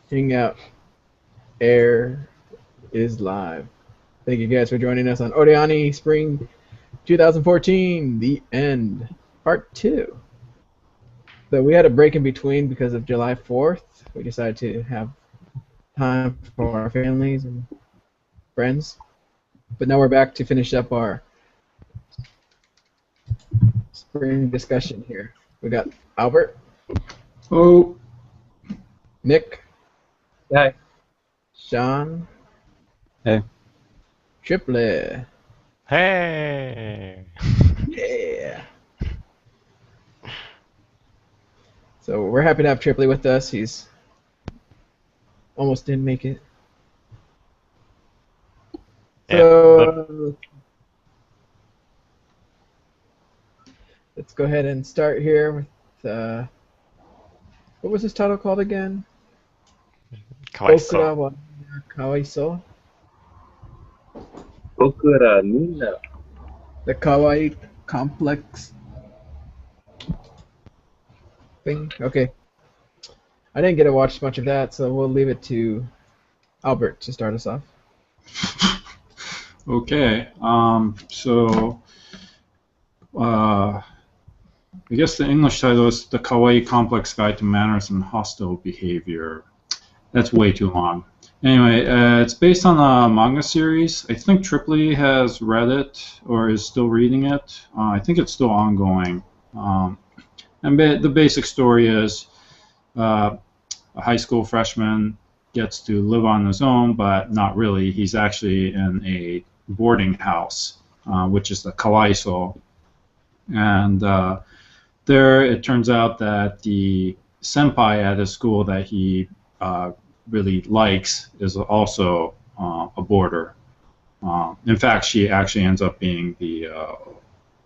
Hangout Air is live. Thank you guys for joining us on OreAni Spring 2014, The End, Part 2. So we had a break in between because of July 4th. We decided to have time for our families and friends. But now we're back to finish up our spring discussion here. We got Albert, Oh, Nick, Hi. Sean, hey. Triple. Hey! Yeah. So we're happy to have Tripley with us. He's almost didn't make it. Yeah, So let's go ahead and start here with what was this title called again? Kawaiso. Okura wa Kawaiso. OreAni. The kawaii complex thing. Okay. I didn't get to watch much of that, so we'll leave it to Albert to start us off. Okay. I guess the English title is The Kawaii Complex Guide to Manners and Hostile Behavior. That's way too long. Anyway, it's based on a manga series. I think Tripoli has read it or is still reading it. I think it's still ongoing. The basic story is a high school freshman gets to live on his own, but not really. He's actually in a boarding house, which is the kawaiso. And there it turns out that the senpai at his school that he really likes is also a boarder. In fact, she actually ends up being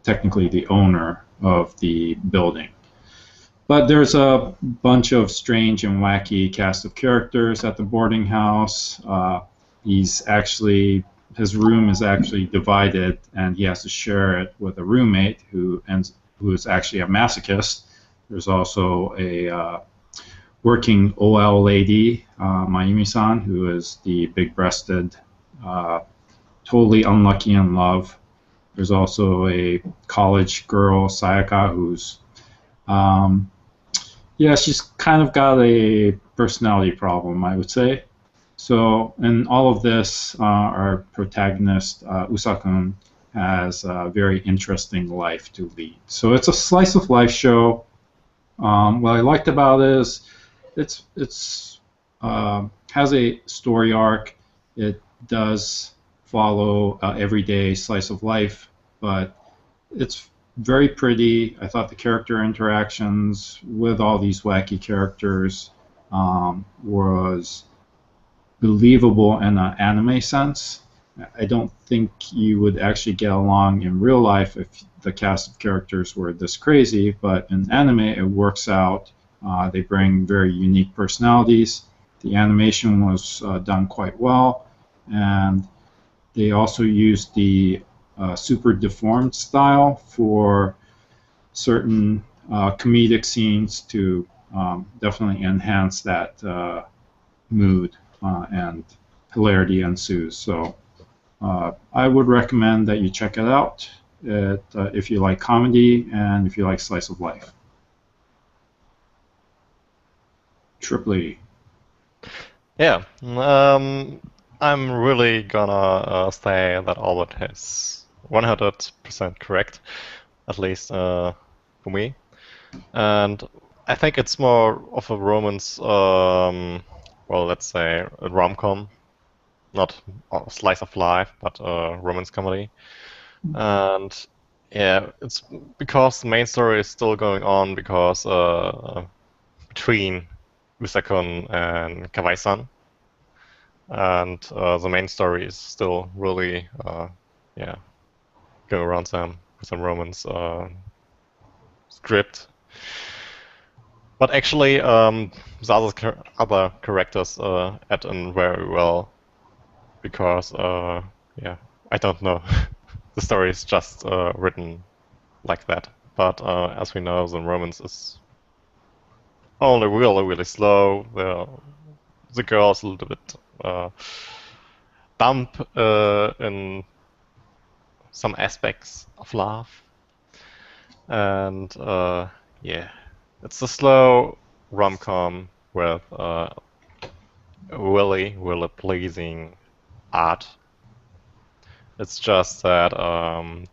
technically the owner of the building. But there's a bunch of strange and wacky cast of characters at the boarding house. His room is actually divided, and he has to share it with a roommate who is actually a masochist. There's also a working OL lady, Mayumi-san, who is the big-breasted, totally unlucky in love. There's also a college girl, Sayaka, who's she's kind of got a personality problem, I would say. So, in all of this, our protagonist, Usakun, has a very interesting life to lead. So it's a slice of life show. What I liked about it is it's has a story arc. It does follow everyday slice of life, but it's very pretty. I thought the character interactions with all these wacky characters was believable in an anime sense. I don't think you would actually get along in real life if the cast of characters were this crazy, but in anime it works out. They bring very unique personalities. The animation was done quite well, and they also used the super deformed style for certain comedic scenes to definitely enhance that mood and hilarity ensues. So I would recommend that you check it out if you like comedy and if you like slice of life. Triply. Yeah, I'm really gonna say that Albert is 100% correct, at least for me. And I think it's more of a romance, well, let's say a rom-com, not a slice of life, but a romance comedy. And yeah, it's because the main story is still going on because between Usakun and Kawai-san, and the main story is still really, yeah, going around some romance script. But actually, the other characters add in very well because, yeah, I don't know, the story is just written like that. But as we know, the romance is only really, really slow. the girls a little bit bump in some aspects of love, and yeah, it's a slow rom-com with really pleasing art. It's just that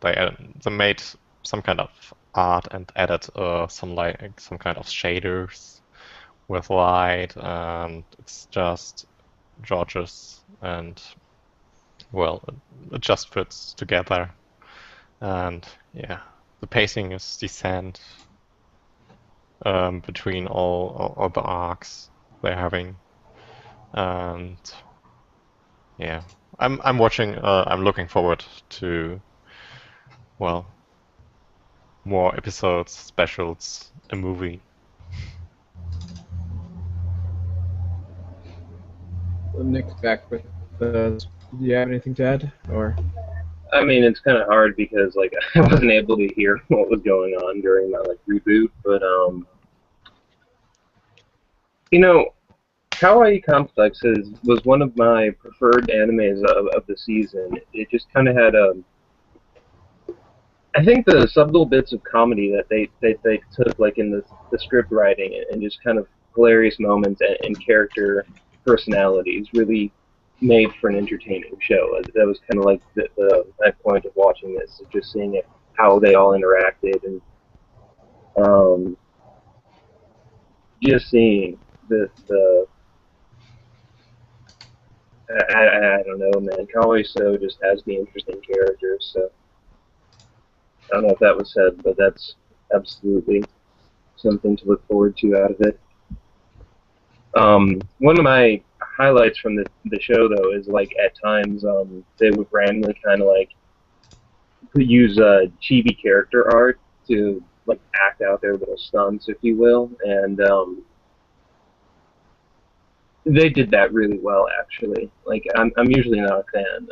they made some kind of art and added some kind of shaders with light, and it's just gorgeous, and well, it just fits together. And yeah, the pacing is decent between all the arcs they're having, and yeah, I'm watching. I'm looking forward to, well, more episodes, specials, a movie. Nick's back with us. Do you have anything to add, or? I mean, it's kind of hard because like I wasn't able to hear what was going on during my like reboot, but you know, Kawaii Complexes was one of my preferred animes of the season. It just kind of had I think the subtle bits of comedy that they took like in the script writing and just kind of hilarious moments and character personalities really made for an entertaining show. That was kind of like my point of watching this, just seeing it, how they all interacted and um, just seeing the I don't know, man. Kawaii So just has the interesting characters. So I don't know if that was said, but that's absolutely something to look forward to out of it. One of my highlights from the show though is like at times they would randomly kind of like use chibi character art to like act out their little stunts, if you will, and they did that really well actually. Like I'm usually not a fan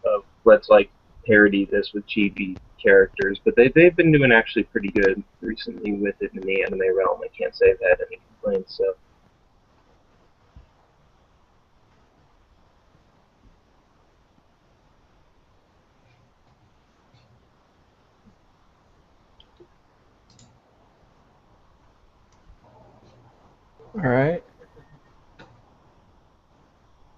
of let's like parody this with chibi characters, but they've been doing actually pretty good recently with it in the anime realm. I can't say I've had any complaints. So. All right.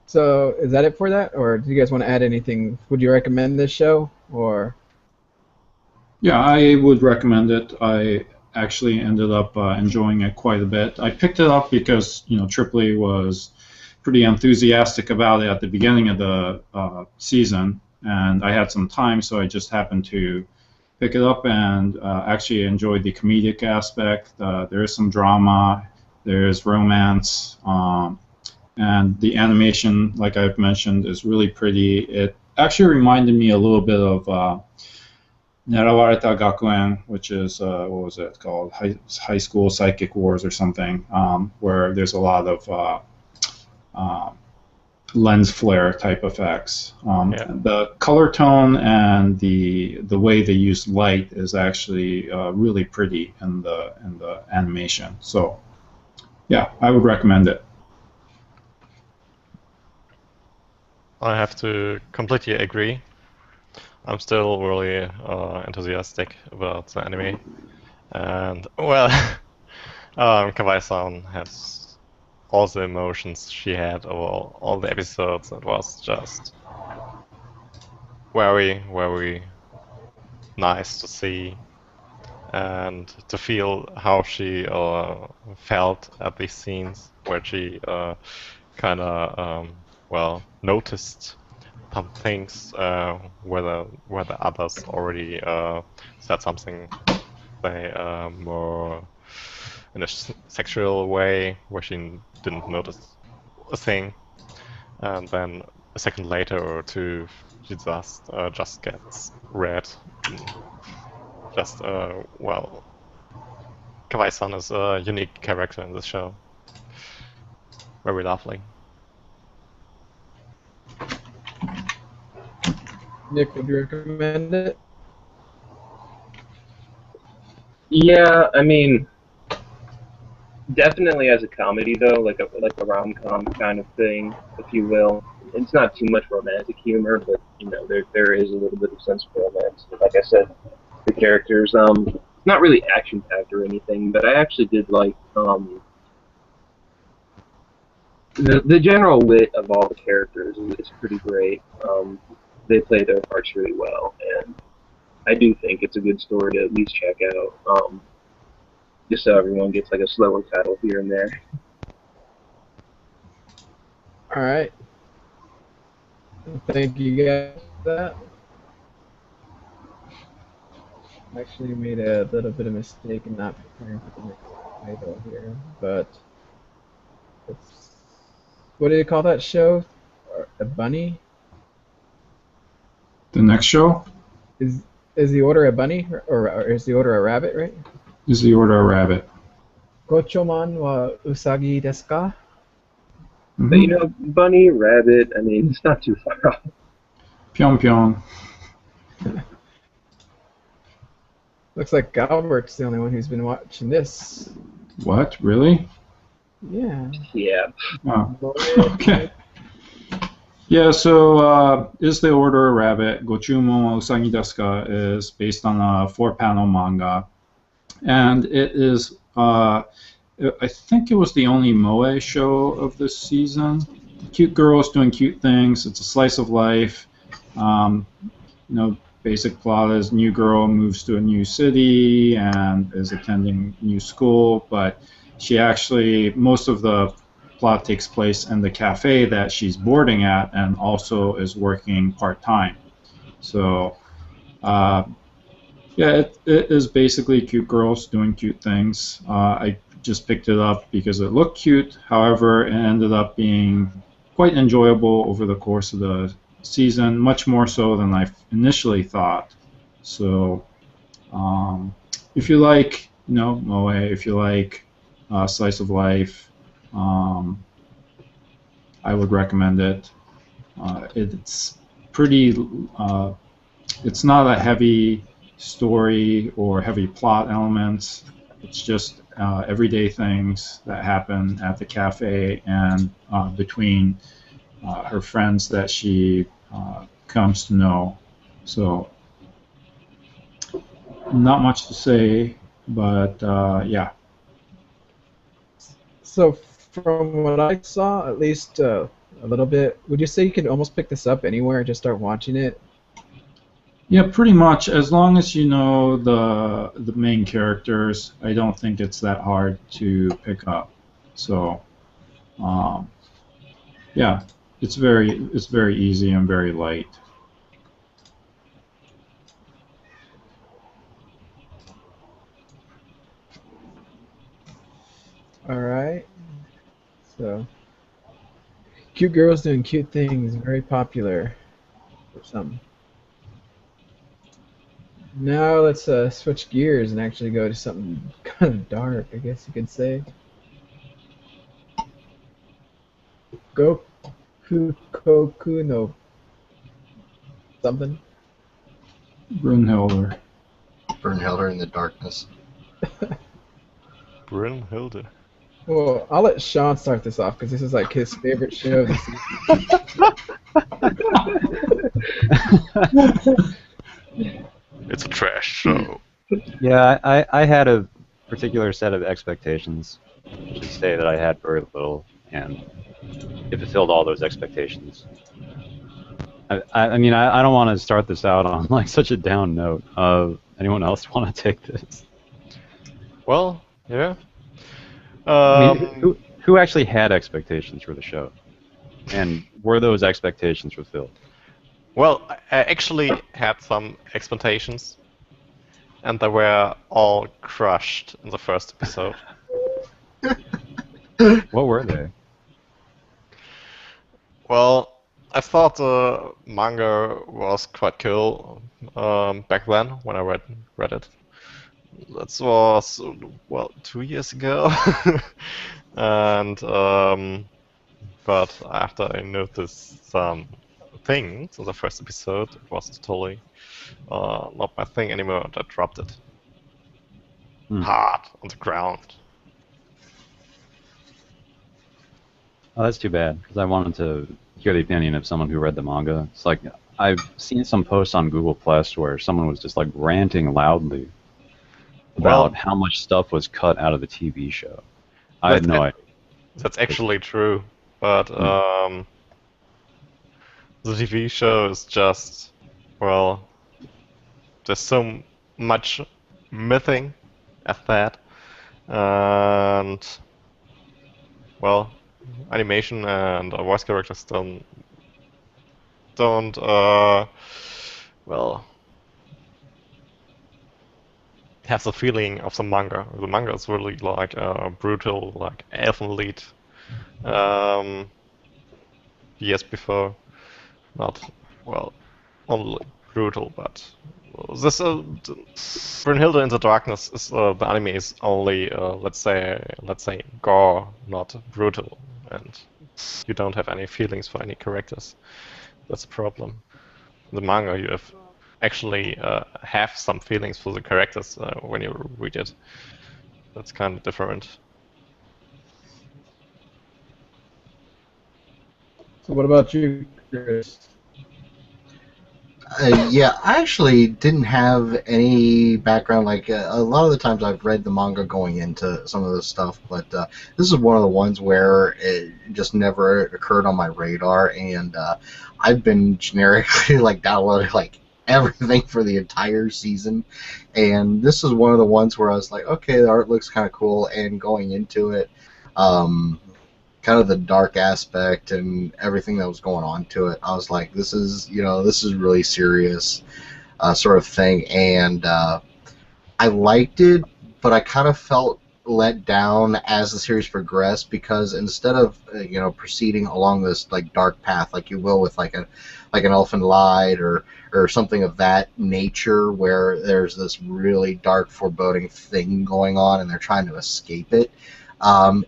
So is that it for that, or do you guys want to add anything? Would you recommend this show, or? Yeah, I would recommend it. I actually ended up enjoying it quite a bit. I picked it up because Tripoli was pretty enthusiastic about it at the beginning of the season, and I had some time, so I just happened to pick it up and actually enjoyed the comedic aspect. There is some drama, there's romance, and the animation, like I've mentioned, is really pretty. It actually reminded me a little bit of Nerawareta Gakuen, which is what was it called? High School Psychic Wars or something, where there's a lot of lens flare type effects. Yeah. The color tone and the way they use light is actually really pretty in the animation. So yeah, I would recommend it. I have to completely agree. I'm still really enthusiastic about the anime, and well, Kawaii-san has all the emotions she had over all the episodes. It was just very nice to see and to feel how she felt at these scenes where she kind of well noticed some things whether others already said something say more in a sexual way where she didn't notice a thing, and then a second later or two she just gets red. Just well, Kawaii-san is a unique character in this show. Very lovely. Nick, would you recommend it? Yeah, I mean, Definitely as a comedy though, like a rom-com kind of thing, if you will. It's not too much romantic humor, but there is a little bit of sense of romance. Like I said, the characters, not really action packed or anything, but I actually did like the general wit of all the characters is pretty great. They play their parts really well, and I do think it's a good story to at least check out. Just so everyone gets like a slower title here and there. All right. Thank you guys for that. Actually made a little bit of mistake in not preparing for the next title here, but it's, what do you call that show? A bunny? The next show Is is the order a bunny or is the order a rabbit, right? is the Order of Rabbit. Gochoman wa usagi desu ka? But Mm-hmm. bunny, rabbit, I mean, it's not too far off. Pyong Pyong. Looks like Galbert's the only one who's been watching this. What? Really? Yeah. Yeah. Oh. Okay. Yeah, so is the Order of Rabbit, Gochumon wa Usagi desu ka, is based on a 4-panel manga. And it is, I think it was the only Moe show of this season. Cute girls doing cute things. It's a slice of life. Um, basic plot is new girl moves to a new city and is attending new school, but she actually, most of the plot takes place in the cafe that she's boarding at and also is working part-time. So, yeah, it is basically cute girls doing cute things. I just picked it up because it looked cute. However, it ended up being quite enjoyable over the course of the season, much more so than I initially thought. So, if you like, Moe, if you like slice of life, um, I would recommend it. It's pretty. It's not a heavy story or heavy plot elements. It's just everyday things that happen at the cafe and between her friends that she comes to know. So, not much to say, but yeah. So from what I saw, at least a little bit, would you say you can almost pick this up anywhere and just start watching it? Yeah, pretty much. As long as you know the main characters, I don't think it's that hard to pick up. So, um, yeah, it's very easy and very light. All right. So cute girls doing cute things, very popular for some. Now let's switch gears and actually go to something kind of dark, I guess you could say. Gokukoku no something. Brunhilde. Brunhilde in the darkness. Brynhilde. Well, I'll let Sean start this off because this is like his favorite show of the season. It's a trash show. Yeah, I had a particular set of expectations. I should say that I had very little, and it fulfilled all those expectations. I mean, I don't want to start this out on like such a down note. Anyone else want to take this? Well, yeah. I mean, who actually had expectations for the show, and were those expectations fulfilled? Well, I actually had some expectations, and they were all crushed in the first episode. What were they? Well, I thought the manga was quite cool back then when I read it. That was, well, 2 years ago. And but after I noticed some things in the first episode, it was totally not my thing anymore. And I dropped it hard on the ground. Oh, that's too bad, because I wanted to hear the opinion of someone who read the manga. It's like, I've seen some posts on Google Plus where someone was just like ranting loudly about Well, how much stuff was cut out of the TV show. I had that's no idea. that's actually true, but Hmm. the TV show is just, well, there's so much missing at that, and well, animation and voice characters don't well have the feeling of the manga. The manga is really like brutal, like elfen lead. Um, years before, not well, only brutal, but this Brunhilde in the Darkness is the anime is only let's say gore, not brutal, and you don't have any feelings for any characters. That's a problem. In the manga, you have actually have some feelings for the characters when you read it. That's kind of different. So what about you, Chris? Yeah, I actually didn't have any background. Like a lot of the times, I've read the manga going into some of this stuff, but this is one of the ones where it just never occurred on my radar, and I've been generically like downloading like everything for the entire season, and this is one of the ones where I was like, okay, the art looks kind of cool, and going into it. Um, Kind of the dark aspect and everything that was going on to it. I was like, this is really serious sort of thing, and I liked it, but I kind of felt let down as the series progressed because instead of proceeding along this like dark path like you will with like an Elfin Lied or something of that nature where there's this really dark foreboding thing going on and they're trying to escape it.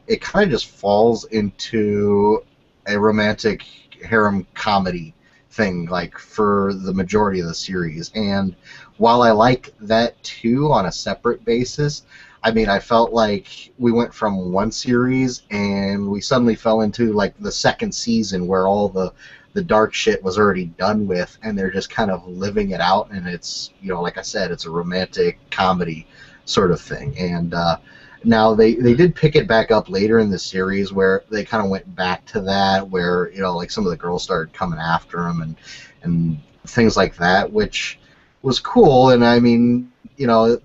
It kind of just falls into a romantic harem comedy thing, like for the majority of the series. And while I like that too on a separate basis, I mean, I felt like we went from one series and we suddenly fell into like the second season where all the dark shit was already done with, and they're just kind of living it out. And it's like I said, it's a romantic comedy sort of thing. And now they did pick it back up later in the series where they kind of went back to that, where like some of the girls started coming after them and things like that, which was cool. And I mean,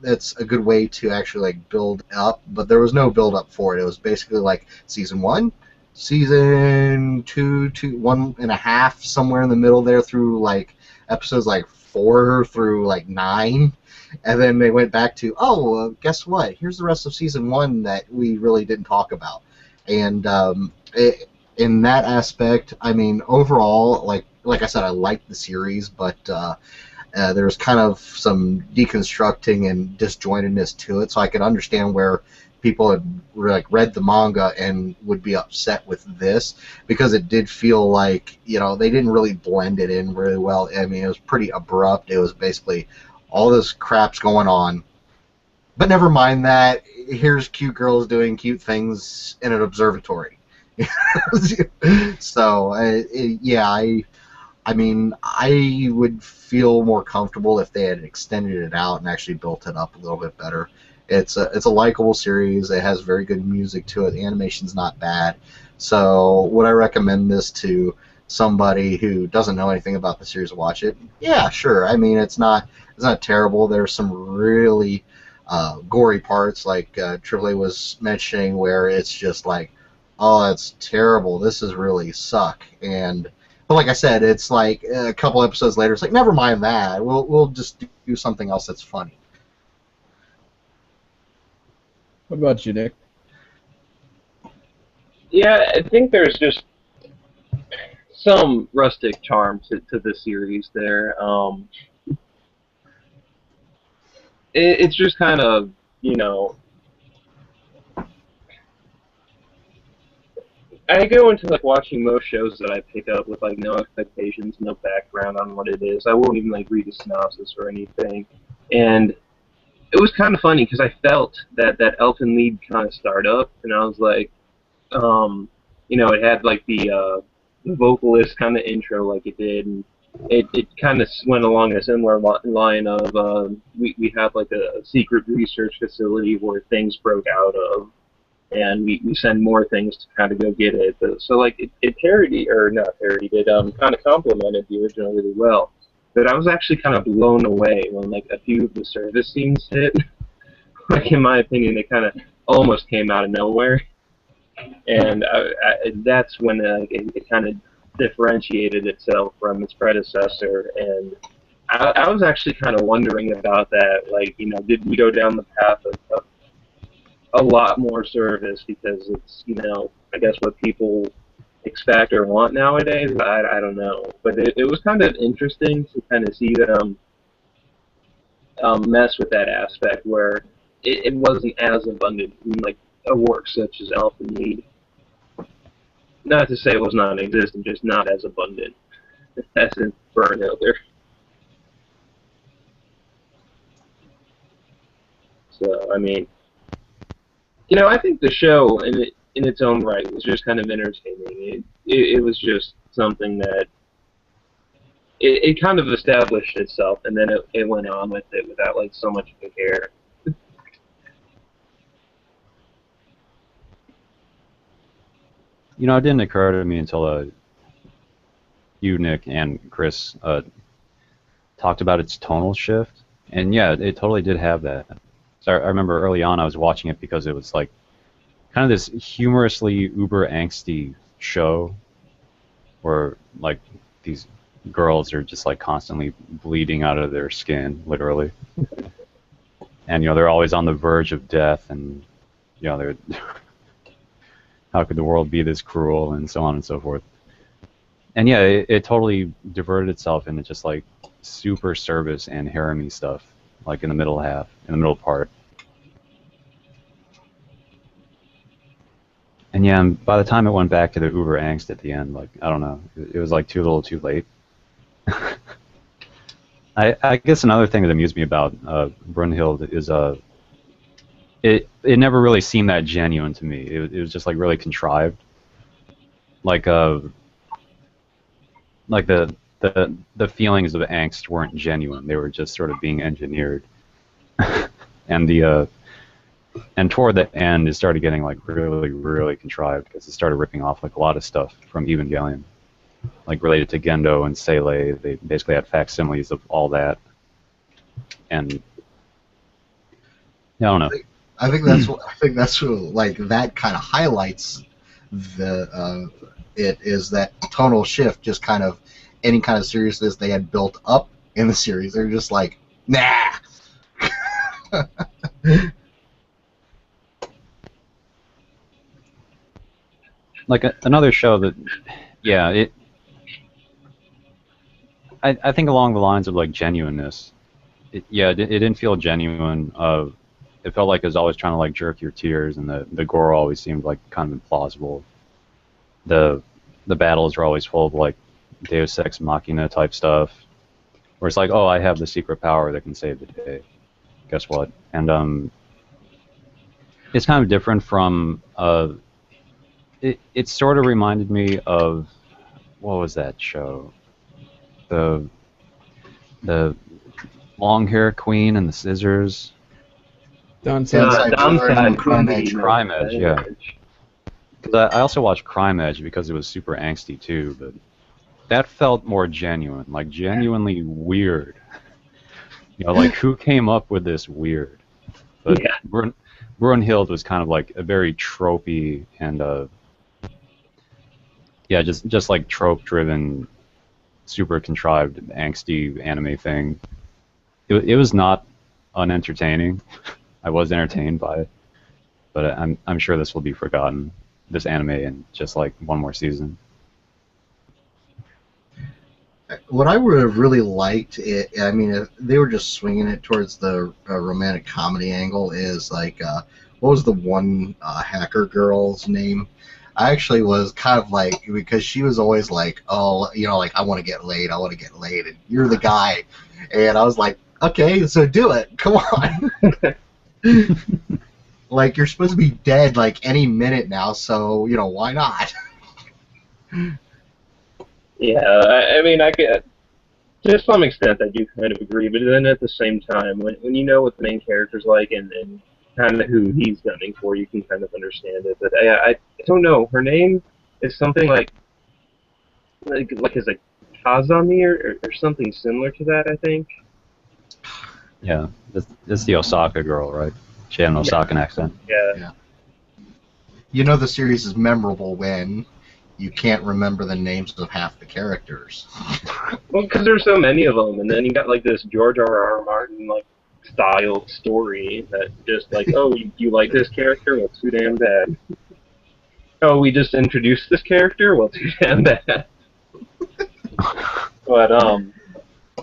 that's a good way to actually like build up, but there was no build up for it. It was basically like season one, season two, 1.5, somewhere in the middle there through like episodes like 4 through like 9, and then they went back to, guess what? Here's the rest of season one that we really didn't talk about. And in that aspect, I mean, overall, like I said, I liked the series, but there's kind of some deconstructing and disjointedness to it, so I could understand where people had like read the manga and would be upset with this because it did feel like they didn't really blend it in really well. I mean, it was pretty abrupt. It was basically all this crap's going on, but never mind that. Here's cute girls doing cute things in an observatory. So yeah, I mean, I would feel more comfortable if they had extended it out and actually built it up a little bit better. It's a likable series. It has very good music to it. The animation's not bad. So would I recommend this to somebody who doesn't know anything about the series to watch it? Yeah, sure. I mean, it's not terrible. There's some really gory parts, like Trively was mentioning, where it's just like, oh, that's terrible. This is really suck. But like I said, it's like a couple episodes later, it's like, never mind that. We'll just do something else that's funny. What about you, Nick? Yeah, I think there's just some rustic charm to the series there. It's just kind of, you know, I go into like watching most shows that I pick up with like no expectations, no background on what it is. I won't even like read a synopsis or anything. And it was kind of funny because I felt that Elfin Lead kind of start up, and I was like, um, you know, it had like the vocalist kind of intro like it did, and it kind of went along a similar line of we have like a secret research facility where things broke out of, and we send more things to kind of go get it. So like it parodied, or not parodied, it kind of complemented the original really well. But I was actually kind of blown away when like a few of the service scenes hit. Like in my opinion, they kind of almost came out of nowhere, and that's when it kind of differentiated itself from its predecessor. And I was actually kind of wondering about that. Like, you know, did we go down the path of a lot more service because it's, you know, I guess what people expect or want nowadays? I don't know. But it was kind of interesting to kind of see them mess with that aspect where it wasn't as abundant in like a work such as Alpha Need. Not to say it was non-existent, just not as abundant as in Burnhilder. So, I mean, you know, I think the show in its own right was just kind of entertaining. It was just something that it kind of established itself, and then it went on with it without like so much of a care. You know, it didn't occur to me until you, Nick, and Chris talked about its tonal shift, and yeah, it totally did have that. So I remember early on I was watching it because it was like kind of this humorously uber angsty show where like these girls are just like constantly bleeding out of their skin, literally. And you know, they're always on the verge of death, and you know, they're how could the world be this cruel, and so on and so forth. And yeah, it totally diverted itself into just like super service and harem-y stuff, like in the middle part. And yeah, by the time it went back to the uber angst at the end, like, I don't know, it was like too little too late. I guess another thing that amused me about Brunhild is it never really seemed that genuine to me. It was just like really contrived. Like the feelings of angst weren't genuine. They were just sort of being engineered. And toward the end, it started getting like really, really contrived because it started ripping off like a lot of stuff from Evangelion, like related to Gendo and Seele. They basically had facsimiles of all that, and yeah, I don't know. I think that's what, like, that kind of highlights the it is that tonal shift. Just kind of any kind of seriousness they had built up in the series, they're just like, nah. Like another show that, yeah, I think along the lines of like genuineness. It didn't feel genuine. It felt like it was always trying to like jerk your tears, and the gore always seemed like kind of implausible. The battles were always full of like Deus Ex Machina type stuff, where it's like, oh, I have the secret power that can save the day. Guess what? And it's kind of different from It sort of reminded me of, what was that show? The long hair queen and the scissors. Downside. Downside Crime Edge, yeah. Because I also watched Crime Edge because it was super angsty too, but that felt more genuine, like genuinely weird. You know, like who came up with this weird? But yeah. Brunhild was kind of like a very tropey and yeah, just like trope-driven, super contrived, angsty anime thing. It was not unentertaining. I was entertained by it, but I'm sure this will be forgotten, this anime, in just like one more season. What I would have really liked, I mean, if they were just swinging it towards the romantic comedy angle, is like, what was the one hacker girl's name? I actually was kind of like, because she was always like, oh, you know, like, I want to get laid, and you're the guy. And I was like, okay, so do it. Come on. Like, you're supposed to be dead, like, any minute now, so, you know, why not? Yeah, I mean, I get to some extent I do kind of agree, but then at the same time, when you know what the main character's like and kind of who he's gunning for, you can kind of understand it. But I don't know. Her name is something like is a Kazami or something similar to that, I think. Yeah, this the Osaka girl, right? She had an Yeah. Osakan accent. Yeah. You know the series is memorable when you can't remember the names of half the characters. Well, because there's so many of them, and then you got like this George R. Martin like style story that just like, oh, you like this character? Well, too damn bad. Oh, we just introduced this character? Well, too damn bad. But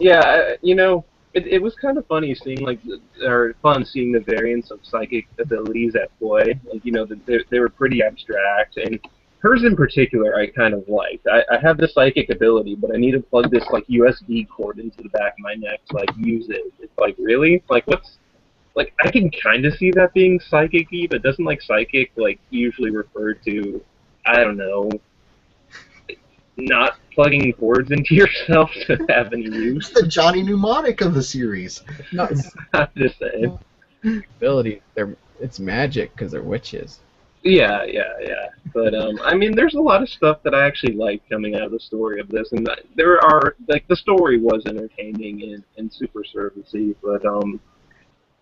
yeah, it was kind of funny seeing or fun seeing the variants of psychic abilities at play. Like, they were pretty abstract, and hers in particular I kind of liked. I have the psychic ability, but I need to plug this like USB cord into the back of my neck to like use it. It's like, really? Like, what's like I can kind of see that being psychic-y, but doesn't like psychic like usually refer to, I don't know, not plugging cords into yourself to have any use? It's the Johnny Mnemonic of the series. Not I'm just saying. ability. It's magic because they're witches. Yeah. But I mean, there's a lot of stuff that I actually like coming out of the story of this, and there are like the story was entertaining and super servicey. But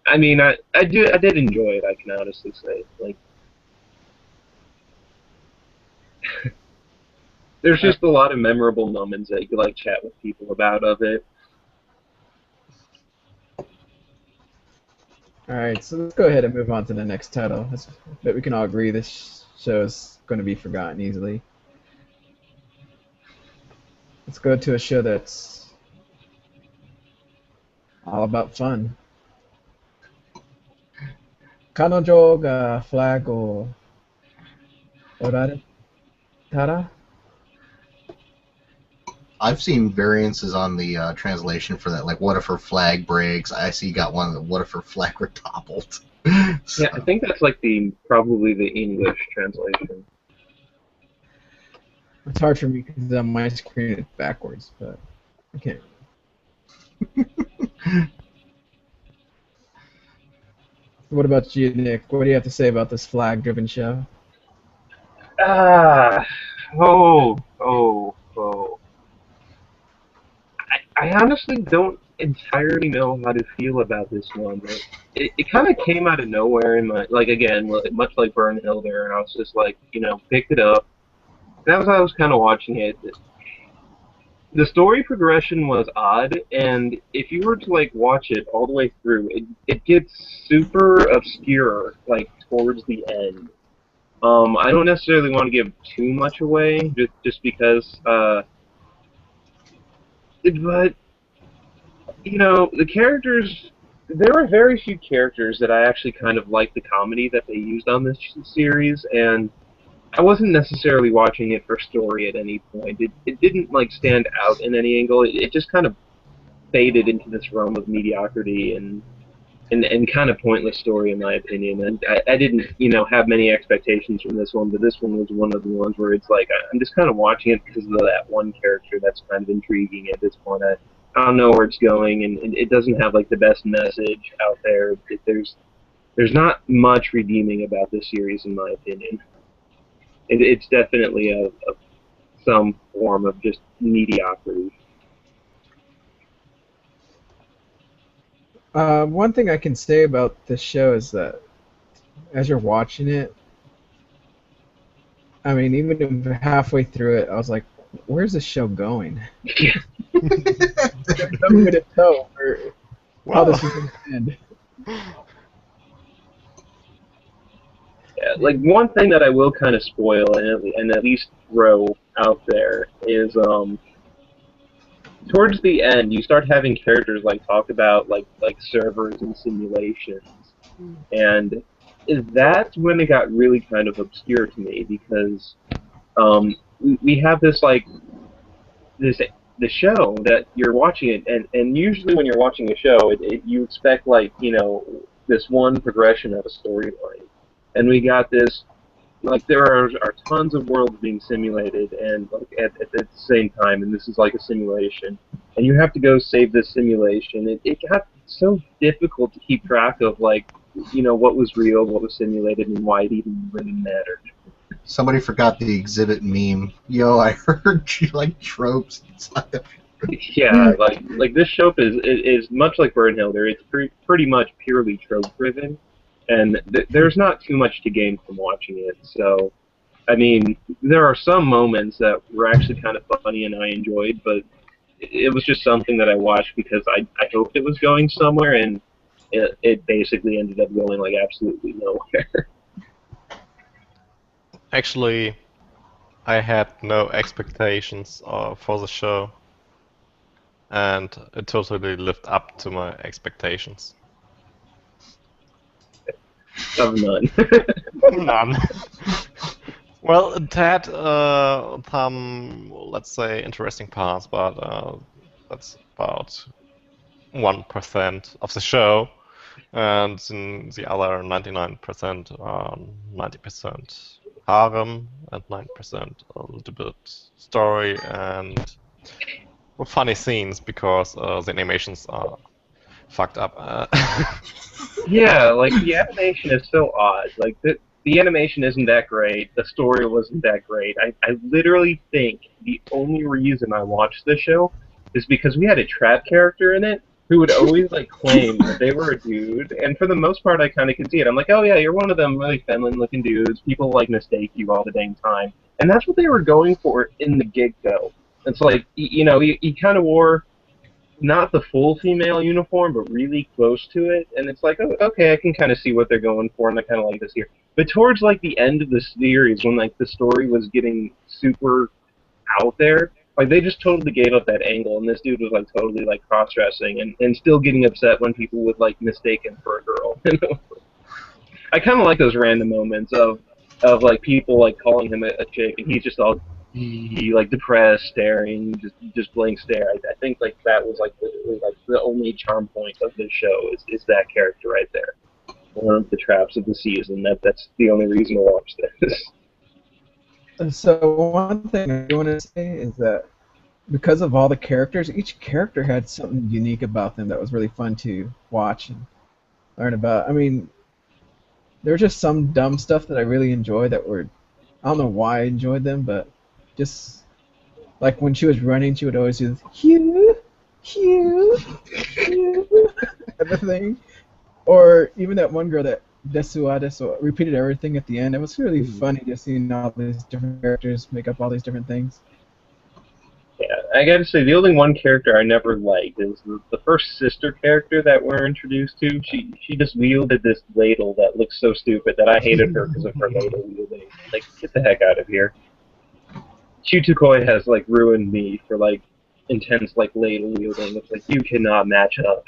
I mean, I did enjoy it. I can honestly say, like, there's just a lot of memorable moments that you could like chat with people about of it. All right, so let's go ahead and move on to the next title. I bet we can all agree this show is going to be forgotten easily. Let's go to a show that's all about fun. Kanojo ga flag o orare tara? I've seen variances on the translation for that. Like, what if her flag breaks? I see you got one of the what if her flag were toppled. So, Yeah, I think that's like probably the English translation. It's hard for me because on my screen it's backwards, but I can't. What about you, Nick? What do you have to say about this flag-driven show? Ah, oh. I honestly don't entirely know how to feel about this one. It kind of came out of nowhere in my, like, again, much like Burnhilder, and I was just like, picked it up. That was how I was kind of watching it. The story progression was odd, and if you were to like watch it all the way through, it gets super obscure like towards the end. I don't necessarily want to give too much away, just because. But the characters. There were very few characters that I actually kind of liked the comedy that they used on this series, and I wasn't necessarily watching it for story at any point. It didn't like stand out in any angle. It just kind of faded into this realm of mediocrity and kind of pointless story in my opinion. And I didn't have many expectations from this one, but this one was one of the ones where it's like I'm just kind of watching it because of that one character that's kind of intriguing at this point. I don't know where it's going, and it doesn't have like the best message out there. There's not much redeeming about this series in my opinion. It's definitely some form of just mediocrity. One thing I can say about this show is that as you're watching it, I mean, even if halfway through it, I was like, "Where's this show going?" There's no way to tell how this is going to end. Yeah, like one thing that I will kind of spoil and at least throw out there is towards the end you start having characters like talk about like servers and simulations, and that's when it got really kind of obscure to me because we have this like this the show that you're watching it, and usually when you're watching a show, you expect like this one progression of a storyline, and we got this like there are tons of worlds being simulated, and like at the same time, and this is like a simulation, and you have to go save this simulation. It got so difficult to keep track of like what was real, what was simulated, and why it even really mattered. Somebody forgot the exhibit meme. Yo, I heard you like tropes. It's like, Yeah, like this show is much like Burnhilder. It's pretty much purely trope driven, and there's not too much to gain from watching it. So, I mean, there are some moments that were actually kind of funny and I enjoyed, but it was just something that I watched because I hoped it was going somewhere, and it basically ended up going like absolutely nowhere. Actually, I had no expectations for the show, and it totally lived up to my expectations. Of none. None. Well, it had some, let's say, interesting parts, but that's about 1% of the show, and the other 99% are 90% harem and 9% a little bit story and funny scenes because the animations are fucked up. Yeah, like the animation is so odd. Like the animation isn't that great. The story wasn't that great. I literally think the only reason I watched the show is because we had a trap character in it who would always like claim that they were a dude, and for the most part, I kind of could see it. I'm like, oh yeah, you're one of them really feminine-looking dudes. People like mistake you all the dang time, and that's what they were going for in the get-go. It's like he kind of wore not the full female uniform, but really close to it. And it's like, oh, okay, I can kind of see what they're going for, and I kind of like this here. But towards like the end of the series, when like the story was getting super out there, like they just totally gave up that angle, and this dude was like totally like cross-dressing and still getting upset when people would like mistake him for a girl. I kind of like those random moments of like people like calling him a chick, and he's just all like depressed, staring, just blank stare. I think like that was like the only charm point of this show is that character right there. One of the traps of the season. That's the only reason to watch this. So one thing I want to say is that because of all the characters, each character had something unique about them that was really fun to watch and learn about. I mean, there were just some dumb stuff that I really enjoyed that were, I don't know why I enjoyed them, but just like when she was running, she would always do this Hugh, Hugh, Hugh type of thing. Or even that one girl that Desua repeated everything at the end. It was really funny just seeing all these different characters make up all these different things. Yeah, I gotta say, the only one character I never liked is the first sister character that we're introduced to. She just wielded this ladle that looks so stupid that I hated her because of her ladle wielding. Like, get the heck out of here. Chutukoi has like ruined me for like intense like ladle wielding. It's like you cannot match up.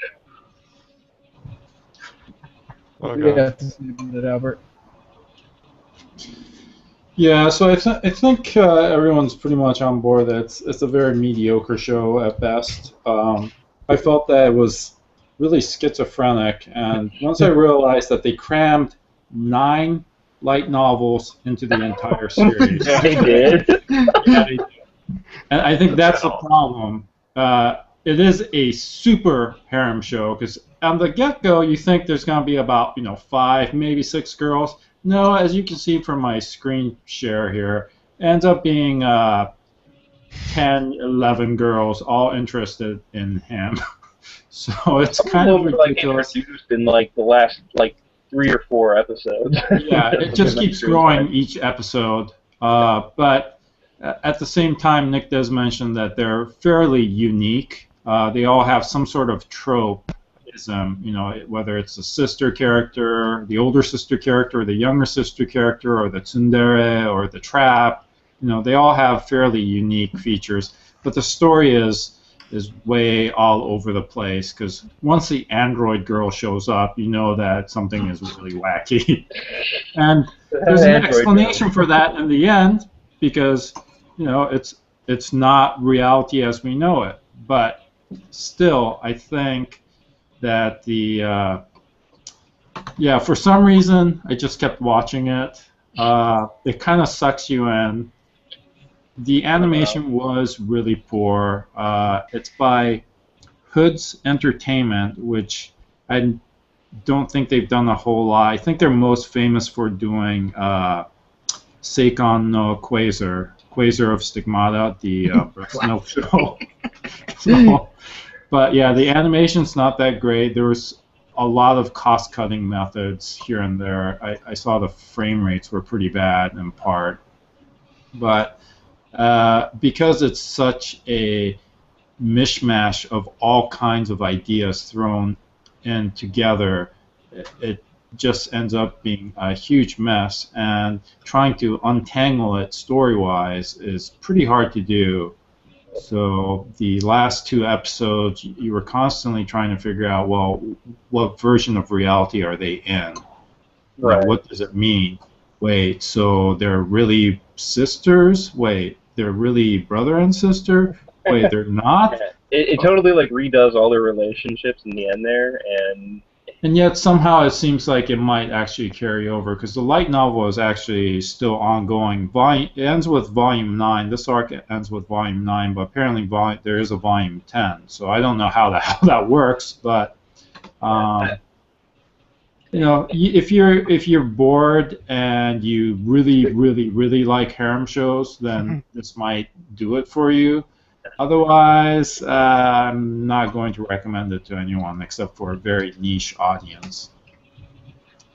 Oh We god. have to see about it, Albert. Yeah, so I think everyone's pretty much on board that it's a very mediocre show at best. I felt that it was really schizophrenic, and once I realized that they crammed 9 light novels into the entire series. They did. Yeah, they did. And I think that's the problem. It is a super harem show because on the get-go you think there's going to be about 5, maybe 6 girls. No, as you can see from my screen share here, it ends up being 10, 11 girls all interested in him. So it's kind of ridiculous. Like introduced in like the last like 3 or 4 episodes. Yeah, it just keeps growing each episode. But at the same time, Nick does mention that they're fairly unique. They all have some sort of trope. Whether it's the sister character, the older sister character, or the younger sister character, or the tsundere, or the trap. They all have fairly unique features. But the story is way all over the place because once the android girl shows up, you know that something is really wacky. And there's an explanation for that in the end because it's not reality as we know it. But still, I think that for some reason I just kept watching it, it kind of sucks you in. The animation was really poor. It's by Hood's Entertainment, which I don't think they've done a whole lot. I think they're most famous for doing Seikon no Quasar of Stigmata, the breast milk show. So, but yeah, the animation's not that great. There was a lot of cost-cutting methods here and there. I saw the frame rates were pretty bad in part, but because it's such a mishmash of all kinds of ideas thrown in together, it just ends up being a huge mess, and trying to untangle it story-wise is pretty hard to do. So the last 2 episodes, you were constantly trying to figure out, well, what version of reality are they in? Right. What does it mean? Wait, so they're really sisters? Wait, they're really brother and sister? Wait, they're not? Yeah. It totally like redoes all their relationships in the end there, And yet somehow it seems like it might actually carry over, because the light novel is actually still ongoing. It ends with volume 9. This arc ends with volume 9, but apparently there is a volume 10. So I don't know how that works, but you know, if you're bored and you really like harem shows, then this might do it for you. Otherwise, I'm not going to recommend it to anyone except for a very niche audience.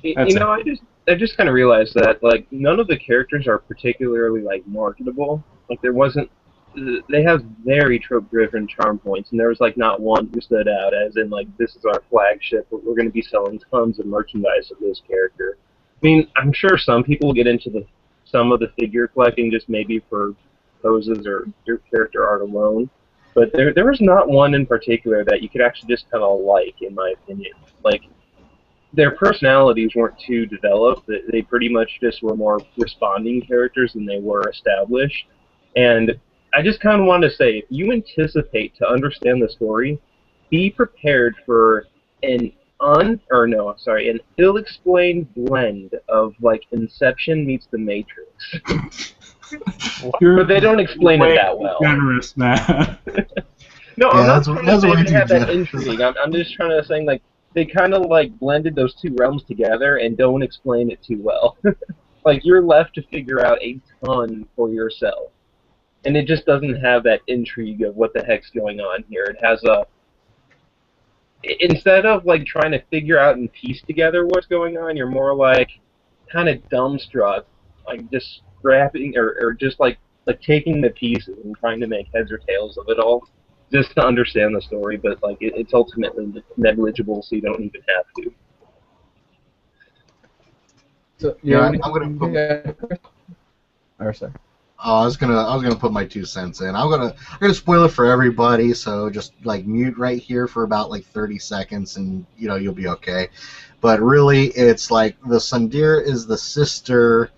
you know, I just kind of realized that like none of the characters are particularly like marketable. Like there wasn't. They have very trope-driven charm points, and there was like not one who stood out as in like this is our flagship. We're going to be selling tons of merchandise of this character. I mean, I'm sure some people get into some of the figure collecting just maybe for poses or your character art alone, but there was not one in particular that you could actually just kind of like, in my opinion. Like their personalities weren't too developed. They pretty much just were more responding characters than they were established, and I just kind of want to say, if you anticipate to understand the story, be prepared for an an ill-explained blend of like Inception meets The Matrix. But they don't explain it that well. Generous, man. No, Yeah, I'm not that's trying way to say they too have that generous. intrigue. I'm just trying to say like they kind of like blended those two realms together and don't explain it too well. Like you're left to figure out a ton for yourself. And it just doesn't have that intrigue of what the heck's going on here. It has instead of like trying to figure out and piece together what's going on, you're more like kind of dumbstruck, like just grabbing or just like taking the pieces and trying to make heads or tails of it all, just to understand the story. But like it's ultimately negligible, so you don't even have to. So, Yeah, I'm gonna put. Or sorry. I was gonna put my 2 cents in. I'm gonna spoil it for everybody, so just like mute right here for about like 30 seconds, and you know you'll be okay. But really, it's like the Sundere is the sister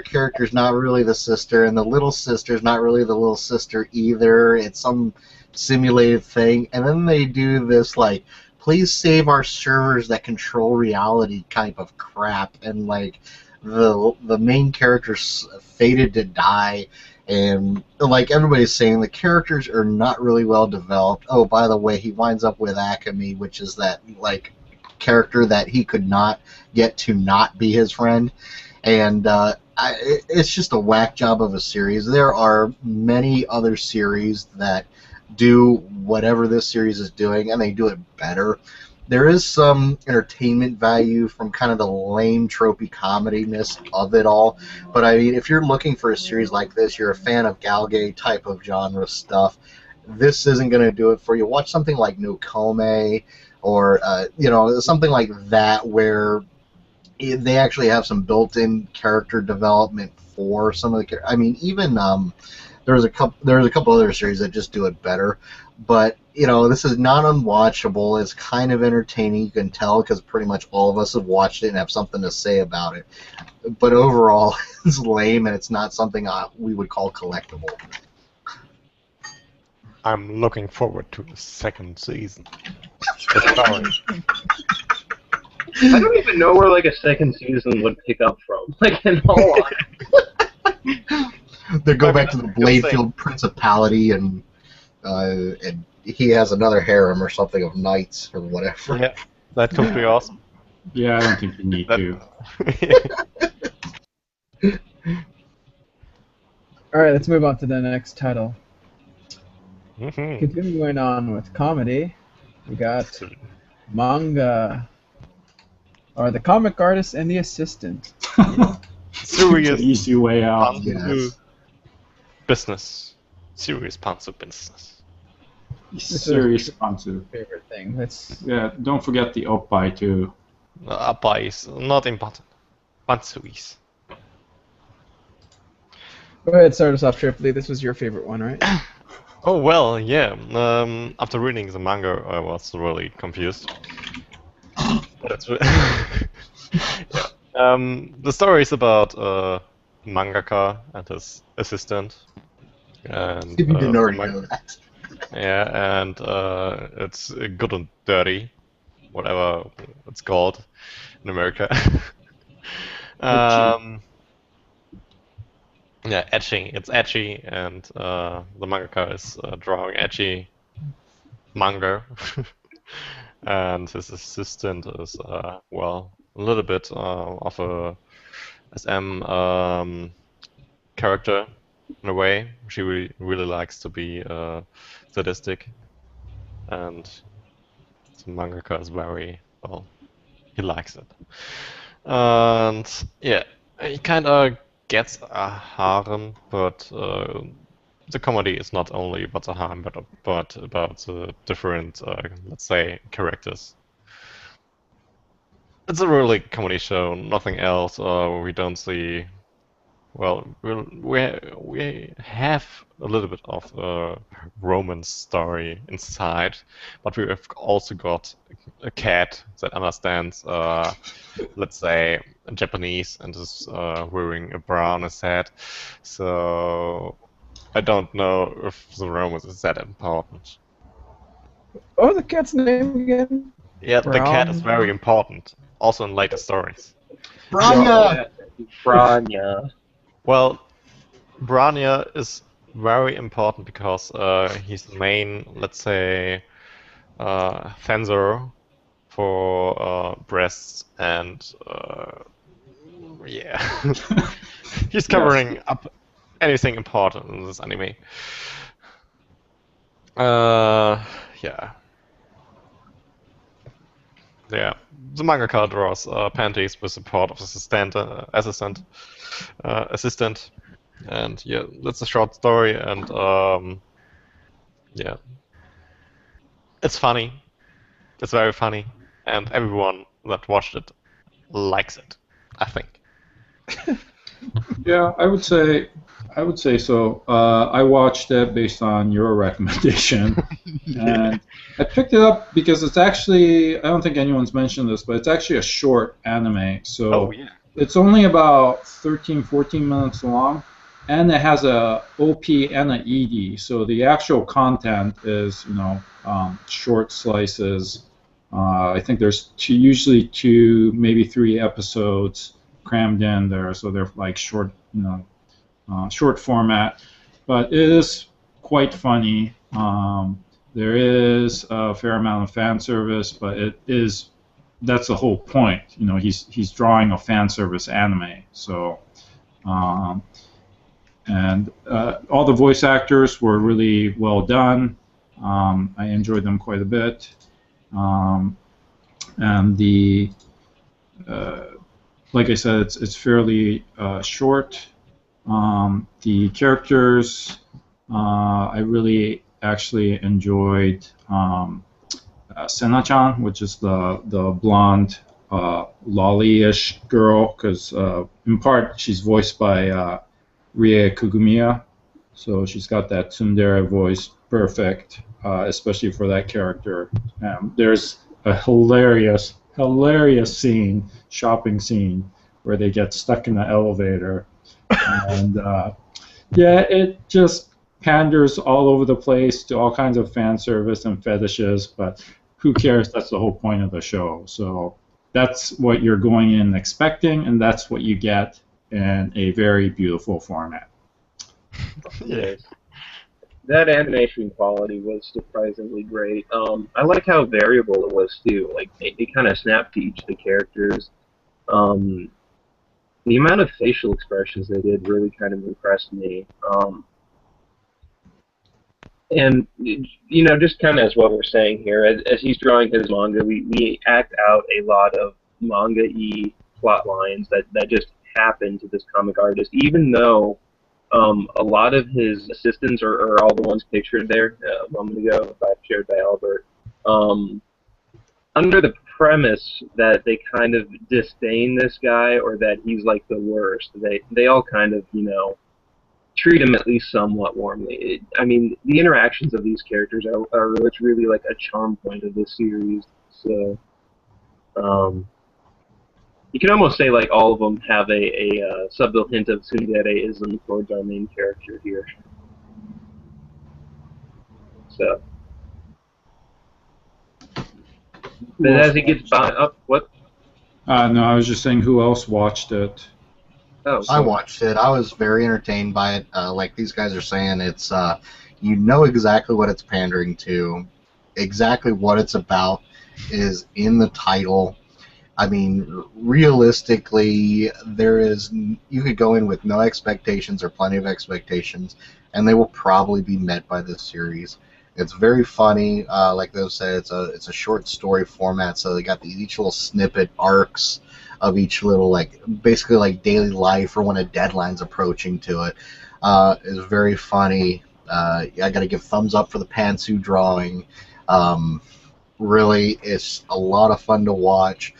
character's not really the sister, and the little sister's not really the little sister either. It's some simulated thing, and then they do this like, please save our servers that control reality type of crap, and like the main character's fated to die, and like everybody's saying, the characters are not really well developed. Oh, by the way, he winds up with Akemi, which is that like character that he could not get to not be his friend, and it's just a whack job of a series. There are many other series that do whatever this series is doing, and they do it better. There is some entertainment value from kind of the lame, tropey comediness of it all. But I mean, if you're looking for a series like this, you're a fan of Galgay type of genre stuff, this isn't going to do it for you. Watch something like Nokome, or something like that, where they actually have some built-in character development for some of the. I mean, even there's a couple other series that just do it better, but this is not unwatchable. It's kind of entertaining. You can tell because pretty much all of us have watched it and have something to say about it. But overall, it's lame, and it's not something we would call collectible. I'm looking forward to the second season. Sorry. I don't even know where like a second season would pick up from. Like in all honesty. They go I mean, back to the you'll say- Bladefield Principality, and he has another harem or something of knights or whatever. Yeah, that could be awesome. Yeah, I don't think you need to. All right, let's move on to the next title. Mhm. Continuing on with comedy, we got manga, or the comic artist and the assistant. It's Serious an easy way out. Yes. business. Serious pants of business. Serious sponsor. Favorite thing. Let's. Yeah, don't forget the oppai too. Appa is not important. Pantsuis. Go ahead, start us off, Tripoli. This was your favorite one, right? Oh well, yeah. After reading the manga, I was really confused. That's yeah. The story is about mangaka and his assistant, and If you didn't the already man- know that. yeah, and it's good and dirty, whatever it's called in America. Yeah, etching. It's etchy, and the mangaka is drawing etchy manga, and his assistant is well, a little bit of a SM character in a way. She really likes to be sadistic, and the mangaka is very well. He likes it, and yeah, he kind of gets a harem, but the comedy is not only about the harem, but about the different, let's say, characters. It's a really comedy show, nothing else. We don't see. Well, we have a little bit of a romance story inside, but we have also got a cat that understands, let's say, Japanese and is wearing a bra on his head. So I don't know if the romance is that important. Oh, the cat's name again? Yeah, the cat is Brown. very important, also in later stories. Branya! Branya. Well, Branya is very important because he's the main, let's say, sensor for breasts and yeah, he's covering up anything important in this anime. Yeah. Yeah, the mangaka draws panties with support of the assistant, and yeah, that's a short story, and yeah, it's funny. It's very funny, and everyone that watched it likes it, I think. Yeah, I would say so. I watched it based on your recommendation, and I picked it up because it's actually, I don't think anyone's mentioned this, but it's actually a short anime. So Oh yeah. it's only about 13, 14 minutes long, and it has a OP and an ED. So the actual content is, short slices. I think there's usually two, maybe three episodes crammed in there, so they're like short, short format. But it is quite funny. There is a fair amount of fan service, but that's the whole point. He's drawing a fan service anime, so. And all the voice actors were really well done. I enjoyed them quite a bit. And like I said, it's fairly short. The characters, I really actually enjoyed Sena-chan, which is the blonde, lolly-ish girl, because in part she's voiced by Rie Kugumiya, so she's got that tsundere voice perfect, especially for that character. There's a hilarious shopping scene, where they get stuck in the elevator, and yeah, it just panders all over the place to all kinds of fan service and fetishes, but who cares? That's the whole point of the show. So that's what you're going in expecting, and that's what you get in a very beautiful format. Yeah. Yes. That animation quality was surprisingly great. I like how variable it was too. Like it kind of snapped to each of the characters. Um, the amount of facial expressions they did really kind of impressed me. And just kind of as what we're saying here, as he's drawing his manga, we act out a lot of manga-y plot lines that just happen to this comic artist, even though a lot of his assistants are all the ones pictured there a moment ago, shared by Albert. Um, Under the premise that they kind of disdain this guy or that he's like the worst, they all kind of treat him at least somewhat warmly. I mean, the interactions of these characters are what's really like a charm point of this series. So um, you can almost say like all of them have a subtle hint of tsundere-ism towards our main character here. So, but as he gets by up, what? No, I was just saying, who else watched it? Oh, I watched it. I was very entertained by it. Like these guys are saying, it's you know exactly what it's pandering to, exactly what it's about is in the title. I mean, realistically, you could go in with no expectations or plenty of expectations, and they will probably be met by this series. It's very funny. Like they said, it's a short story format, so they got each little snippet arcs of each little basically like daily life or when a deadline's approaching to it. It's very funny. I got to give thumbs up for the pantsu drawing. Really, it's a lot of fun to watch.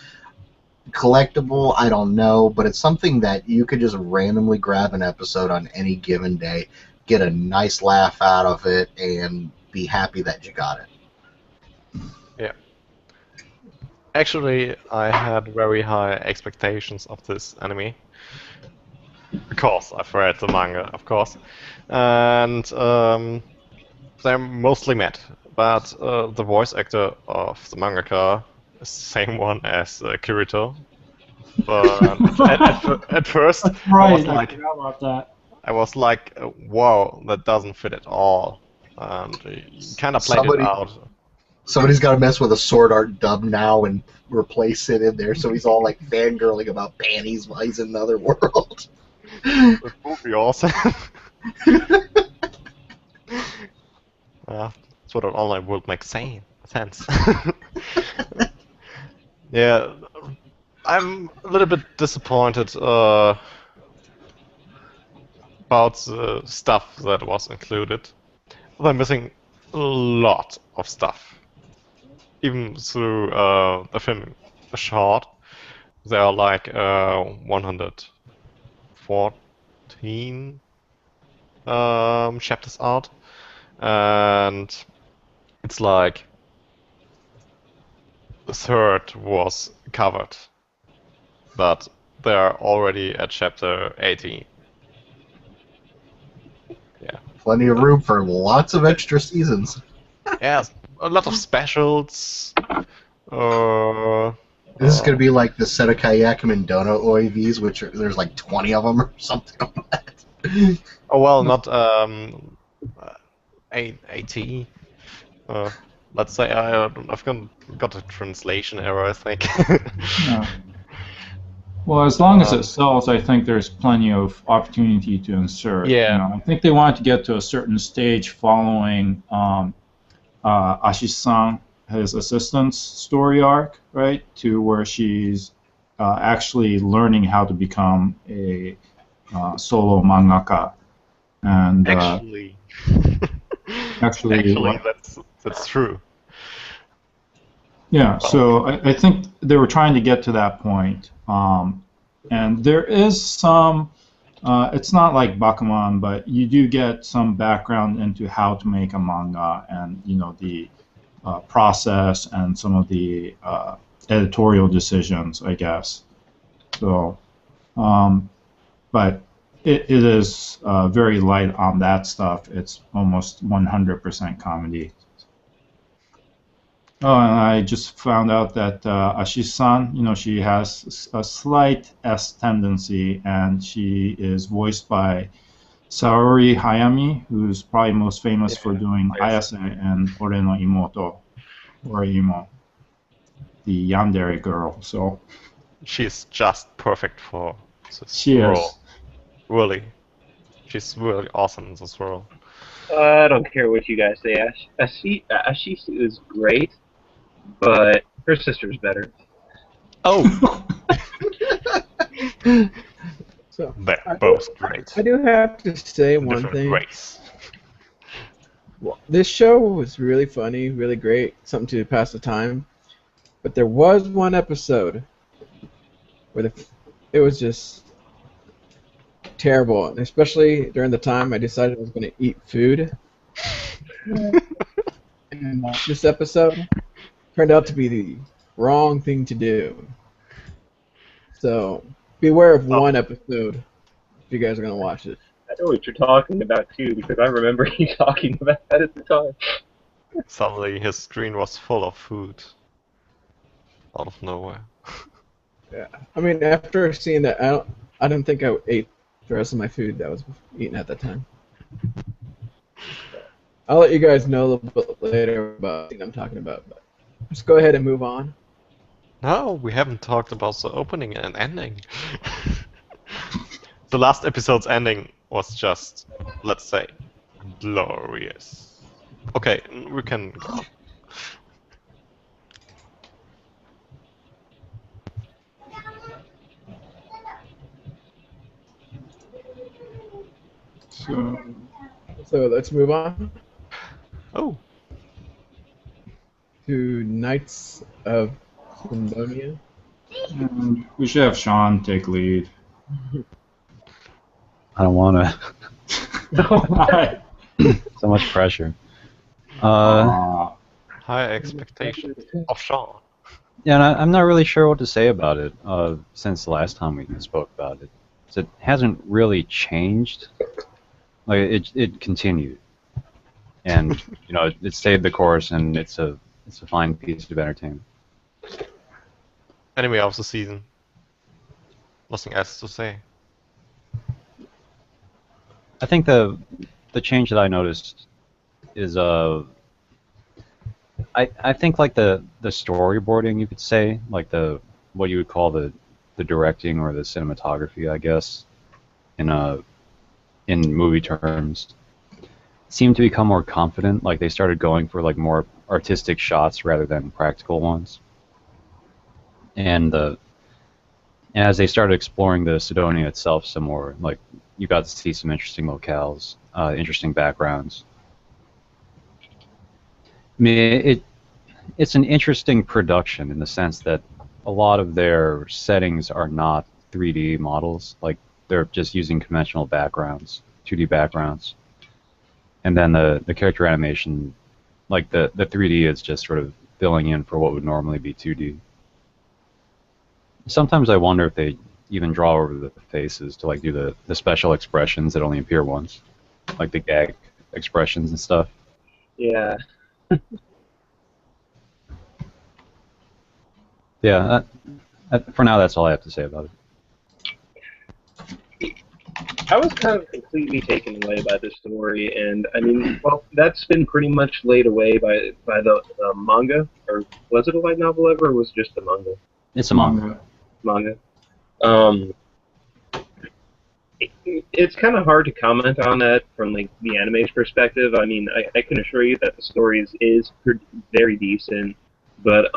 Collectible, I don't know, but it's something that you could just randomly grab an episode on any given day, get a nice laugh out of it, and be happy that you got it. Yeah. Actually, I had very high expectations of this anime because I've read the manga, of course, and they're mostly met. But the voice actor of the mangaka is the same one as Kirito. But at first, Right, I forgot about that. I was like, "Wow, that doesn't fit at all," and he kind of played it out. Somebody's got to mess with a sword art dub now and replace it in there, so he's all like fangirling about panties while he's in another world. That would be awesome. Sort of online world makes sense. Yeah, I'm a little bit disappointed about the stuff that was included. They're missing a lot of stuff. Even through the film short, there are like 114 chapters out, and it's like a third was covered, but they're already at chapter 18. Yeah. Plenty of room for lots of extra seasons. Yes, a lot of specials. This is going to be like the Sedokai Yakumen Dono OAVs, which there's like 20 of them or something like that. Oh well, not AT. Let's say I've got a translation error, I think. Yeah. Well, as long as it sells, I think there's plenty of opportunity to insert. Yeah. I think they wanted to get to a certain stage following Ashi-san, his assistant's story arc, right, to where she's actually learning how to become a solo mangaka. And actually, that's true. Yeah, so I think they were trying to get to that point. And there is some, it's not like Bakuman, but you do get some background into how to make a manga and, the process and some of the editorial decisions, I guess. So, but it is very light on that stuff. It's almost 100% comedy. Oh, and I just found out that Ashish-san, she has a slight S tendency, and she is voiced by Saori Hayami, who's probably most famous for doing Ayase and Ore no Imoto, or Imo, the yandere girl. So She's just perfect for this she role. is. Really. She's really awesome in this role. I don't care what you guys say. Ashish is great, but her sister's better. Oh, So they're I do, both great. I do have to say In one different thing. ways. Well, this show was really funny, really great, something to pass the time. But there was one episode where it was just terrible, and especially during the time I decided I was going to eat food. And this episode turned out to be the wrong thing to do. So beware of one episode if you guys are going to watch it. I know what you're talking about too, because I remember you talking about that at the time. Suddenly his screen was full of food. Out of nowhere. Yeah, I mean, after seeing that, I don't think I ate the rest of my food that was eaten at that time. I'll let you guys know a little bit later about what I'm talking about, but let's go ahead and move on. No, we haven't talked about the opening and ending. The last episode's ending was just, let's say, glorious. Okay, we can go. So let's move on Oh, to Knights of Symphonia. And we should have Sean take lead. I don't want to. Hi. So much pressure. high expectations of Sean. Yeah, and I'm not really sure what to say about it since the last time we spoke about it. So it hasn't really changed. Like it continued, and it stayed the course, and it's a fine piece of entertainment. Anime of the season. Nothing else to say. I think the change that I noticed is I think like the storyboarding, you could say, like what you would call the directing or the cinematography, I guess, in movie terms, seemed to become more confident. Like they started going for like more artistic shots rather than practical ones. And as they started exploring the Sidonia itself some more, like you got to see some interesting locales, interesting backgrounds. I mean, it's an interesting production in the sense that a lot of their settings are not 3D models. Like they're just using conventional backgrounds, 2D backgrounds, and then the character animation, like the 3D is just sort of filling in for what would normally be 2D. Sometimes I wonder if they even draw over the faces to like do the special expressions that only appear once, like the gag expressions and stuff. Yeah. Yeah, for now that's all I have to say about it. I was kind of completely taken away by the story, and I mean, well, that's been pretty much laid away by the manga, or was it a light novel ever, or was it just the manga? It's a manga. Manga. It's kind of hard to comment on that from like the anime's perspective. I mean, I can assure you that the story is very decent, but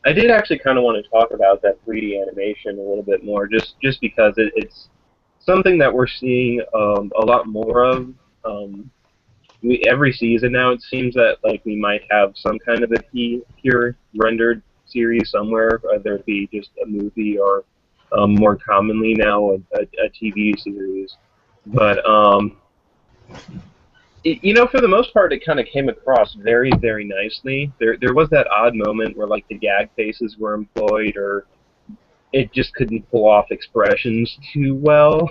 I did actually kind of want to talk about that 3D animation a little bit more, just because it's something that we're seeing a lot more of. Every season now, it seems that like we might have some kind of a pure rendered series somewhere, whether it be just a movie or more commonly now a TV series. But for the most part, it kind of came across very, very nicely. There was that odd moment where like the gag faces were employed, or it just couldn't pull off expressions too well.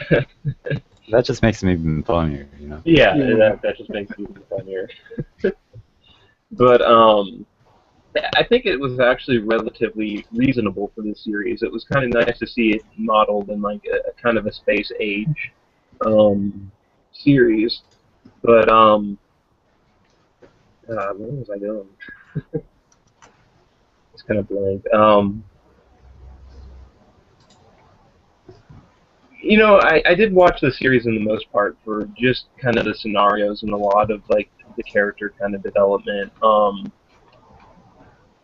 That just makes it even funnier, Yeah, that just makes it even funnier. But I think it was actually relatively reasonable for this series. It was kind of nice to see it modeled in like a kind of a space age series. But where was I going? It's kind of blank. I did watch the series in the most part for just kind of the scenarios and a lot of like the character kind of development.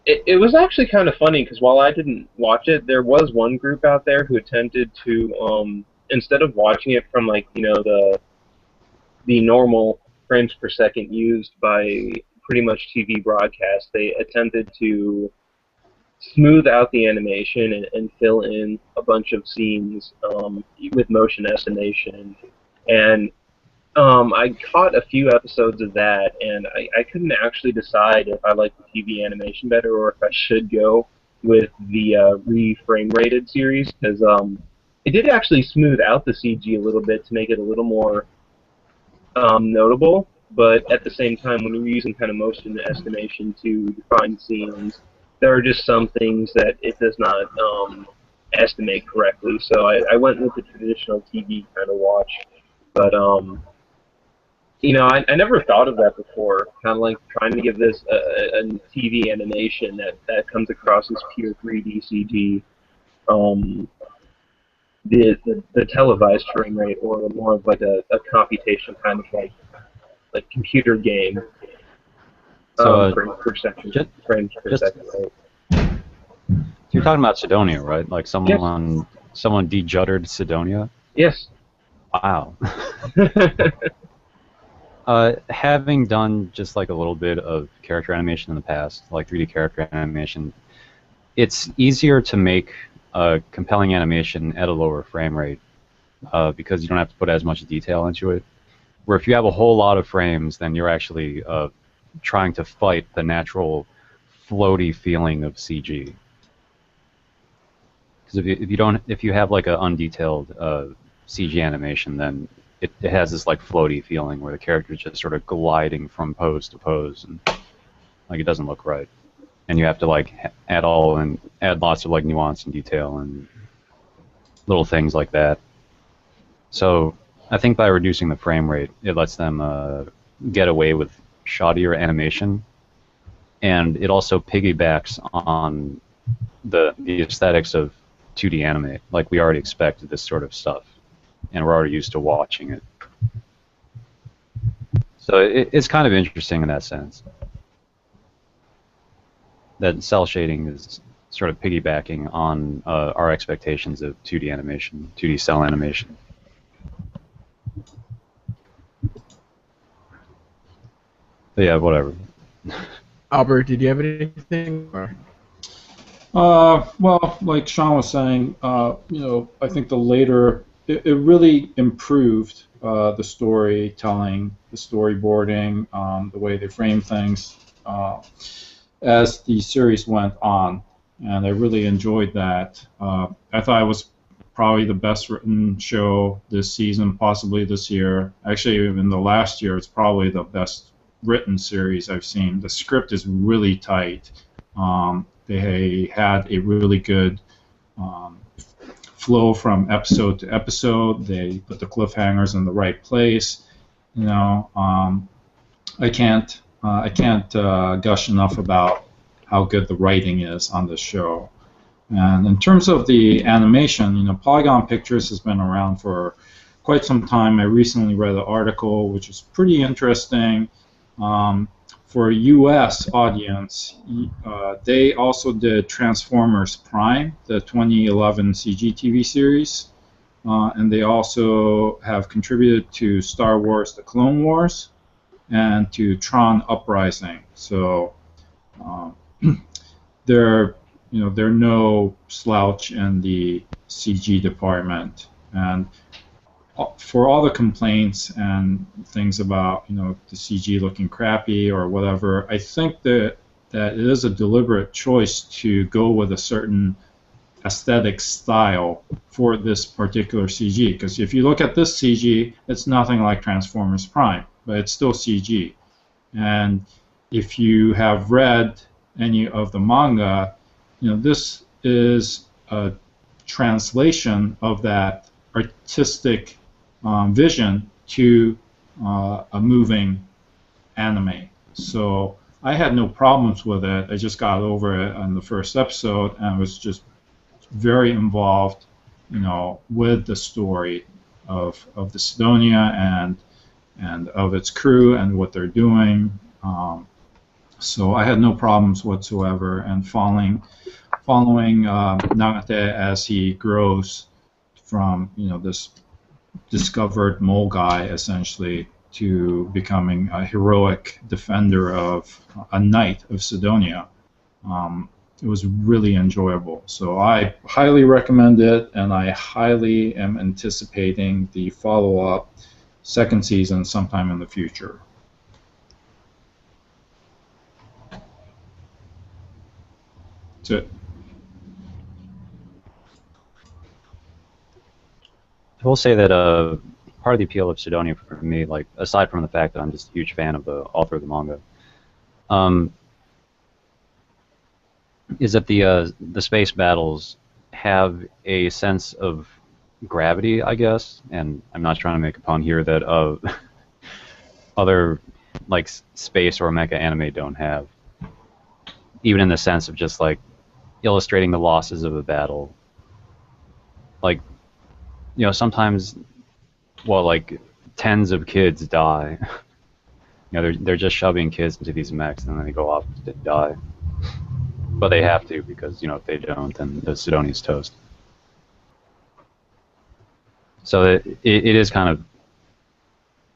It was actually kind of funny because while I didn't watch it, there was one group out there who attempted to instead of watching it from like the normal frames per second used by pretty much TV broadcast, they attempted to smooth out the animation and fill in a bunch of scenes with motion estimation. And I caught a few episodes of that, and I couldn't actually decide if I liked the TV animation better or if I should go with the re-frame rated series because it did actually smooth out the CG a little bit to make it a little more notable. But at the same time, when you're using kind of motion estimation to define scenes, there are just some things that it does not estimate correctly. So I went with the traditional TV kind of watch. But I never thought of that before. Kind of like trying to give this a TV animation that comes across as pure 3D CG. Um, the televised frame rate, or more of like a computation kind of like computer game So frames per second. just, Frames per just second. Right? you're talking about Sidonia, right? Like Yes. someone de-juddered Sidonia. Yes. Wow. Having done just like a little bit of character animation in the past, like 3D character animation, it's easier to make a compelling animation at a lower frame rate because you don't have to put as much detail into it. Where if you have a whole lot of frames, then you're actually trying to fight the natural floaty feeling of CG. Because if you have like an undetailed CG animation, then it has this like floaty feeling where the character's just sort of gliding from pose to pose, and like it doesn't look right. And you have to like add lots of like nuance and detail and little things like that. So I think by reducing the frame rate, it lets them get away with shoddier animation, and it also piggybacks on the aesthetics of 2D anime. Like we already expect this sort of stuff, and we're already used to watching it. So it's kind of interesting in that sense. That cell shading is sort of piggybacking on our expectations of 2D animation, 2D cell animation. But yeah, whatever. Albert, did you have anything? Or? Well, like Sean was saying, I think the later it really improved the storytelling, the storyboarding, the way they frame things as the series went on, and I really enjoyed that. I thought it was probably the best written show this season, possibly this year. Actually, even the last year, it's probably the best written series I've seen. The script is really tight. They had a really good flow from episode to episode. They put the cliffhangers in the right place. I can't gush enough about how good the writing is on this show. And in terms of the animation, Polygon Pictures has been around for quite some time. I recently read an article which is pretty interesting. For a U.S. audience, they also did Transformers Prime, the 2011 CG TV series, and they also have contributed to Star Wars: The Clone Wars and to Tron Uprising. So they're no slouch in the CG department, and for all the complaints and things about the CG looking crappy or whatever, I think that it is a deliberate choice to go with a certain aesthetic style for this particular CG. Because if you look at this CG, it's nothing like Transformers Prime, but it's still CG. And if you have read any of the manga, this is a translation of that artistic vision to a moving anime. So I had no problems with it. I just got over it on the first episode and was just very involved, with the story of the Sidonia and of its crew and what they're doing. So I had no problems whatsoever, and following Nagate as he grows from this discovered mole guy essentially to becoming a heroic defender of a knight of Sidonia. It was really enjoyable. So I highly recommend it, and I highly am anticipating the follow-up second season sometime in the future. That's it. I will say that part of the appeal of Sidonia for me, like aside from the fact that I'm just a huge fan of the author of the manga, is that the space battles have a sense of gravity, I guess, and I'm not trying to make a pun here that other like space or mecha anime don't have, even in the sense of just like illustrating the losses of a battle. Like, sometimes, well, like tens of kids die. They're just shoving kids into these mechs and then they go off to die. But they have to because, if they don't, then the Sidonia's toast. So it is kind of,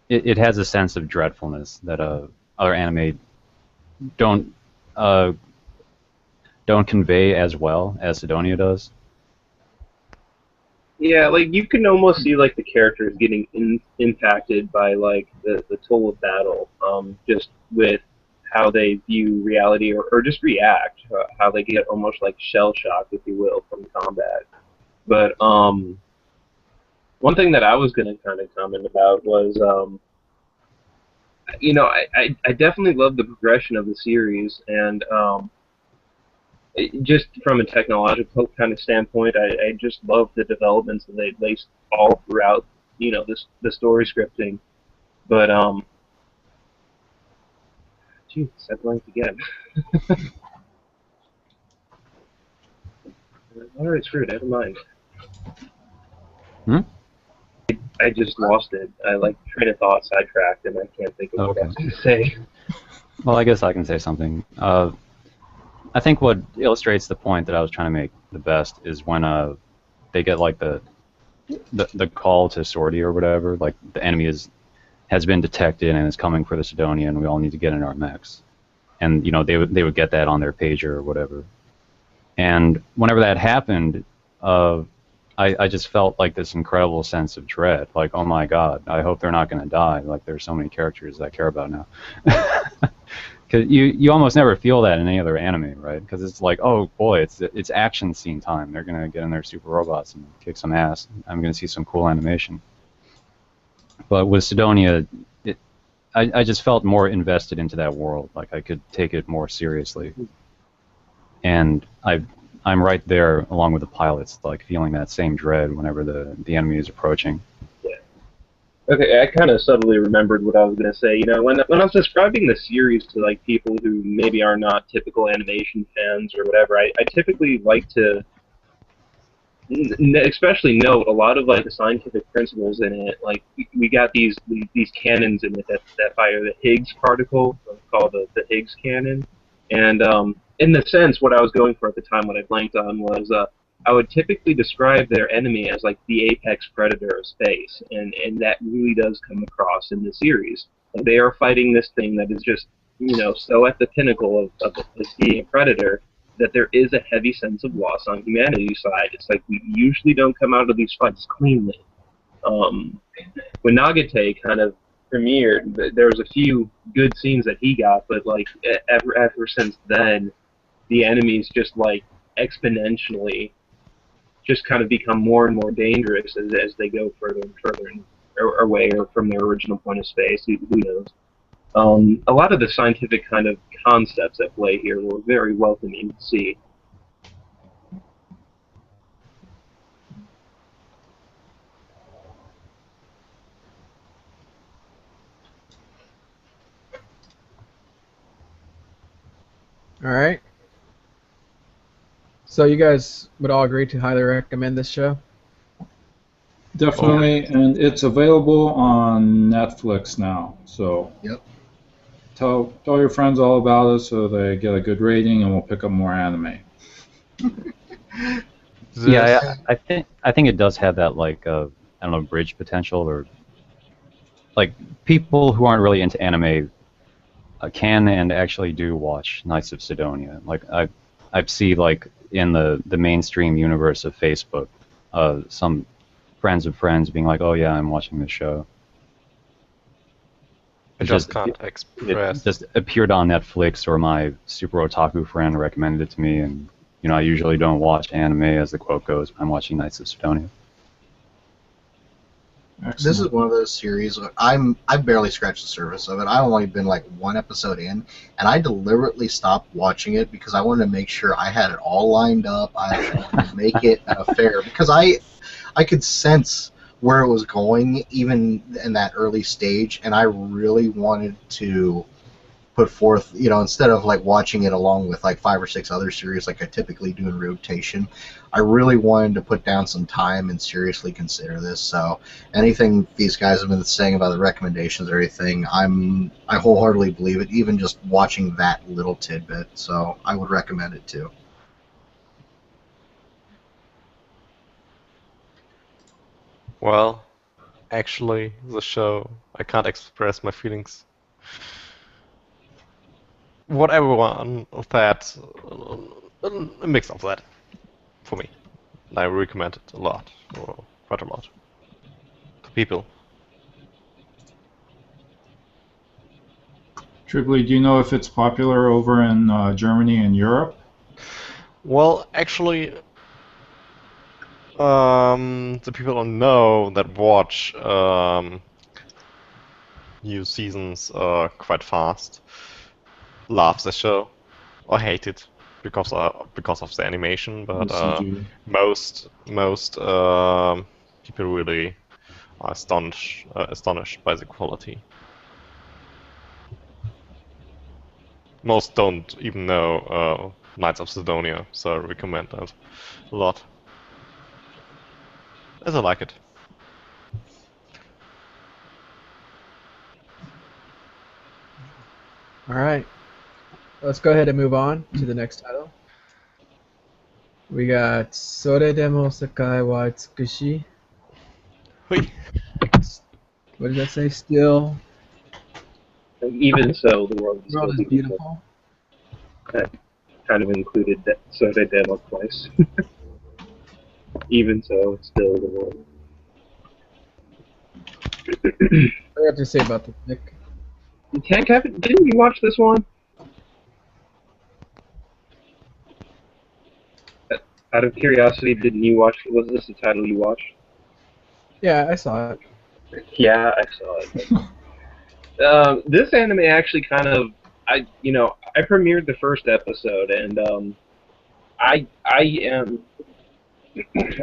it has a sense of dreadfulness that other anime don't convey as well as Sidonia does. Yeah, like you can almost see like the characters getting impacted by like the toll of battle, just with how they view reality or just react, how they get almost like shell shock, if you will, from combat. But one thing that I was going to kind of comment about was, I definitely love the progression of the series, and just from a technological kind of standpoint, I just love the developments that they placed all throughout, the story scripting. But geez, I blanked again. All right, screw it, never mind. I just lost it. I train of thought sidetracked, and I can't think of what I was going to say. Well, I guess I can say something. I think what illustrates the point that I was trying to make the best is when they get like the call to sortie or whatever, like the enemy has been detected and is coming for the Sidonia, and we all need to get in our mechs. And they would get that on their pager or whatever. And whenever that happened, I just felt like this incredible sense of dread. Like, oh my God, I hope they're not going to die. Like, there's so many characters I care about now. Because you almost never feel that in any other anime, right? Because it's like, oh boy, it's action scene time. They're gonna get in their super robots and kick some ass. I'm gonna see some cool animation. But with Sidonia, I just felt more invested into that world. Like I could take it more seriously. And I'm right there along with the pilots, like feeling that same dread whenever the enemy is approaching. Okay, I kind of subtly remembered what I was going to say. When I was describing the series to like people who maybe are not typical animation fans or whatever, I typically like to, especially note a lot of like the scientific principles in it. Like we got these cannons in it that fire the Higgs particle, called the Higgs cannon, and in the sense, what I was going for at the time, what I blanked on was. I would typically describe their enemy as like the apex predator of space, and that really does come across in the series. They are fighting this thing that is just, so at the pinnacle of being a predator that there is a heavy sense of loss on humanity's side. It's like we usually don't come out of these fights cleanly. When Nagate kind of premiered, there was a few good scenes that he got, but like ever since then, the enemies just like exponentially just kind of become more and more dangerous as they go further and further away or from their original point of space. Who knows? A lot of the scientific kind of concepts at play here were very welcoming to see. All right. So you guys would all agree to highly recommend this show? Definitely, and it's available on Netflix now. So Yep. tell your friends all about it so they get a good rating, and we'll pick up more anime. Yeah, I think it does have that like I don't know, bridge potential, or like people who aren't really into anime can and actually do watch Knights of Sidonia. Like I've seen like in the mainstream universe of Facebook, some friends of friends being like, "Oh yeah, I'm watching this show." I It just just can't it express. just appeared on Netflix, or my super otaku friend recommended it to me, and I usually don't watch anime as the quote goes. But I'm watching Knights of Sidonia. This is Excellent. one of those series where I've barely scratched the surface of it. I've only been like one episode in, and I deliberately stopped watching it because I wanted to make sure I had it all lined up. I actually wanted to make it fair because I could sense where it was going even in that early stage, and I really wanted to put forth, instead of like watching it along with like 5 or 6 other series like I typically do in rotation, I really wanted to put down some time and seriously consider this. So anything these guys have been saying about the recommendations or anything, I wholeheartedly believe it, even just watching that little tidbit. So I would recommend it too. Well, actually, the show, I can't express my feelings. What everyone that, a mix of that for me. I recommend it a lot, or quite a lot, to people. Triply, do you know if it's popular over in Germany and Europe? Well, actually, the people I know that watch new seasons quite fast love the show or hate it because of the animation, The but CG. most people really are astonished by the quality. Most don't even know Knights of Sidonia, so I recommend that a lot, as I like it. All right. Let's go ahead and move on to the next title. We got Sore demo Sakai wa Tsukushi. Hui. What does that say? Still, Even so, the world is the world still is beautiful. beautiful. That kind of included that Soda demo twice. Even so, it's still the world. What do you have to say about this, Nick? Tank, didn't you watch this one? Out of curiosity, didn't you watch? Was this the title you watched? Yeah, I saw it. Yeah, I saw it. This anime actually kind of, I premiered the first episode, and I am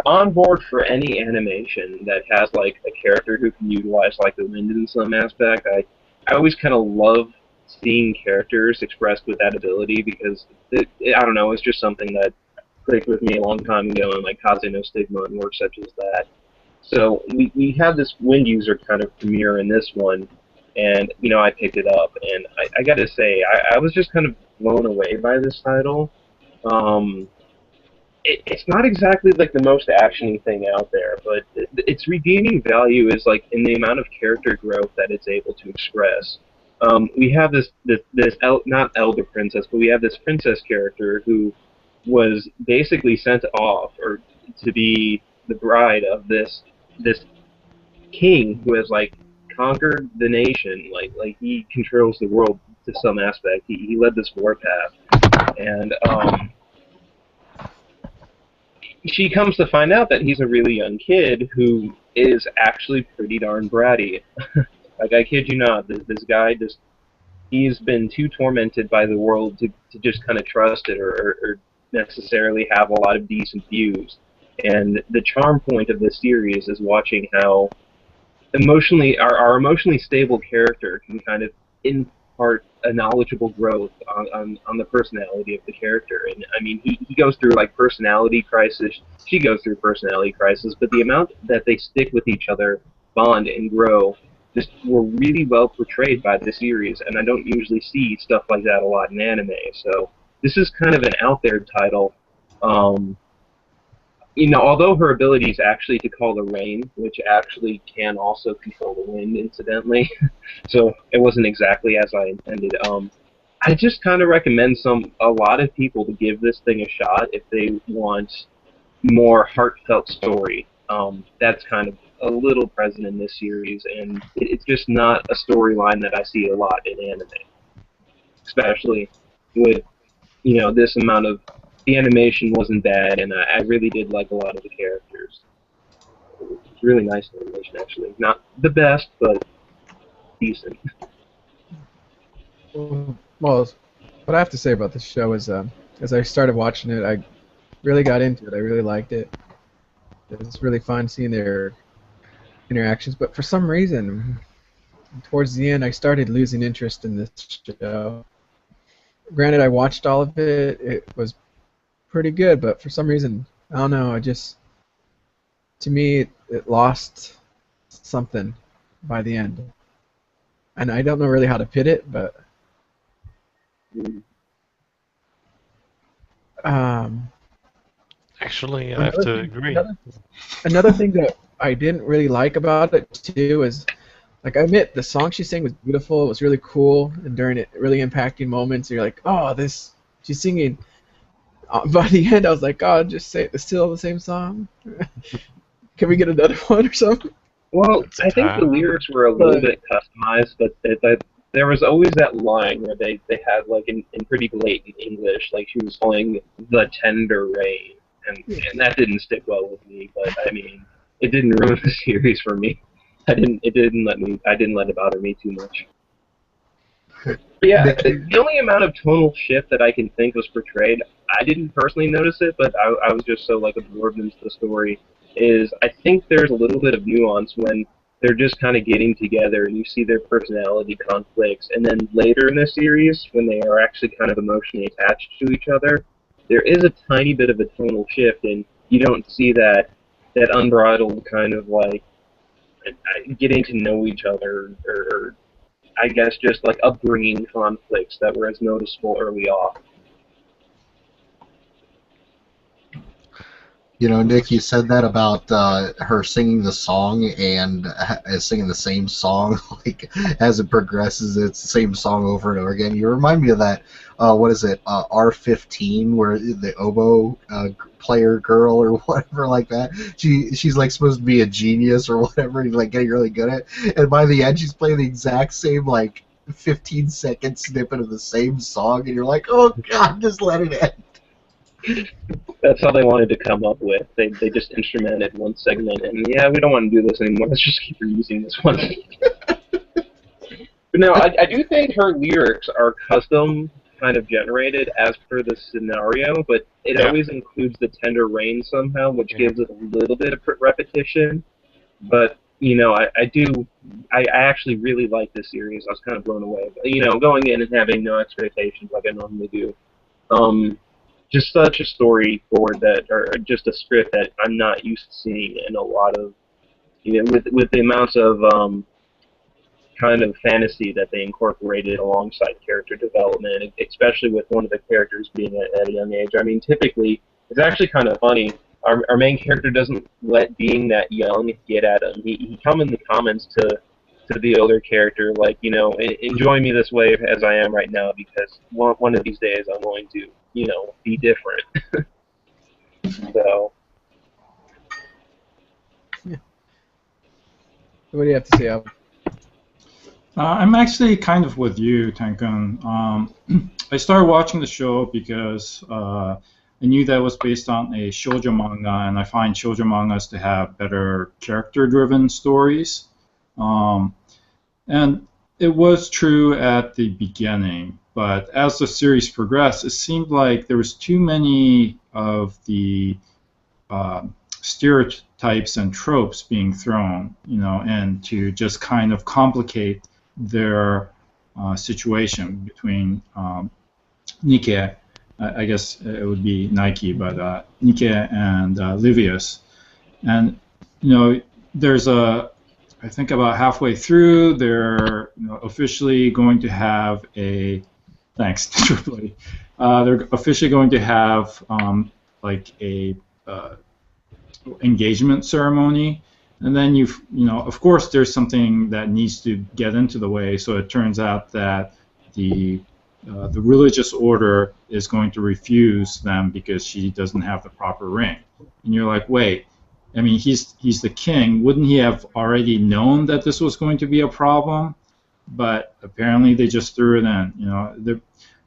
on board for any animation that has like a character who can utilize like the wind in some aspect. I always kind of love seeing characters expressed with that ability because I don't know, it's just something that clicked with me a long time ago in like Kaze no Stigma and work such as that. So we have this wind user kind of premiere in this one, and I picked it up, and I got to say I was just kind of blown away by this title. Um, it's not exactly like the most actiony thing out there, but its redeeming value is like in the amount of character growth that it's able to express. We have not elder princess, but we have this princess character who was basically sent off or to be the bride of this king who has like conquered the nation, like he controls the world to some aspect. He led this warpath, and she comes to find out that he's a really young kid who is actually pretty darn bratty. Like I kid you not, this guy just he's been too tormented by the world to just kind of trust it or necessarily have a lot of decent views. And the charm point of this series is watching how emotionally our emotionally stable character can kind of impart a knowledgeable growth on the personality of the character. And I mean, he goes through like personality crisis, she goes through personality crisis, but the amount that they stick with each other, bond and grow, just were really well portrayed by the series. And I don't usually see stuff like that a lot in anime. So this is kind of an out there title. um, although her ability is actually to call the rain, which actually can also control the wind, incidentally, so it wasn't exactly as I intended. I just kind of recommend a lot of people to give this thing a shot if they want more heartfelt story. That's kind of a little present in this series, and it's just not a storyline that I see a lot in anime, especially with this amount of the animation wasn't bad, and I really did like a lot of the characters. It's really nice animation, actually. Not the best, but decent. Well, what I have to say about this show is, as I started watching it, I really got into it. I really liked it. It was really fun seeing their interactions, but for some reason, towards the end, I started losing interest in this show. Granted, I watched all of it. It was pretty good, but for some reason, I don't know. To me, it lost something by the end, and I don't know really how to put it, but um, Actually, I have to agree. another thing that I didn't really like about it too is, like, I admit the song she sang was beautiful. It was really cool, and during it, really impacting moments, you're like, oh, this she's singing. By the end, I was like, God, just say it's still the same song. Can we get another one or something? Well, I think the lyrics were a little bit customized, but there was always that line where they had, like, in pretty blatant English, like she was calling the tender rain, and that didn't stick well with me. But I mean, it didn't ruin the series for me. I didn't let it bother me too much. But yeah, the only amount of tonal shift that I can think was portrayed, I didn't personally notice it, but I was just so, like, absorbed into the story, is I think there's a little bit of nuance when they're just kind of getting together and you see their personality conflicts, and then later in the series, when they are actually kind of emotionally attached to each other, there is a tiny bit of a tonal shift, and you don't see that unbridled kind of, like, getting to know each other, or I guess just like upbringing conflicts that were as noticeable early on. Nick, you said that about her singing the song and singing the same song, like as it progresses, it's the same song over and over again. You remind me of that. What is it? R15, where the oboe player girl or whatever like that. She's like supposed to be a genius or whatever, and like getting really good at it. And by the end, she's playing the exact same like 15-second snippet of the same song, and you're like, oh God, just let it end. That's how they wanted to come up with. They just instrumented one segment, and yeah, we don't want to do this anymore. Let's just keep reusing this one. But no, I do think her lyrics are custom kind of generated as per the scenario, but it always includes the tender rain somehow, which gives it a little bit of repetition. But I actually really like this series. I was kind of blown away. But, going in and having no expectations like I normally do. Just such a story forward or just a script that I'm not used to seeing in a lot of, with the amounts of kind of fantasy that they incorporated alongside character development, especially with one of the characters being at a young age. I mean, typically, it's actually kind of funny. Our main character doesn't let being that young get at him. He come in the comments to the older character, like, enjoy me this way as I am right now, because one of these days I'm going to, be different. So. Yeah. What do you have to say, Al? I'm actually kind of with you, Tankun. I started watching the show because I knew that it was based on a shoujo manga, and I find shoujo mangas to have better character-driven stories. And it was true at the beginning, but as the series progressed, it seemed like there was too many of the stereotypes and tropes being thrown, and to just kind of complicate their situation between Nike, I guess it would be Nike, but Nike and Livius. And, there's I think about halfway through, they're officially going to have thanks, Tripoli. They're officially going to have like a engagement ceremony, and then of course there's something that needs to get into the way. So it turns out that the religious order is going to refuse them because she doesn't have the proper ring. And you're like, wait, I mean, he's the king. Wouldn't he have already known that this was going to be a problem? But apparently they just threw it in.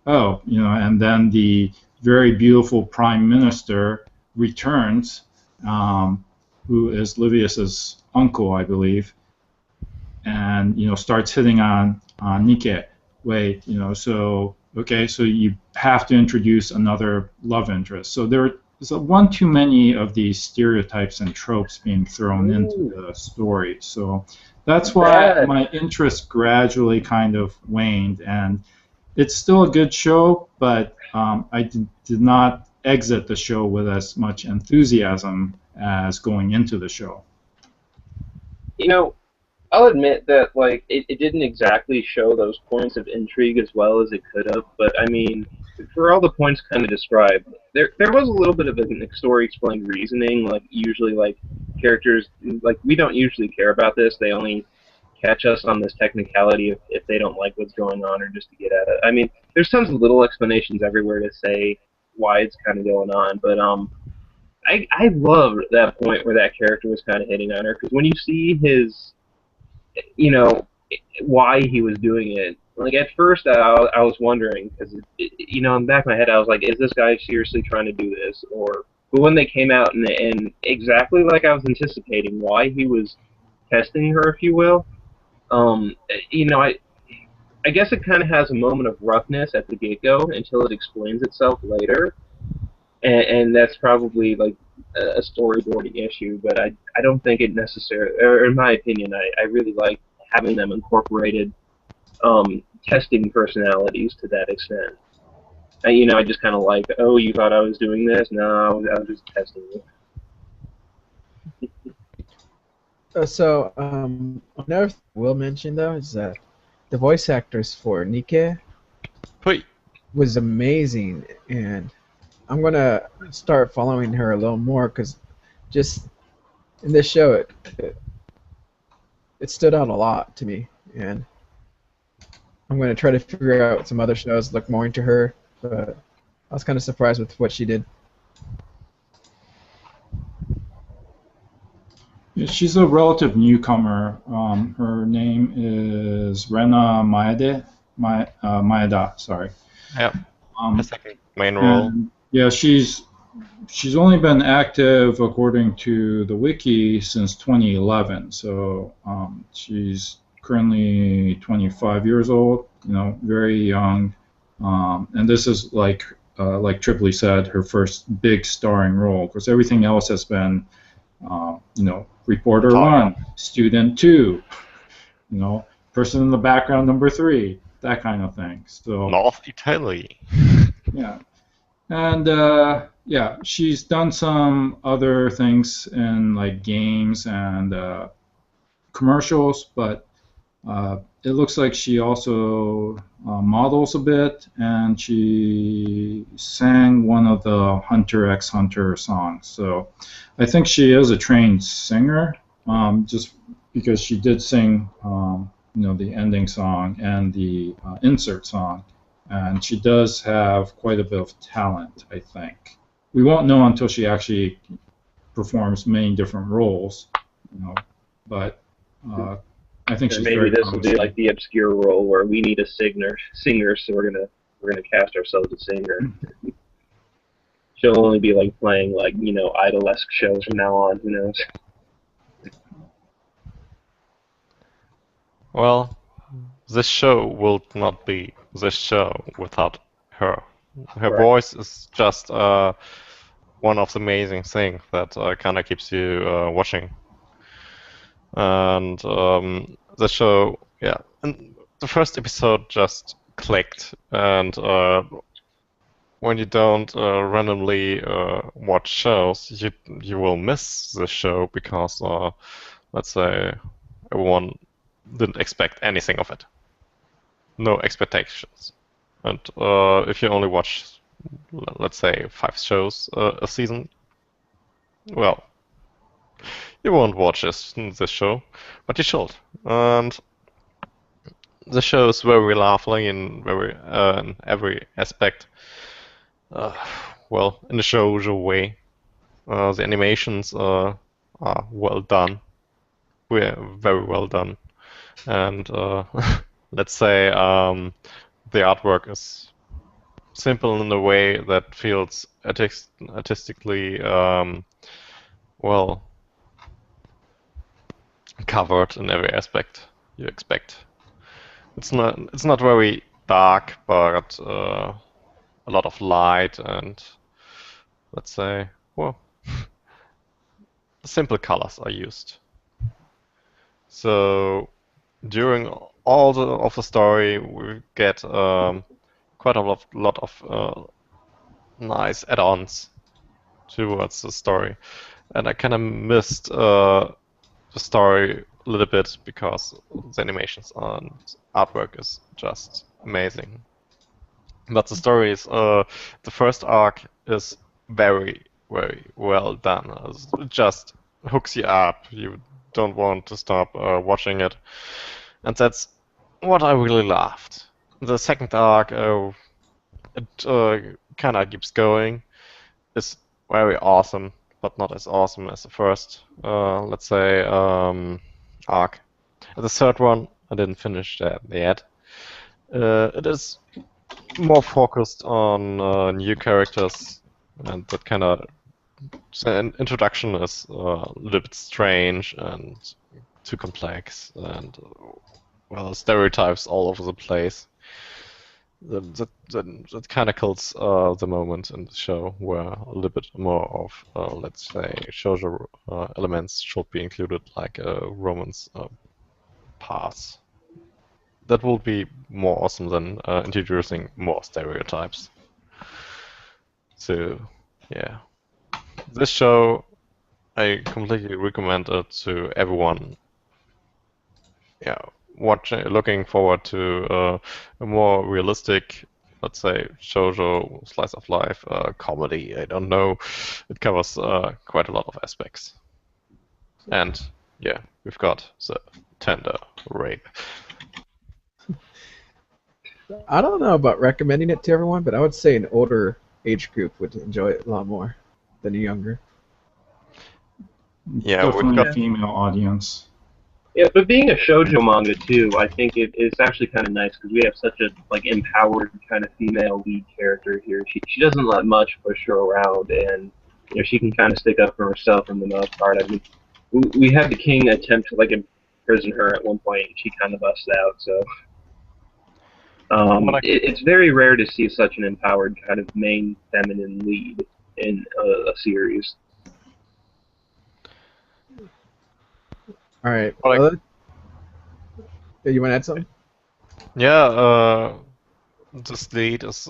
And then the very beautiful prime minister returns, who is Livius's uncle, I believe, and starts hitting on Nike. Wait, so you have to introduce another love interest. So there's one too many of these stereotypes and tropes being thrown into the story. So that's why my interest gradually kind of waned, and it's still a good show, but I did not exit the show with as much enthusiasm as going into the show. I'll admit that it didn't exactly show those points of intrigue as well as it could have, but I mean, for all the points kind of described, there was a little bit of a story explained reasoning. Like usually, characters we don't usually care about this. They only catch us on this technicality if they don't like what's going on or just to get at it. I mean, there's tons of little explanations everywhere to say why it's kind of going on, but I loved that point where that character was kind of hitting on her, because when you see his why he was doing it. Like at first, I was wondering because in the back of my head, I was like, "Is this guy seriously trying to do this?" But when they came out and exactly like I was anticipating, why he was testing her, if you will, um, I guess it kind of has a moment of roughness at the get-go until it explains itself later, and that's probably like a storyboarding issue, but I don't think it necessarily, or in my opinion, I really like having them incorporated testing personalities to that extent. I just kind of like, oh, you thought I was doing this? No, I was just testing you. Another thing I will mention though is that the voice actors for Nike Hey. was amazing, and I'm gonna start following her a little more because just in this show it stood out a lot to me, and I'm gonna try to figure out some other shows look more into her. But I was kind of surprised with what she did. Yeah, she's a relative newcomer. Her name is Rena Maeda. Sorry. Yeah. Um, The second main role. and yeah, she's only been active according to the wiki since 2011. So she's currently 25 years old. Very young. And this is like Tripoli said, her first big starring role. Because everything else has been, reporter 1, student 2, person in the background number 3, that kind of thing. So North Italy. yeah, and she's done some other things in like games and commercials, but it looks like she also models a bit, and she sang one of the Hunter x Hunter songs. So I think she is a trained singer, just because she did sing, the ending song and the insert song, and she does have quite a bit of talent, I think. We won't know until she actually performs many different roles, but I think she's Maybe very this will be promising. like the obscure role where we need a singer, so we're gonna cast ourselves a singer. She'll only be playing idol-esque shows from now on. Who knows? Well, this show will not be this show without her. Her Right. voice is just one of the amazing things that kind of keeps you watching. And the show, yeah, and the first episode just clicked. And when you don't randomly watch shows, you will miss the show because, let's say, everyone didn't expect anything of it. No expectations. And if you only watch, let's say, 5 shows a season, well, you won't watch this show, but you should. And the show is very lively in every aspect. Uh, well, in the shoujo way. The animations are well done. We're very well done. And let's say the artwork is simple in a way that feels artistically well covered in every aspect you expect. It's not very dark, but a lot of light and let's say well simple colors are used. So during all of the story, we get quite a lot of nice add-ons towards the story, and I kind of missed the story a little bit because the animations and artwork is just amazing. But the story is the first arc is very very well done. It just hooks you up. You don't want to stop watching it, and that's what I really loved. The second arc, it kind of keeps going. It's very awesome, but not as awesome as the first, let's say, arc. The third one, I didn't finish that yet. It is more focused on new characters, and that kind of introduction is a little bit strange and too complex, and well, stereotypes all over the place. That kind of kills the moment in the show where a little bit more of, let's say, shoujo elements should be included, like a romance path. That would be more awesome than introducing more stereotypes. So, yeah. This show, I completely recommend it to everyone. Yeah, looking forward to a more realistic, let's say, shoujo slice of life comedy. I don't know. It covers quite a lot of aspects. And yeah, we've got the tender rape. I don't know about recommending it to everyone, but I would say an older age group would enjoy it a lot more than a younger. Yeah, we've Definitely got a female audience. Yeah, but being a shoujo manga too, I think it's actually kind of nice because we have such a empowered kind of female lead character here. She doesn't let much push her around, and she can kind of stick up for herself for the most part. I mean, we had the king attempt to imprison her at one point, and she kind of busts out. So it's very rare to see such an empowered kind of main feminine lead in a series. All right. You want to add something? Yeah, this lead is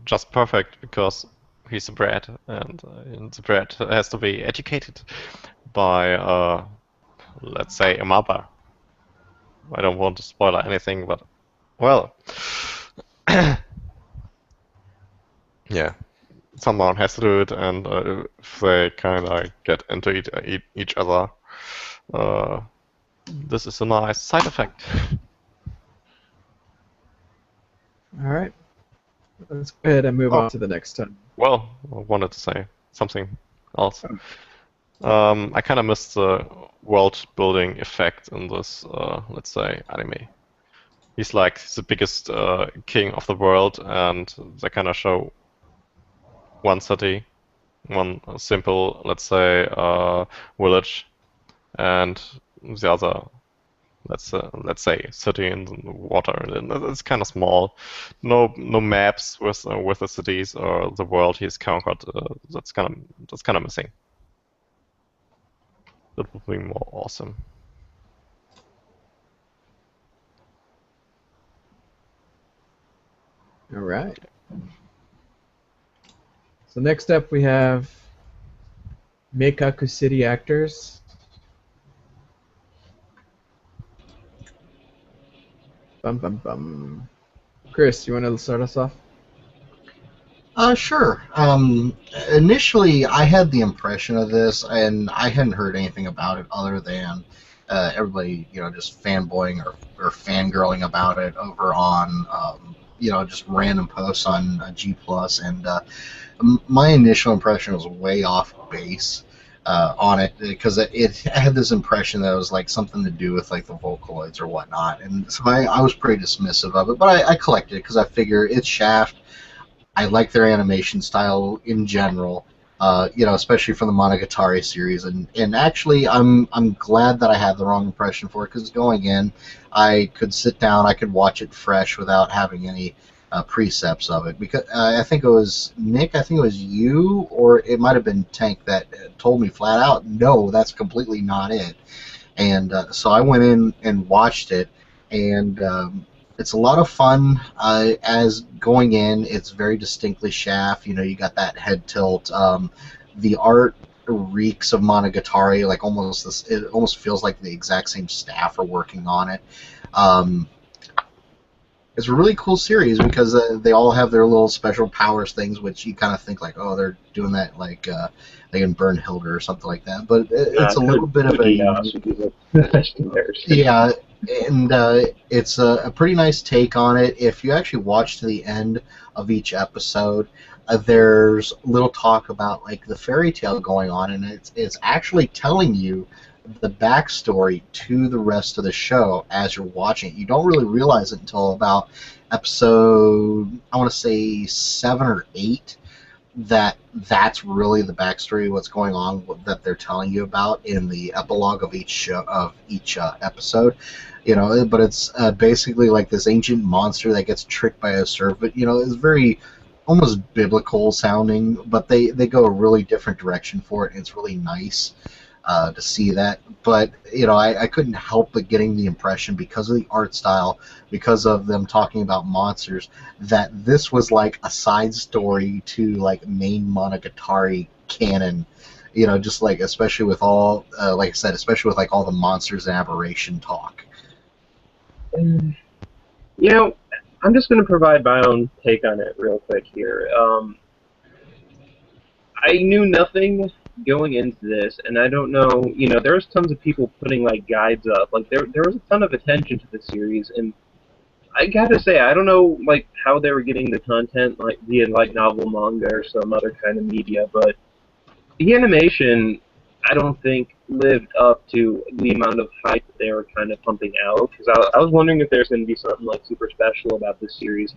just perfect because he's a brat, and the brat has to be educated by, let's say, a mother. I don't want to spoil anything, but well, yeah, someone has to do it, and if they kind of get into each other, this is a nice side effect. All right. Let's go ahead and move on to the next time. Well, I wanted to say something else. I kind of missed the world building effect in this, let's say, anime. He's like the biggest king of the world, and they kind of show one city, one simple, let's say, village, and the other, let's say city in the water, and it's kind of small. No maps with the cities or the world he's conquered. That's kind of missing. That would be more awesome. All right. So next up we have Meikaku City actors. Bum bum bum. Chris, you want to start us off? Sure. Initially, I had the impression of this, and I hadn't heard anything about it other than everybody, just fanboying or fangirling about it over on, just random posts on G Plus, and my initial impression was way off base on it because it had this impression that it was like something to do with like the Vocaloids or whatnot, and so I was pretty dismissive of it, but I collected it because I figure it's Shaft. I like their animation style in general, especially from the Monogatari series, and actually I'm glad that I had the wrong impression for it because going in, I could sit down, I could watch it fresh without having any precepts of it. Because I think it was Nick, I think it was you, or it might have been Tank that told me flat out, no, that's completely not it. And so I went in and watched it, and it's a lot of fun. As going in, it's very distinctly Shaft. You got that head tilt. The art reeks of Monogatari, like almost this. It almost feels like the exact same staff are working on it. It's a really cool series because they all have their little special powers things, which you kind of think like, oh, they're doing that like in Burnhilder or something like that. But it's a little bit of a yeah, and it's a pretty nice take on it. If you actually watch to the end of each episode, there's little talk about like the fairy tale going on, and it's actually telling you the backstory to the rest of the show as you're watching it. You don't really realize it until about episode, I want to say 7 or 8, that's really the backstory, what's going on that they're telling you about in the epilogue of each show, of each episode. But it's basically like this ancient monster that gets tricked by a serpent. It's very almost biblical sounding, but they go a really different direction for it, and it's really nice to see that. But I couldn't help but getting the impression, because of the art style, because of them talking about monsters, that this was like a side story to like main Monogatari canon. Just like, especially with all like I said, especially with like all the monsters and aberration talk. I'm just going to provide my own take on it real quick here. I knew nothing going into this, and I don't know, there was tons of people putting like guides up. Like there was a ton of attention to the series, and I gotta say, I don't know like how they were getting the content, like via like novel, manga, or some other kind of media, but the animation, I don't think lived up to the amount of hype that they were kind of pumping out. Because I was wondering if there's going to be something like super special about this series.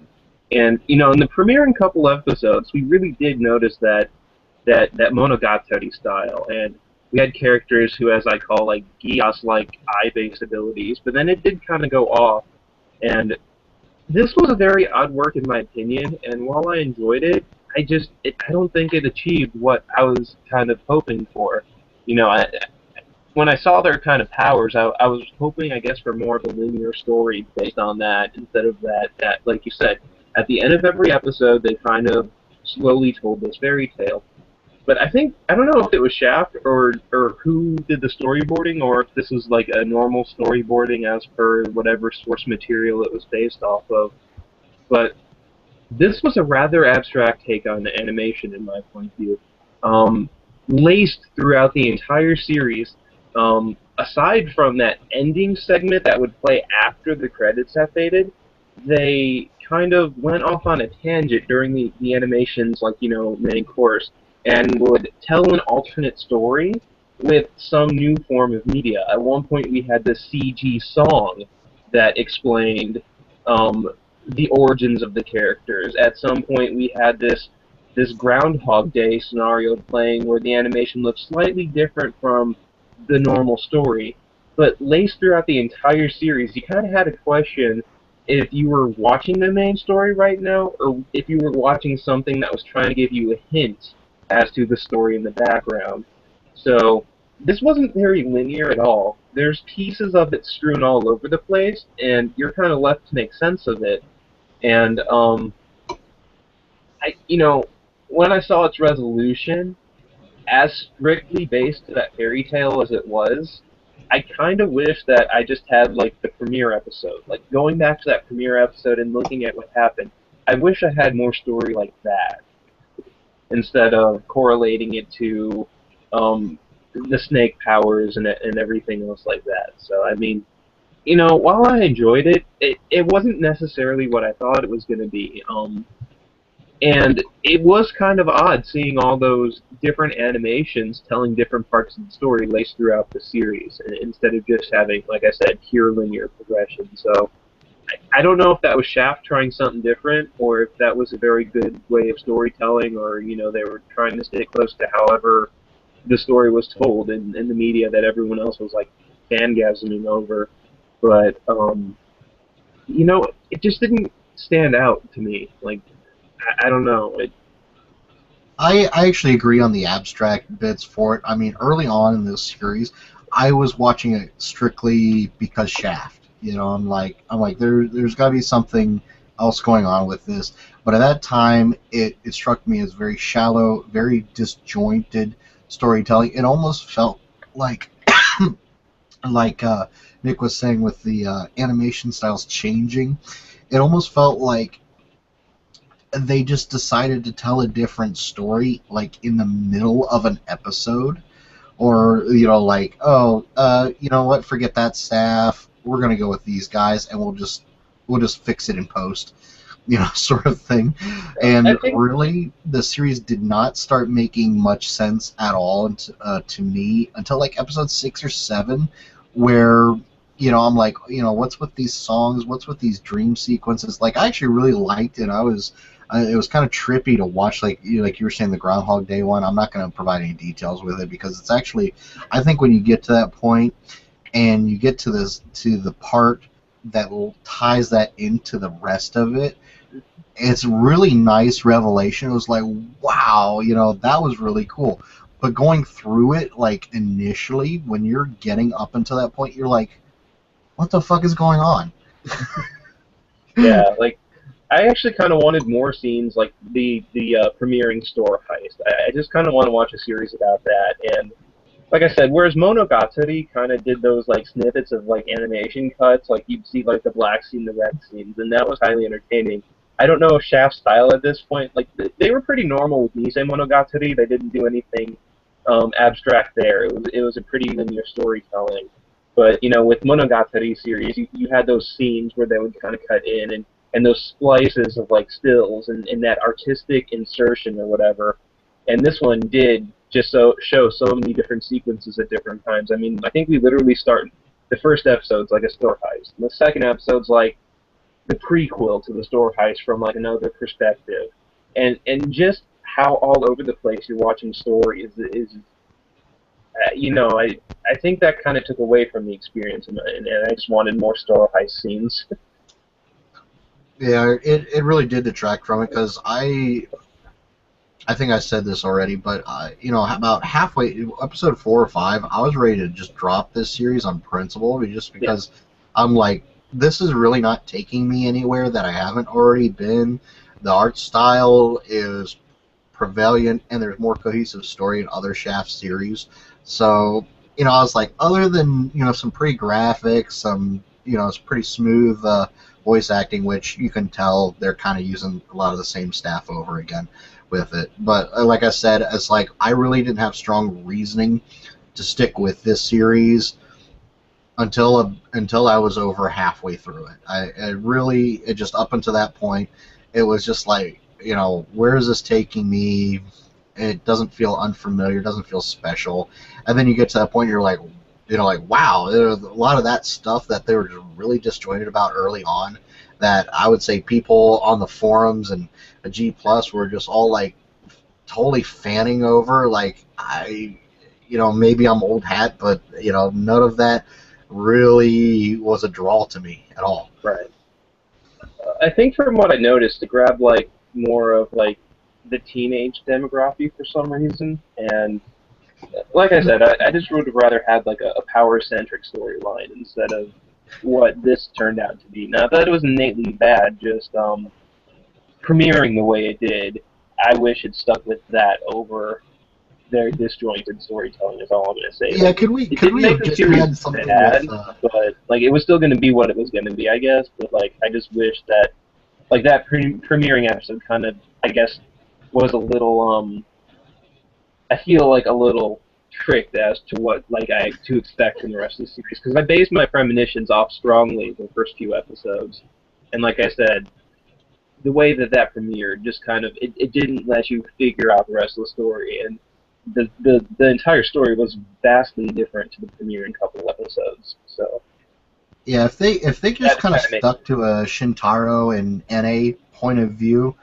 And in the premiering couple episodes, we really did notice that Monogatari style, and we had characters who, as I call, like Gias-like eye-based abilities. But then it did kind of go off, and this was a very odd work in my opinion. And while I enjoyed it, I don't think it achieved what I was kind of hoping for. When I saw their kind of powers, I was hoping, I guess, for more of a linear story based on that, instead of that, like you said, at the end of every episode, they kind of slowly told this fairy tale. But I don't know if it was Shaft or who did the storyboarding, or if this was like a normal storyboarding as per whatever source material it was based off of. But this was a rather abstract take on animation, in my point of view. Laced throughout the entire series, aside from that ending segment that would play after the credits have faded, they kind of went off on a tangent during the animation's, like, main course, and would tell an alternate story with some new form of media. At one point, we had the CG song that explained the origins of the characters. At some point, we had this Groundhog Day scenario playing where the animation looked slightly different from the normal story. but laced throughout the entire series, you kind of had to question if you were watching the main story right now, or if you were watching something that was trying to give you a hint as to the story in the background. So this wasn't very linear at all. There's pieces of it strewn all over the place, and you're kind of left to make sense of it. And when I saw its resolution, as strictly based to that fairy tale as it was, I kind of wish that I just had like the premiere episode. Like going back to that premiere episode and looking at what happened, I wish I had more story like that instead of correlating it to the snake powers and everything else like that. So I mean, while I enjoyed it, it wasn't necessarily what I thought it was going to be. And it was kind of odd seeing all those different animations telling different parts of the story laced throughout the series, instead of just having, like I said, pure linear progression. So I don't know if that was Shaft trying something different, or if that was a very good way of storytelling, or they were trying to stay close to however the story was told in the media that everyone else was like fangasming over. But it just didn't stand out to me. Like I don't know. I actually agree on the abstract bits for it. I mean, early on in this series, I was watching it strictly because Shaft. I'm like, there's got to be something else going on with this. But at that time, it struck me as very shallow, very disjointed storytelling. It almost felt like, like Nick was saying, with the animation styles changing, it almost felt like they just decided to tell a different story like in the middle of an episode, or like, oh, you know what, forget that staff, we're going to go with these guys, and we'll just fix it in post, sort of thing. I And think really, the series did not start making much sense at all to me until like episode 6 or 7, where I'm like, what's with these songs, what's with these dream sequences. Like, I actually really liked it. It was kind of trippy to watch, like you were saying, the Groundhog Day one. I'm not going to provide any details with it, because it's actually, I think when you get to that point and you get to the part that ties that into the rest of it, it's really nice revelation. It was like, wow, that was really cool. But going through it, like, initially, when you're getting up until that point, you're like, what the fuck is going on? yeah, like I actually kind of wanted more scenes like the premiering store heist. I just kind of want to watch a series about that. And like I said, whereas Monogatari kind of did those like snippets of like animation cuts, like you'd see like the black scene, the red scenes, and that was highly entertaining. I don't know if Shaft's style at this point, like they were pretty normal with Nisei Monogatari. They didn't do anything abstract there. It was a pretty linear storytelling. But with Monogatari series, you had those scenes where they would kind of cut in, and those splices of like stills and that artistic insertion or whatever. And this one did just show so many different sequences at different times. I mean, I think we literally start the first episode's like a store heist, and the second episode's like the prequel to the store heist from like another perspective, and just how all over the place you're watching story is I think that kind of took away from the experience, and I just wanted more store heist scenes. Yeah, it really did detract from it, because I think I said this already, but about halfway, episode 4 or 5, I was ready to just drop this series on principle, just Yeah. because I'm like, this is really not taking me anywhere that I haven't already been. The art style is prevalent, and there's more cohesive story in other Shaft series. So, I was like, other than some pretty graphics, it's pretty smooth voice acting, which you can tell they're kind of using a lot of the same staff over again with it. But like I said, it's like I really didn't have strong reasoning to stick with this series until I was over halfway through it. It just, up until that point, it was just like, where is this taking me? It doesn't feel unfamiliar, it doesn't feel special. And then you get to that point, you're like, like, wow, there's a lot of that stuff that they were just really disjointed about early on, that I would say people on the forums and a G Plus were just all like totally fanning over. Like, maybe I'm old hat, but none of that really was a draw to me at all. Right. I think from what I noticed, it grabbed like more of like the teenage demographic for some reason, and like I said, I just would have rather had like a power centric storyline instead of what this turned out to be. Not that it was innately bad, just premiering the way it did. I wish it stuck with that over their disjointed storytelling. Is all I'm gonna say. Yeah, Like could we it could didn't we make have the just series had something with? bad, but like it was still gonna be what it was gonna be, I guess. But like I just wish that like that premiering episode kind of I guess was a little I feel like a little tricked as to what like I to expect from the rest of the series because I based my premonitions off strongly the first few episodes, and like I said, the way that that premiered just kind of it didn't let you figure out the rest of the story, and the entire story was vastly different to the premiering couple episodes. So Yeah, if they just that kind of kind of made stuck to a Shintaro and NA point of view,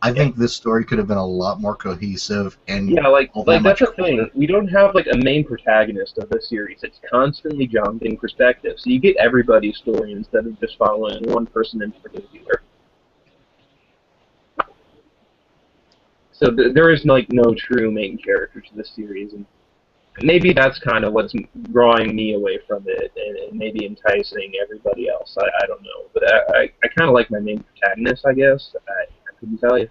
I yeah. think this story could have been a lot more cohesive and Yeah, like all that that's much the thing. cooler. We don't have like a main protagonist of the series. It's constantly jumping perspective, so you get everybody's story instead of just following one person in particular. So there is like no true main character to the series, and maybe that's kind of what's drawing me away from it, and maybe enticing everybody else. I don't know, but I kind of like my main protagonist. I guess I couldn't tell you.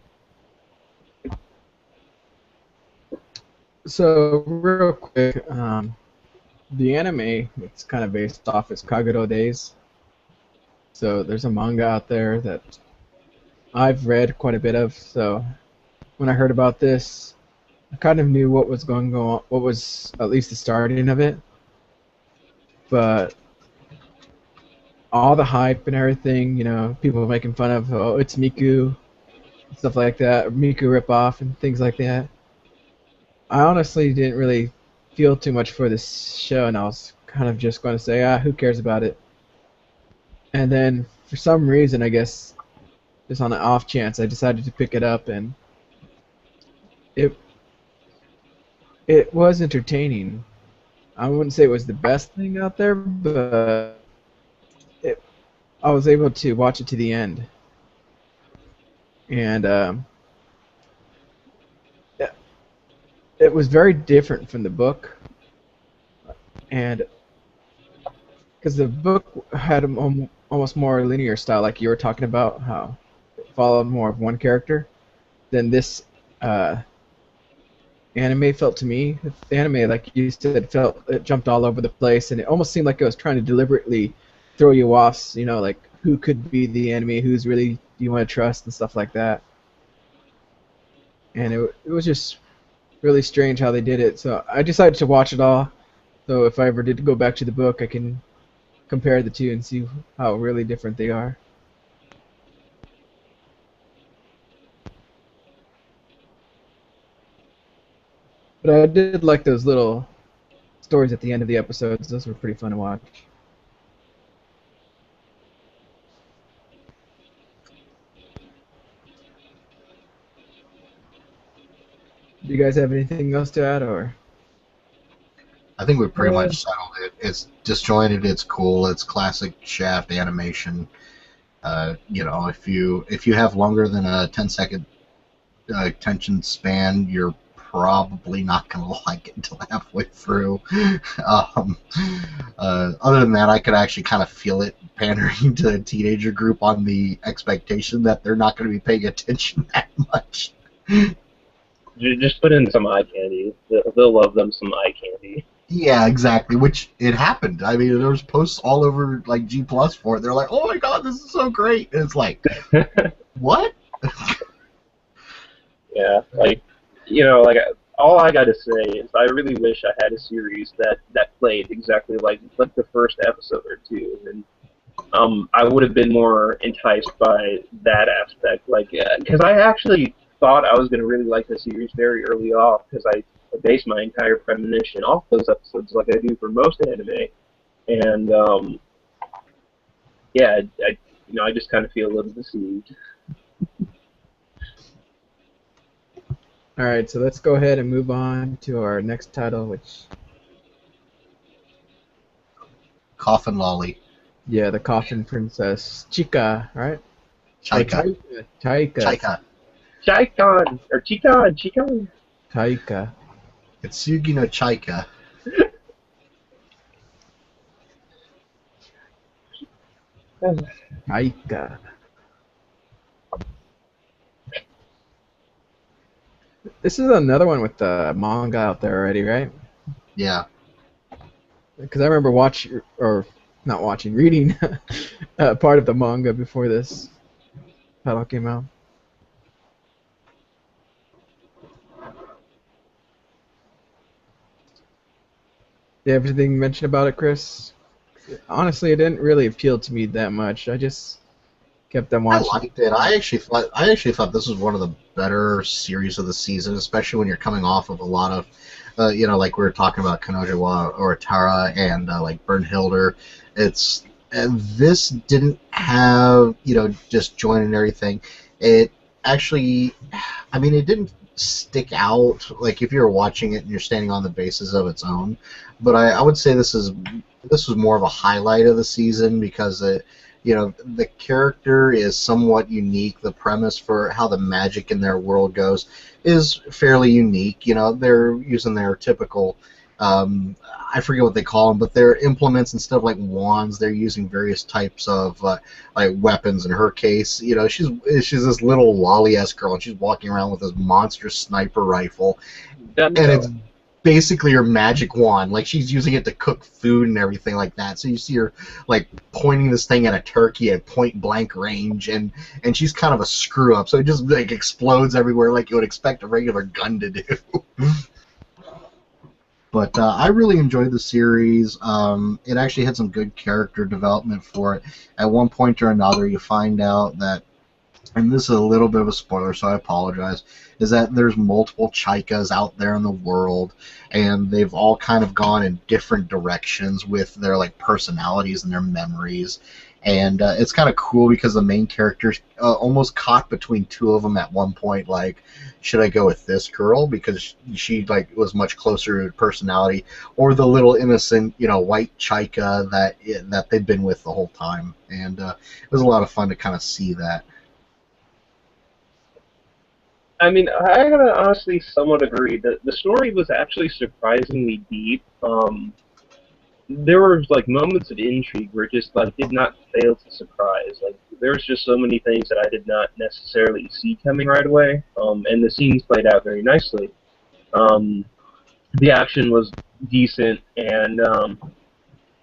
So real quick, the anime it's kind of based off its Kagero Days. So there's a manga out there that I've read quite a bit of. So when I heard about this, I kind of knew what was going on, what was at least the starting of it. But all the hype and everything, people making fun of, oh, it's Miku, stuff like that, or Miku ripoff and things like that. I honestly didn't really feel too much for this show, and I was kind of just going to say, who cares about it? And then for some reason, I guess just on an off chance, I decided to pick it up, and it it was entertaining. I wouldn't say it was the best thing out there, but it, I was able to watch it to the end, and it, it was very different from the book, and because the book had almost more linear style, like you were talking about, how it followed more of one character, than this uh, anime felt to me. The anime, like you said, felt it jumped all over the place, and it almost seemed like it was trying to deliberately throw you off. Like who could be the enemy, who's really do you want to trust, and stuff like that. And it was just really strange how they did it. So I decided to watch it all. So if I ever did go back to the book, I can compare the two and see how really different they are. But I did like those little stories at the end of the episodes. Those were pretty fun to watch. Do you guys have anything else to add, or? I think we pretty Uh, much settled it. It's disjointed. It's cool. It's classic Shaft animation. If you have longer than a 10-second attention span, you're probably not going to like it until halfway through. um, Other than that, I could actually kind of feel it pandering to a teenager group on the expectation that they're not going to be paying attention that much. just put in some eye candy. They'll love them some eye candy. Yeah, exactly. Which it happened. I mean, there was posts all over like G Plus for it. They're like, "Oh my god, this is so great!" And it's like, what? Yeah, like like all I gotta say is I really wish I had a series that played exactly like the first episode or two, and I would have been more enticed by that aspect. Like, because I actually thought I was gonna really like the series very early off because I based my entire premonition off those episodes, like I do for most anime, and yeah, I just kind of feel a little deceived. All right, so let's go ahead and move on to our next title, which Coffin Lolly. Yeah, the Coffin Princess. Chica, right? Or Chaika. Taika. Chaika. Chicon or Chicon. Taika. Kitsugi no Chaika. Taika. This is another one with the manga out there already, right? Yeah. Because I remember reading part of the manga before this title came out. Yeah, everything mentioned about it, Chris? Honestly, it didn't really appeal to me that much. I just kept on I watching. liked it. I actually thought this was one of the better series of the season, especially when you're coming off of a lot of, like we were talking about Kanoja or Tara and like Bernhilder. And this didn't have just join and everything. It actually, I mean, it didn't stick out like if you're watching it and you're standing on the basis of its own. But I would say this was more of a highlight of the season because the character is somewhat unique. The premise for how the magic in their world goes is fairly unique. They're using their typical, I forget what they call them, but they're implements instead of like wands. They're using various types of like weapons. In her case, she's this little lolly-esque girl, and she's walking around with this monstrous sniper rifle, and it's basically her magic wand. Like she's using it to cook food and everything like that. So you see her like pointing this thing at a turkey at point blank range, and she's kind of a screw up. So it just like explodes everywhere like you would expect a regular gun to do. But I really enjoyed the series. It actually had some good character development for it. At one point or another, you find out that, and this is a little bit of a spoiler, so I apologize, is that there's multiple Chaikas out there in the world, and they've all kind of gone in different directions with their like personalities and their memories. And it's kind of cool because the main character's almost caught between two of them at one point. Like, should I go with this girl because she like was much closer to personality, or the little innocent white Chaika that they've been with the whole time? And it was a lot of fun to kind of see that. I mean, I gotta honestly somewhat agree that the story was actually surprisingly deep. There were like moments of intrigue where it just like did not fail to surprise. Like there's just so many things that I did not necessarily see coming right away. And the scenes played out very nicely. Um, the action was decent, and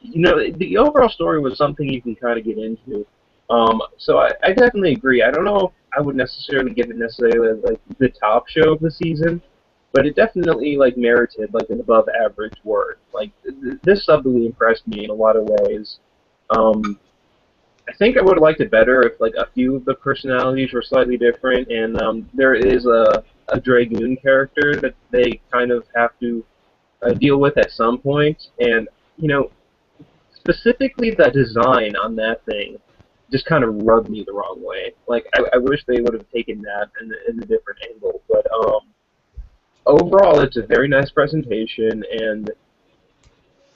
the overall story was something you can kind of get into. So I definitely agree. I don't know if I would necessarily give it necessarily like the top show of the season, but it definitely like merited like an above average work. Like this sub really impressed me in a lot of ways. Um, I think I would have liked it better if like a few of the personalities were slightly different, and there is a dragoon character that they kind of have to deal with at some point, and you know specifically the design on that thing just kind of rubbed me the wrong way. Like I wish they would have taken that in a different angle, but overall, it's a very nice presentation, and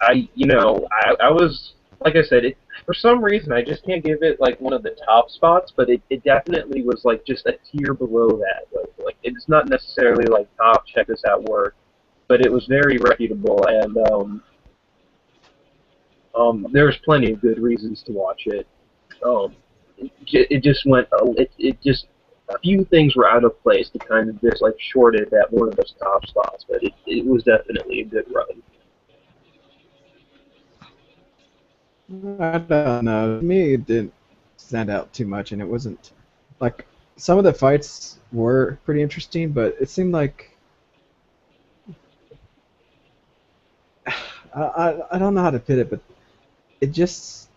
I was, like I said, for some reason, I just can't give it like one of the top spots, but it definitely was like just a tier below that. Like it's not necessarily like top, check this out work, but it was very reputable, and there's plenty of good reasons to watch it. Um, it just went, it just a few things were out of place to kind of just like short it at one of those top spots, but it was definitely a good run. I don't know. To me, it didn't stand out too much, and it wasn't like some of the fights were pretty interesting, but it seemed like I don't know how to put it, but it just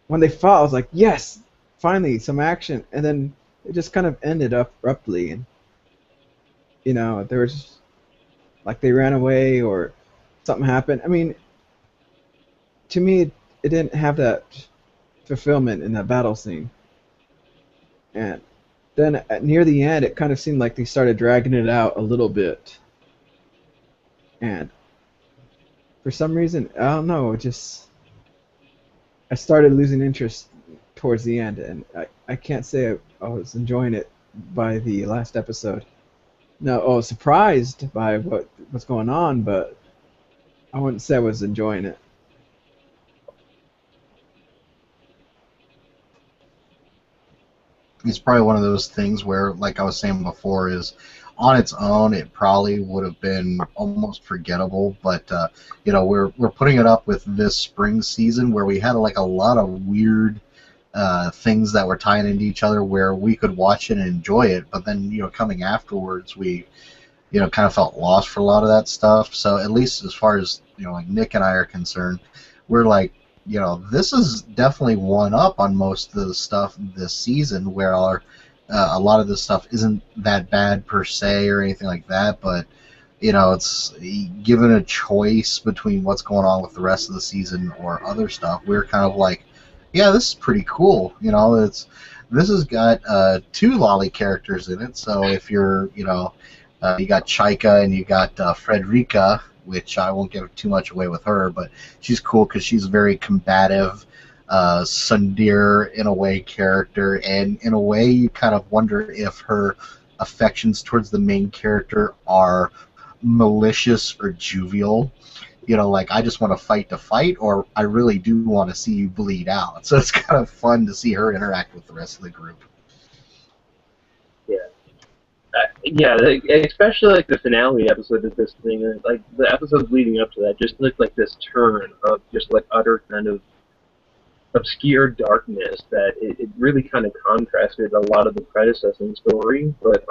when they fought, I was like, yes, finally some action, and then it just kind of ended up abruptly, and there was like they ran away or something happened. I mean, to me, it didn't have that fulfillment in that battle scene. And then near the end, it kind of seemed like they started dragging it out a little bit. And for some reason, I don't know, it just I started losing interest towards the end, and I can't say I was enjoying it by the last episode. No, I was surprised by what's going on, but I wouldn't say I was enjoying it. It's probably one of those things where, like I was saying before, is on its own it probably would have been almost forgettable. But we're putting it up with this spring season where we had like a lot of weird things that were tying into each other where we could watch it and enjoy it. But then coming afterwards, we kind of felt lost for a lot of that stuff. So at least as far as like Nick and I are concerned, we're like, this is definitely one up on most of the stuff this season, where a lot of this stuff isn't that bad per se or anything like that, but it's given a choice between what's going on with the rest of the season or other stuff. We're kind of like, yeah, this is pretty cool. This has got two lolly characters in it, so if you're you got Chaika and you got Frederica, which I won't give too much away with her, but she's cool because she's a very combative, Sundere in a way character, and in a way you kind of wonder if her affections towards the main character are malicious or jovial. Like I just want to fight, or I really do want to see you bleed out. So it's kind of fun to see her interact with the rest of the group. Yeah, especially like the finale episode of this thing, like the episodes leading up to that, just looked like this turn of just like utter kind of obscure darkness that it really kind of contrasted a lot of the predecessing story. But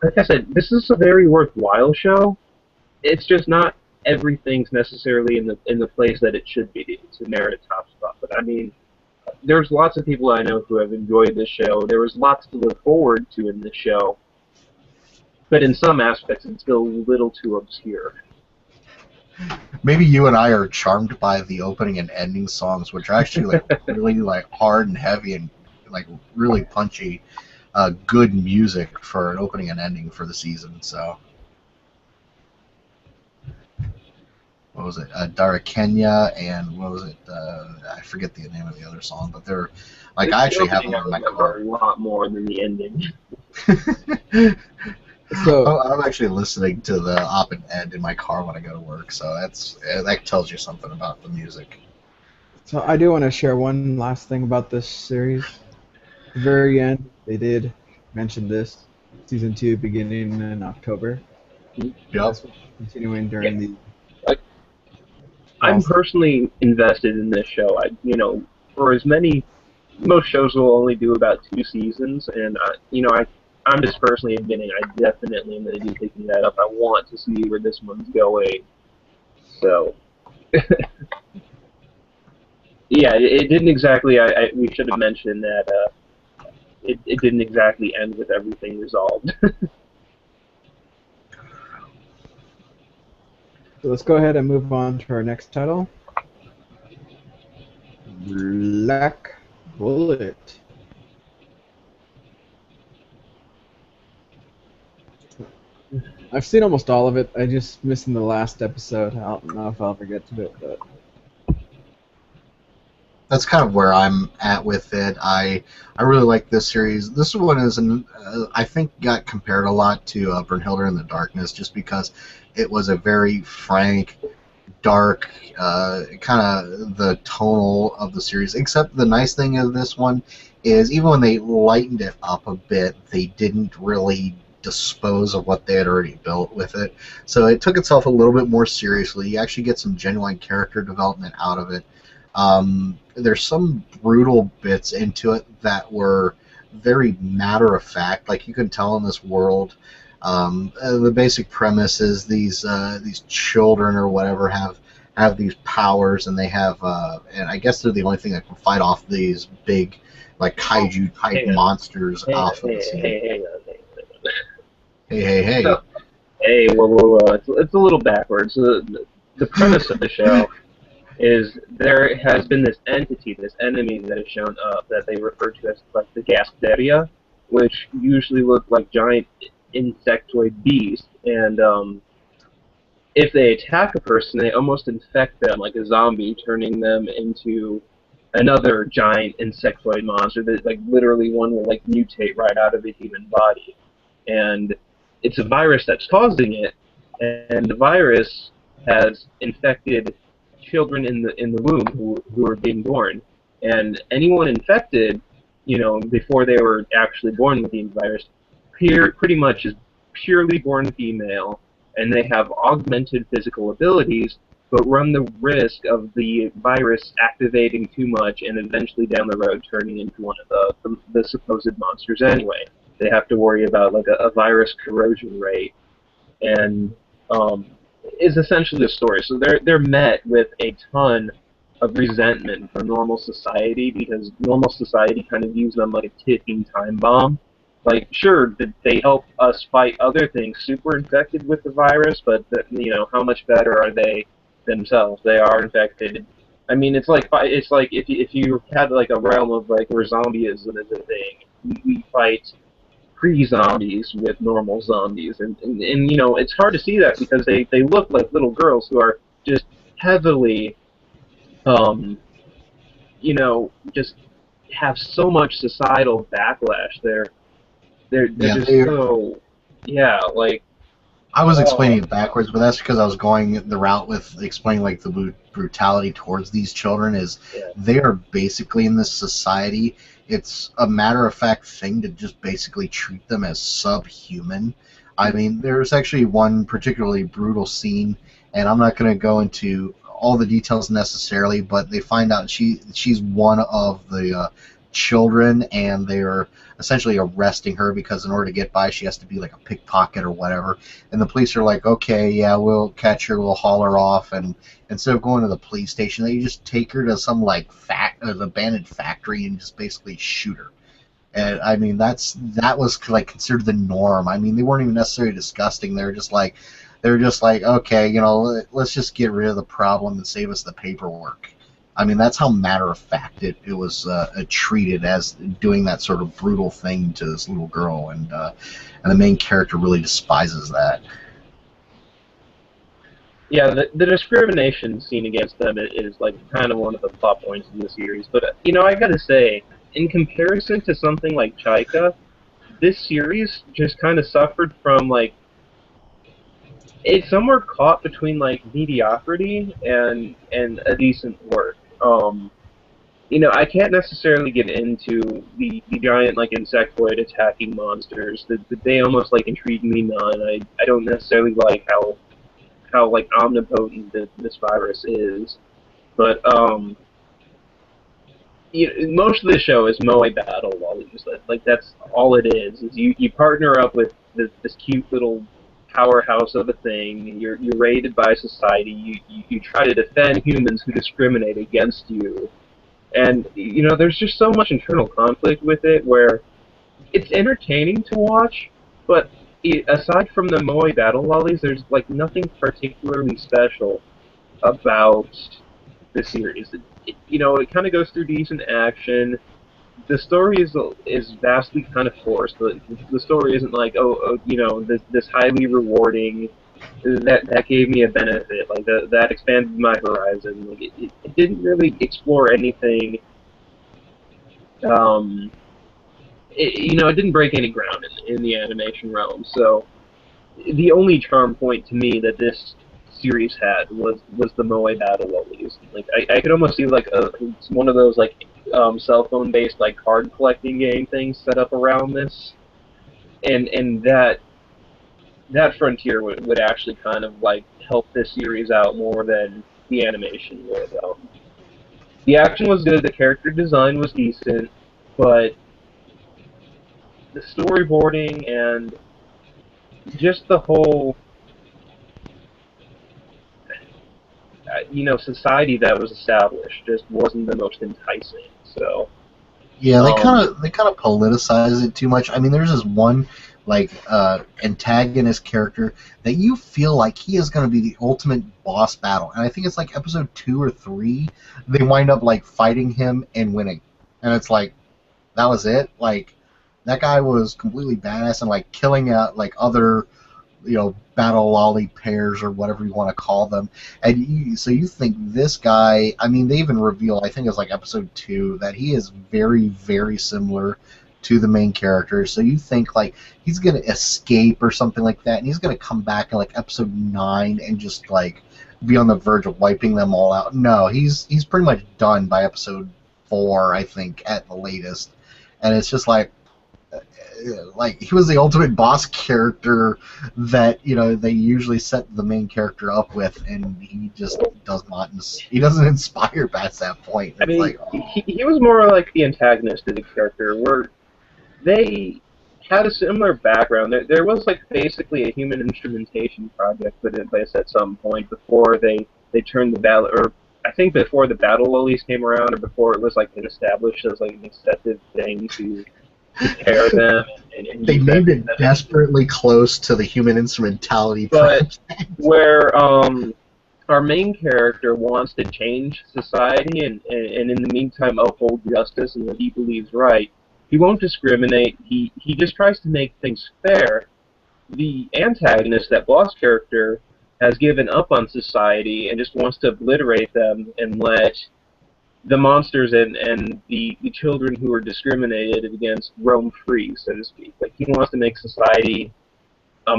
like I said, this is a very worthwhile show. It's just not everything's necessarily in the place that it should be to merit a top spot. But I mean, there's lots of people I know who have enjoyed this show. There was lots to look forward to in this show, but in some aspects, it's still a little too obscure. Maybe you and I are charmed by the opening and ending songs, which are actually like really like hard and heavy and like really punchy, good music for an opening and ending for the season. So. What was it? Dara Kenya, and what was it? I forget the name of the other song, but they're like I actually have them in my car. A lot more than the ending. So I'm actually listening to the op and end in my car when I go to work, so that tells you something about the music. So I do want to share one last thing about this series. At the very end, they did mention this season 2 beginning in October. Yep. Continuing during the. I'm personally invested in this show. For as many, most shows will only do about 2 seasons, and I'm just personally admitting I definitely am going to be picking that up. I want to see where this one's going. So, yeah, it didn't exactly. We should have mentioned that it didn't exactly end with everything resolved. So let's go ahead and move on to our next title. Black Bullet. I've seen almost all of it. I just missed in the last episode. I don't know if I'll ever get to it, but that's kind of where I'm at with it. I really like this series. This one is, I think, got compared a lot to Brunhilde in the Darkness, just because it was a very frank, dark, kind of the tonal of the series. Except the nice thing of this one is, even when they lightened it up a bit, they didn't really dispose of what they had already built with it. So it took itself a little bit more seriously. You actually get some genuine character development out of it. There's some brutal bits into it that were very matter of fact. Like, you can tell in this world, the basic premise is these children or whatever have these powers, and they have and I guess they're the only thing that can fight off these big, like, kaiju type monsters off of the scene. Hey. So, hey, whoa. It's a little backwards. The premise of the show is there has been this entity, this enemy that has shown up that they refer to as like the Gasperia, which usually look like giant insectoid beasts, and if they attack a person, they almost infect them like a zombie, turning them into another giant insectoid monster that, like, literally one will like mutate right out of a human body, and it's a virus that's causing it, and the virus has infected children in the womb who are being born, and anyone infected, before they were actually born with the virus, pretty much is purely born female, and they have augmented physical abilities, but run the risk of the virus activating too much and eventually down the road turning into one of the supposed monsters anyway. They have to worry about like a virus corrosion rate, and is essentially the story. So they're met with a ton of resentment from normal society because normal society kind of views them like a ticking time bomb. Like, sure, did they help us fight other things super infected with the virus, but how much better are they themselves? They are infected. I mean, it's like if you had like a realm of like where zombieism is a thing, we fight pre-zombies with normal zombies, and it's hard to see that because they look like little girls who are just heavily, um, just have so much societal backlash. They're Yeah, just they. so, yeah, like, I was oh, explaining it backwards, but that's because I was going the route with explaining like the brutality towards these children is yeah. they are basically in this society. It's a matter of fact thing to just basically treat them as subhuman. I mean, there's actually one particularly brutal scene, and I'm not going to go into all the details necessarily, but they find out she's one of the children, and they're essentially arresting her because in order to get by, she has to be like a pickpocket or whatever. And the police are like, okay, yeah, we'll catch her, we'll haul her off, and instead of going to the police station, they just take her to some like abandoned factory and just basically shoot her. And I mean, that was like considered the norm. I mean, they weren't even necessarily disgusting. They were just like, okay, let's just get rid of the problem and save us the paperwork. I mean, that's how matter of fact it was treated as doing that sort of brutal thing to this little girl, and the main character really despises that. Yeah, the discrimination seen against them is like kind of one of the plot points in the series. But I gotta say, in comparison to something like Chaika, this series just kind of suffered from like it's somewhere caught between like mediocrity and a decent work. I can't necessarily get into the giant like insectoid attacking monsters. They almost like intrigue me none. I don't necessarily like how like omnipotent this virus is, but most of the show is Moe battle lollies. Like that's all it is. Is you partner up with this cute little powerhouse of a thing. You're raided by society. You try to defend humans who discriminate against you, and there's just so much internal conflict with it where it's entertaining to watch, but aside from the Moe battle lollies, there's like nothing particularly special about the series. It kind of goes through decent action. The story is vastly kind of forced. The story isn't like, this highly rewarding. That gave me a benefit. Like that expanded my horizon. Like it didn't really explore anything. Um, it didn't break any ground in the animation realm. So the only charm point to me that this series had was the Moe battle lollies. Like I could almost see like one of those like cell phone based like card collecting game things set up around this, and that frontier would actually kind of like help this series out more than the animation would. The action was good, the character design was decent, but the storyboarding and just the whole society that was established just wasn't the most enticing. So, Yeah, they um, kind of they kind of politicize it too much. I mean, there's this one like antagonist character that you feel like he is going to be the ultimate boss battle, and I think it's like episode 2 or 3. They wind up like fighting him and winning, and it's like that was it. Like that guy was completely badass and like killing out like other battle lolly pairs or whatever you want to call them, and so you think this guy? I mean, they even reveal, I think it's like episode 2, that he is very, very similar to the main character. So you think like he's gonna escape or something like that, and he's gonna come back in like episode 9 and just like be on the verge of wiping them all out. No, he's pretty much done by episode 4, I think, at the latest, and it's just like he was the ultimate boss character that they usually set the main character up with, and he just he doesn't inspire past that point. I It's mean, like, he was more like the antagonist of the character, where they had a similar background. There was like basically a human instrumentation project put in place at some point before they turned the battle, or I think before the battle lilies came around, or before it was like been established as like an accepted thing to pair them. And they use named it that. desperately close to the human instrumentality But project. where our main character wants to change society and in the meantime uphold justice and what he believes right, he won't discriminate. He just tries to make things fair. The antagonist, that boss character, has given up on society and just wants to obliterate them and let the monsters and the children who are discriminated against roam free, so to speak. Like, he wants to make society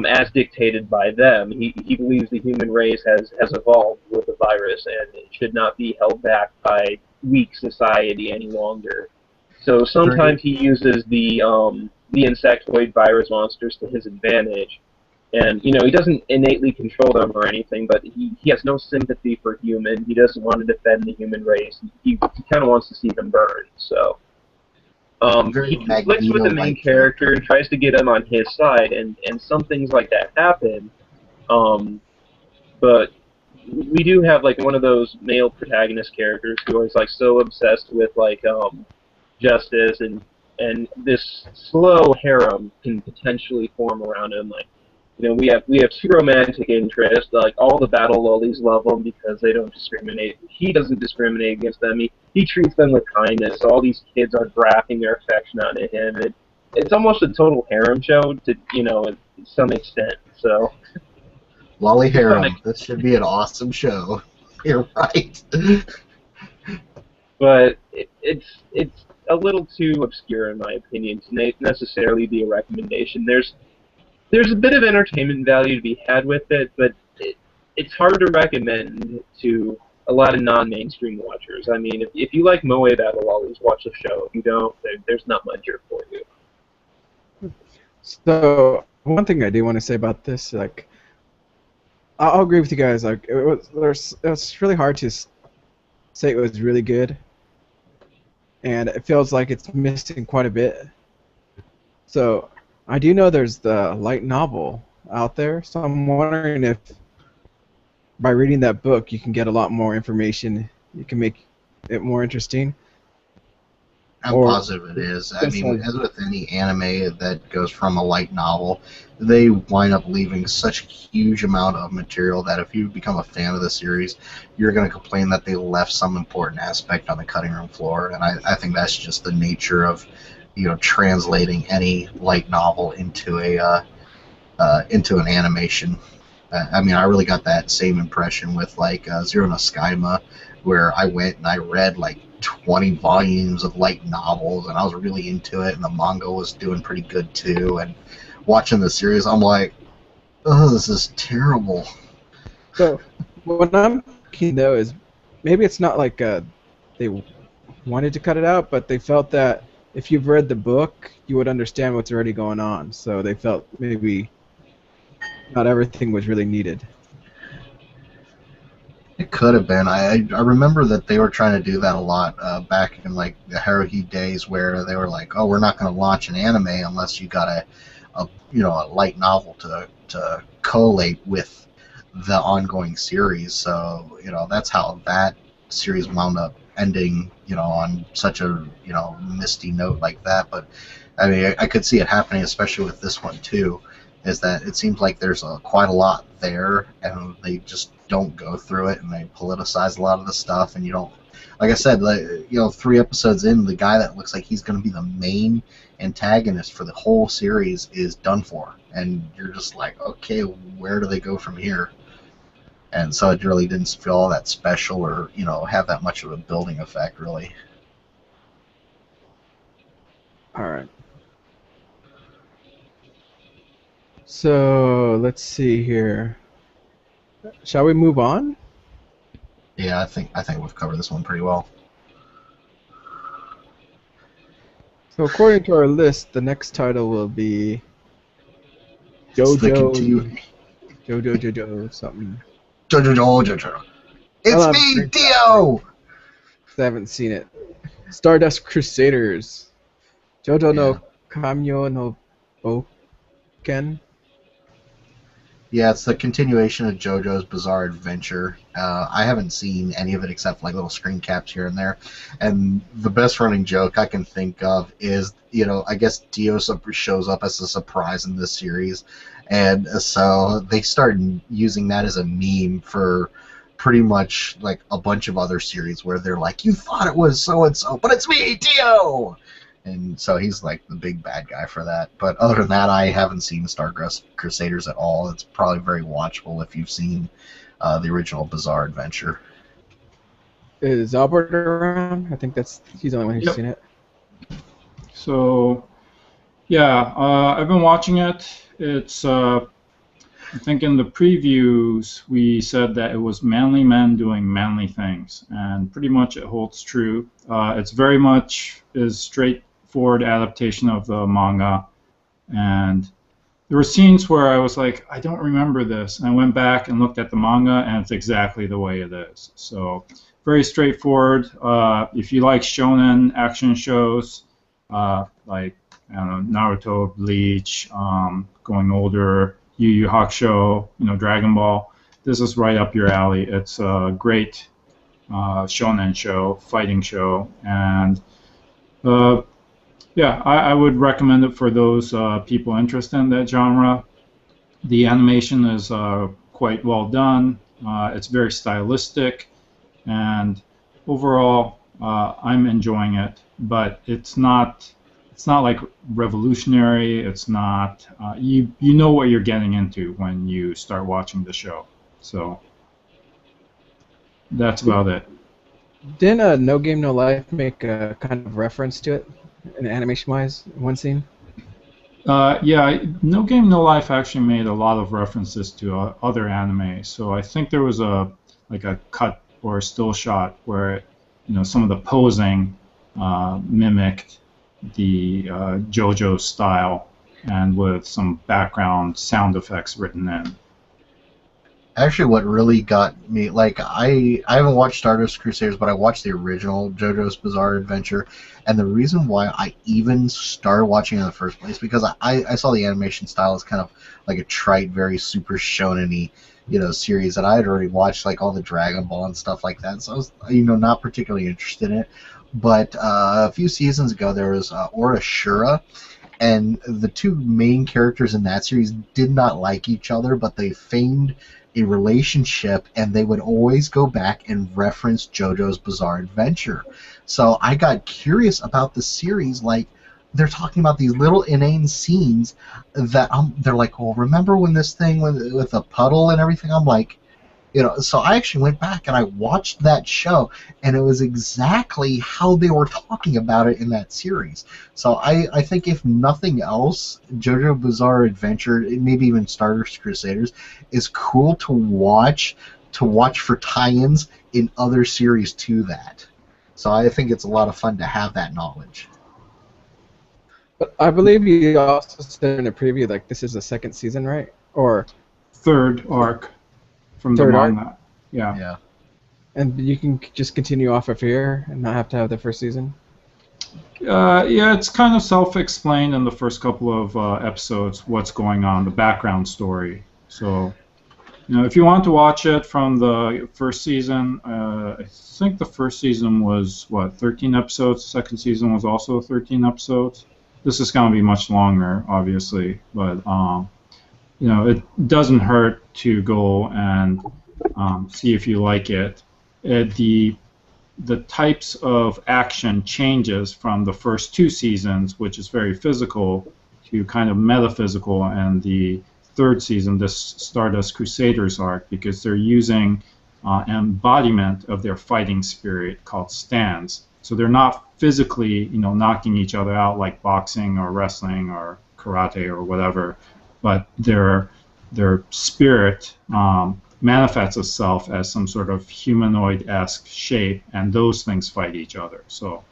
as dictated by them. He believes the human race has evolved with the virus and it should not be held back by weak society any longer. So sometimes he uses the insectoid virus monsters to his advantage. And, he doesn't innately control them or anything, but he has no sympathy for human. He doesn't want to defend the human race. He kind of wants to see them burn. So he conflicts with the main character and tries to get him on his side, and some things like that happen. But we do have like one of those male protagonist characters who is like so obsessed with like justice, and this slow harem can potentially form around him. Like, we have two romantic interests. Like, all the battle lollies love him because they don't discriminate. He doesn't discriminate against them. He treats them with kindness. So all these kids are grafting their affection onto him. It's almost a total harem show to some extent. So Lolly Harem. This should be an awesome show. You're right. But it's a little too obscure in my opinion to necessarily be a recommendation. There's a bit of entertainment value to be had with it, but it's hard to recommend to a lot of non-mainstream watchers. I mean, if you like Moe Battle Lollies, watch the show. If you don't, there's not much here for you. So one thing I do want to say about this, like, I'll agree with you guys. Like, it was really hard to say it was really good, and it feels like it's missing quite a bit. So I do know there's the light novel out there, so I'm wondering if by reading that book you can get a lot more information. You can make it more interesting. I'm positive it is. I mean, as with any anime that goes from a light novel, they wind up leaving such a huge amount of material that if you become a fan of the series, you're going to complain that they left some important aspect on the cutting room floor. And I think that's just the nature of translating any light novel into an animation. I mean, I really got that same impression with like Zero no Skyma, where I went and I read like 20 volumes of light novels, and I was really into it, and the manga was doing pretty good too. And watching the series, I'm like, oh, this is terrible. So what I'm thinking though is maybe it's not like they wanted to cut it out, but they felt that if you've read the book, you would understand what's already going on. So they felt maybe not everything was really needed. It could have been. I remember that they were trying to do that a lot back in like the Haruhi days, where they were like, "Oh, we're not going to launch an anime unless you got a light novel to collate with the ongoing series." So that's how that series wound up ending. On such a misty note like that. But I mean, I could see it happening, especially with this one too. Is that it seems like there's quite a lot there, and they just don't go through it, and they politicize a lot of the stuff, and you don't, like I said, 3 episodes in, the guy that looks like he's going to be the main antagonist for the whole series is done for, and you're just like, okay, where do they go from here? And so it really didn't feel all that special, or have that much of a building effect, really. All right. So let's see here. Shall we move on? Yeah, I think we've covered this one pretty well. So according to our list, the next title will be It's the JoJo, JoJo, something. JoJo. It's I'll have to me, drink that. Dio. I haven't seen it. Stardust Crusaders. JoJo Yeah. no Kamyo no Boken. Yeah, it's the continuation of JoJo's Bizarre Adventure. I haven't seen any of it except like little screen caps here and there. And the best running joke I can think of is, I guess Dio shows up as a surprise in this series. And so they started using that as a meme for pretty much like a bunch of other series where they're like, you thought it was so-and-so, but it's me, Dio! And so he's like the big bad guy for that. But other than that, I haven't seen Stardust Crusaders at all. It's probably very watchable if you've seen the original Bizarre Adventure. Is Albert around? I think he's the only one who's Yep. seen it. So, yeah, I've been watching it. It's, I think in the previews we said that it was manly men doing manly things, and pretty much it holds true. It's very much is straightforward adaptation of the manga, and there were scenes where I was like, I don't remember this, and I went back and looked at the manga, and it's exactly the way it is. So, very straightforward. If you like shonen action shows, like I don't know, Naruto, Bleach, going older, Yu Yu Hakusho, Dragon Ball, this is right up your alley. It's a great shonen show, fighting show, and yeah, I would recommend it for those people interested in that genre. The animation is quite well done. It's very stylistic, and overall, I'm enjoying it. But it's not like revolutionary. It's not. You know what you're getting into when you start watching the show. So that's about it. Didn't No Game No Life make a kind of reference to it, in animation-wise, in one scene? Yeah, No Game No Life actually made a lot of references to other anime. So I think there was a cut or a still shot where some of the posing mimicked the JoJo style, and with some background sound effects written in. Actually, what really got me, like, I haven't watched Stardust Crusaders, but I watched the original JoJo's Bizarre Adventure, and the reason why I even started watching it in the first place, because I saw the animation style as kind of like a trite, very super shonen-y, series, and I had already watched, like, all the Dragon Ball and stuff like that, so I was, not particularly interested in it. But a few seasons ago, there was OreAni, and the two main characters in that series did not like each other, but they feigned a relationship, and they would always go back and reference JoJo's Bizarre Adventure. So I got curious about the series. Like, they're talking about these little inane scenes that they're like, well, remember when this thing with the puddle and everything? I'm like, so I actually went back and I watched that show, and it was exactly how they were talking about it in that series. So I think if nothing else, JoJo Bizarre Adventure, maybe even Stardust Crusaders, is cool to watch for tie-ins in other series to that. So I think it's a lot of fun to have that knowledge. But I believe you also said in a preview, like, this is the second season, right? Or Third arc from Third the arc? manga. Yeah. Yeah. and you can just continue off of here and not have to have the first season? Yeah, it's kind of self-explained in the first couple of episodes what's going on, the background story. So, if you want to watch it from the first season, I think the first season was, 13 episodes? The second season was also 13 episodes. This is going to be much longer, obviously, but, it doesn't hurt to go and see if you like it. The types of action changes from the first two seasons, which is very physical, to kind of metaphysical in the third season, this Stardust Crusaders arc, because they're using embodiment of their fighting spirit called stands. So they're not physically, knocking each other out like boxing or wrestling or karate or whatever, but their spirit manifests itself as some sort of humanoid-esque shape, and those things fight each other. So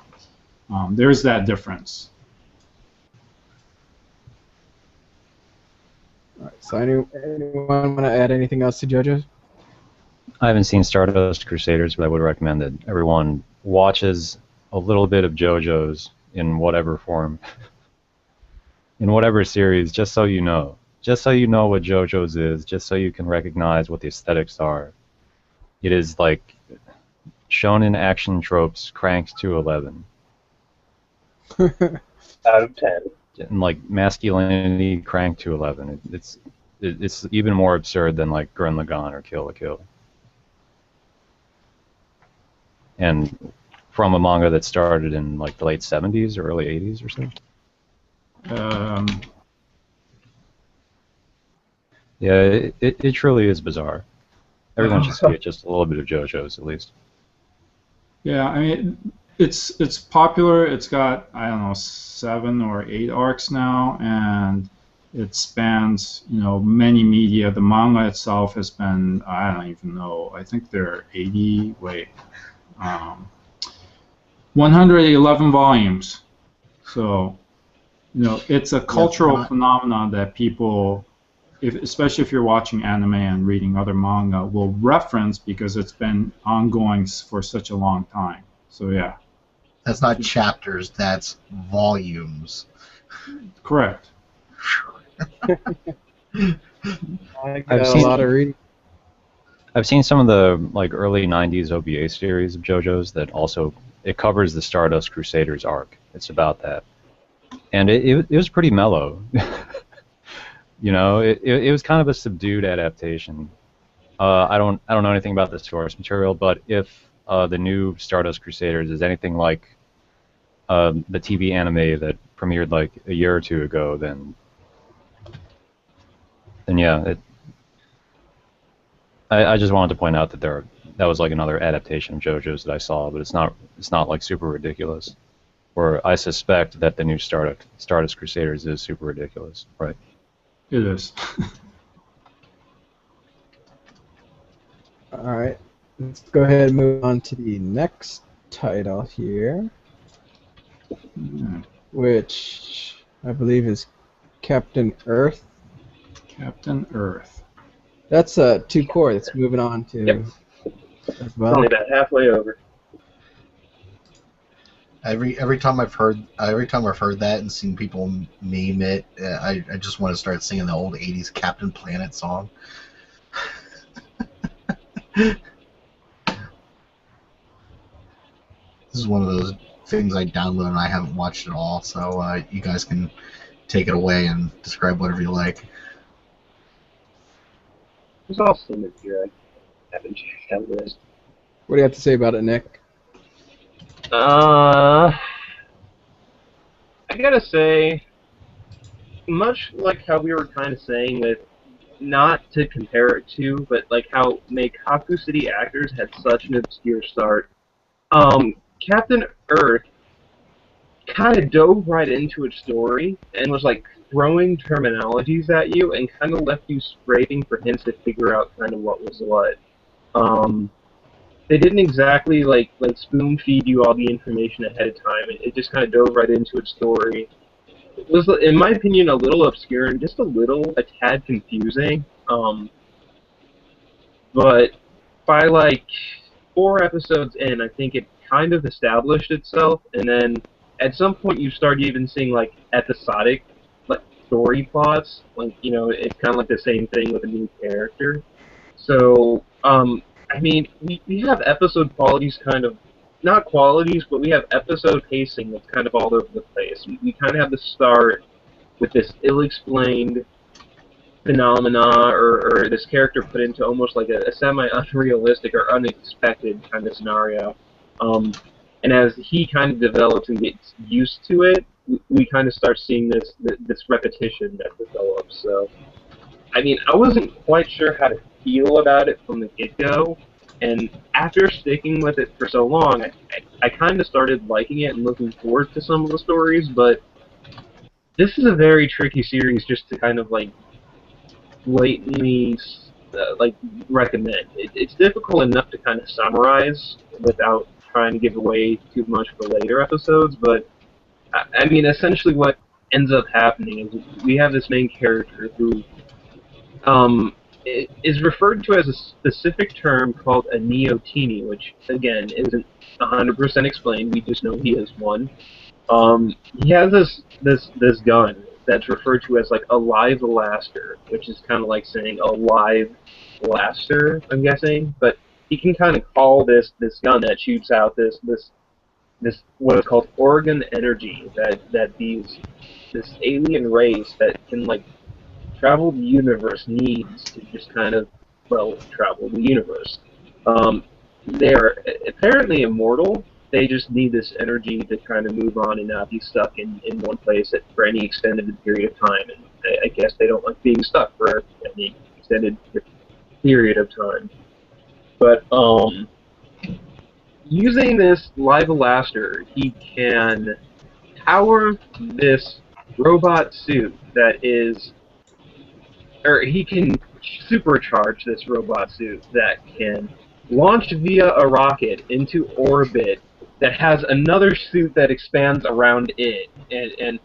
there's that difference. All right, so anyone want to add anything else to JoJo's? I haven't seen Stardust Crusaders, but I would recommend that everyone watches a little bit of JoJo's in whatever form, in whatever series, just so you know. Just so you know what JoJo's is, just so you can recognize what the aesthetics are. It is like shonen action tropes cranked to 11. Out of 10. And like masculinity cranked to 11. It's even more absurd than like Gurren Lagann or Kill la Kill. And from a manga that started in like the late 70s or early 80s or something. Yeah, it truly is bizarre. Everyone should see it, just a little bit of JoJo's at least. Yeah, I mean, it's popular. It's got, I don't know, 7 or 8 arcs now, and it spans, many media. The manga itself has been, I don't even know, I think there are 111 volumes. So, it's a cultural phenomenon that people, especially if you're watching anime and reading other manga, will reference because it's been ongoing for such a long time. So yeah. That's not chapters, that's volumes. Correct. I've seen a lot of reading. I've seen some of the like early 90s OVA series of JoJo's that also, it covers the Stardust Crusaders arc. It's about that. And it was pretty mellow. It was kind of a subdued adaptation. I don't know anything about the source material, but if the new Stardust Crusaders is anything like the TV anime that premiered like a year or two ago, then yeah, I just wanted to point out that that was like another adaptation of JoJo's that I saw, but it's not like super ridiculous. Or I suspect that the new Stardust Crusaders is super ridiculous, right? It is. All right, let's go ahead and move on to the next title here, which I believe is Captain Earth. Captain Earth. That's 2 core. That's moving on to Yep. as well. Only about halfway over. Every time I've heard that and seen people meme it, I just want to start singing the old '80s Captain Planet song. This is one of those things I download and I haven't watched at all, so you guys can take it away and describe whatever you like. There's also in here. I haven't checked out this. What do you have to say about it, Nick? I gotta say, much like how we were kind of saying with, not to compare it to, but like how Meikaku City Actors had such an obscure start. Captain Earth kind of dove right into its story and was like throwing terminologies at you and kind of left you scraping for hints to figure out kind of what was what. They didn't exactly like spoon feed you all the information ahead of time. It just kind of dove right into its story. It was, in my opinion, a little obscure and just a tad confusing. But by like 4 episodes in, I think it kind of established itself, and then at some point you start even seeing like episodic like story plots. Like, it's kind of like the same thing with a new character. So, I mean, we have episode qualities kind of, not qualities, but we have episode pacing that's kind of all over the place. We kind of have the start with this ill-explained phenomena or this character put into almost like a semi-unrealistic or unexpected kind of scenario. And as he kind of develops and gets used to it, we kind of start seeing this repetition that develops. So I mean, I wasn't quite sure how to feel about it from the get-go, and after sticking with it for so long, I kind of started liking it and looking forward to some of the stories, but this is a very tricky series just to kind of like blatantly like recommend. It's difficult enough to kind of summarize without trying to give away too much for later episodes, but I mean, essentially what ends up happening is we have this main character who it is referred to as a specific term called a neoteny, which again isn't 100% explained. We just know he is one. He has this gun that's referred to as like a live elaster, which is kind of like saying a live blaster, I'm guessing. But he can kind of call this gun that shoots out this what is called organ energy that these this alien race that can like travel the universe needs to just kind of, well, travel the universe. Um, they're apparently immortal. They just need this energy to kind of move on and not be stuck in one place for any extended period of time. And I guess they don't like being stuck for any extended period of time. But using this live elaster, he can power this robot suit that is or he can supercharge this robot suit that can launch via a rocket into orbit that has another suit that expands around it and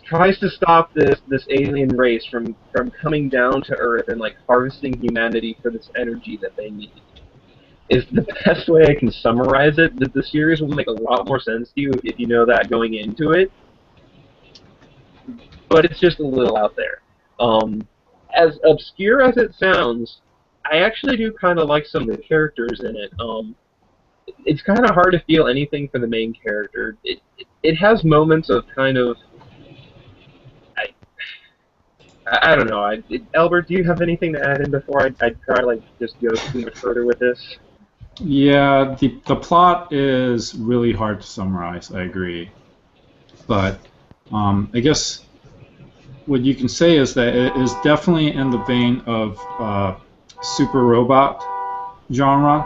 tries to stop this alien race from coming down to Earth and like harvesting humanity for this energy that they need. Is the best way I can summarize it. The series will make a lot more sense to you if you know that going into it, but it's just a little out there. As obscure as it sounds, I actually do kind of like some of the characters in it. It's kind of hard to feel anything for the main character. It has moments of kind of I don't know. Albert, do you have anything to add in before I try to like just go too much further with this? Yeah, the plot is really hard to summarize. I agree, but I guess what you can say is that it is definitely in the vein of super robot genre.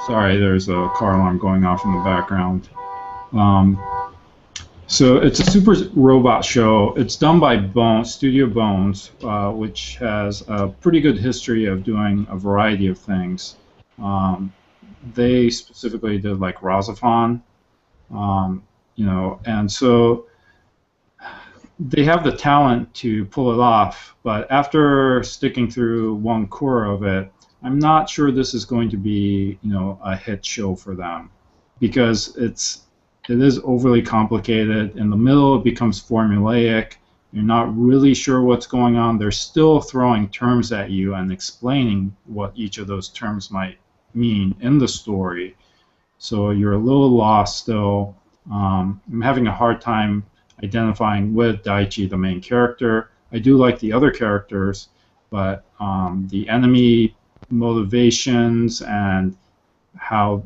Sorry, there's a car alarm going off in the background. Um, so it's a super robot show. It's done by Studio Bones, which has a pretty good history of doing a variety of things. Um, they specifically did like Razafon, and so they have the talent to pull it off. But after sticking through one core of it, I'm not sure this is going to be, a hit show for them, because it is overly complicated. In the middle, it becomes formulaic. You're not really sure what's going on. They're still throwing terms at you and explaining what each of those terms might mean in the story. So you're a little lost still. I'm having a hard time identifying with Daichi, the main character. I do like the other characters, but the enemy motivations and how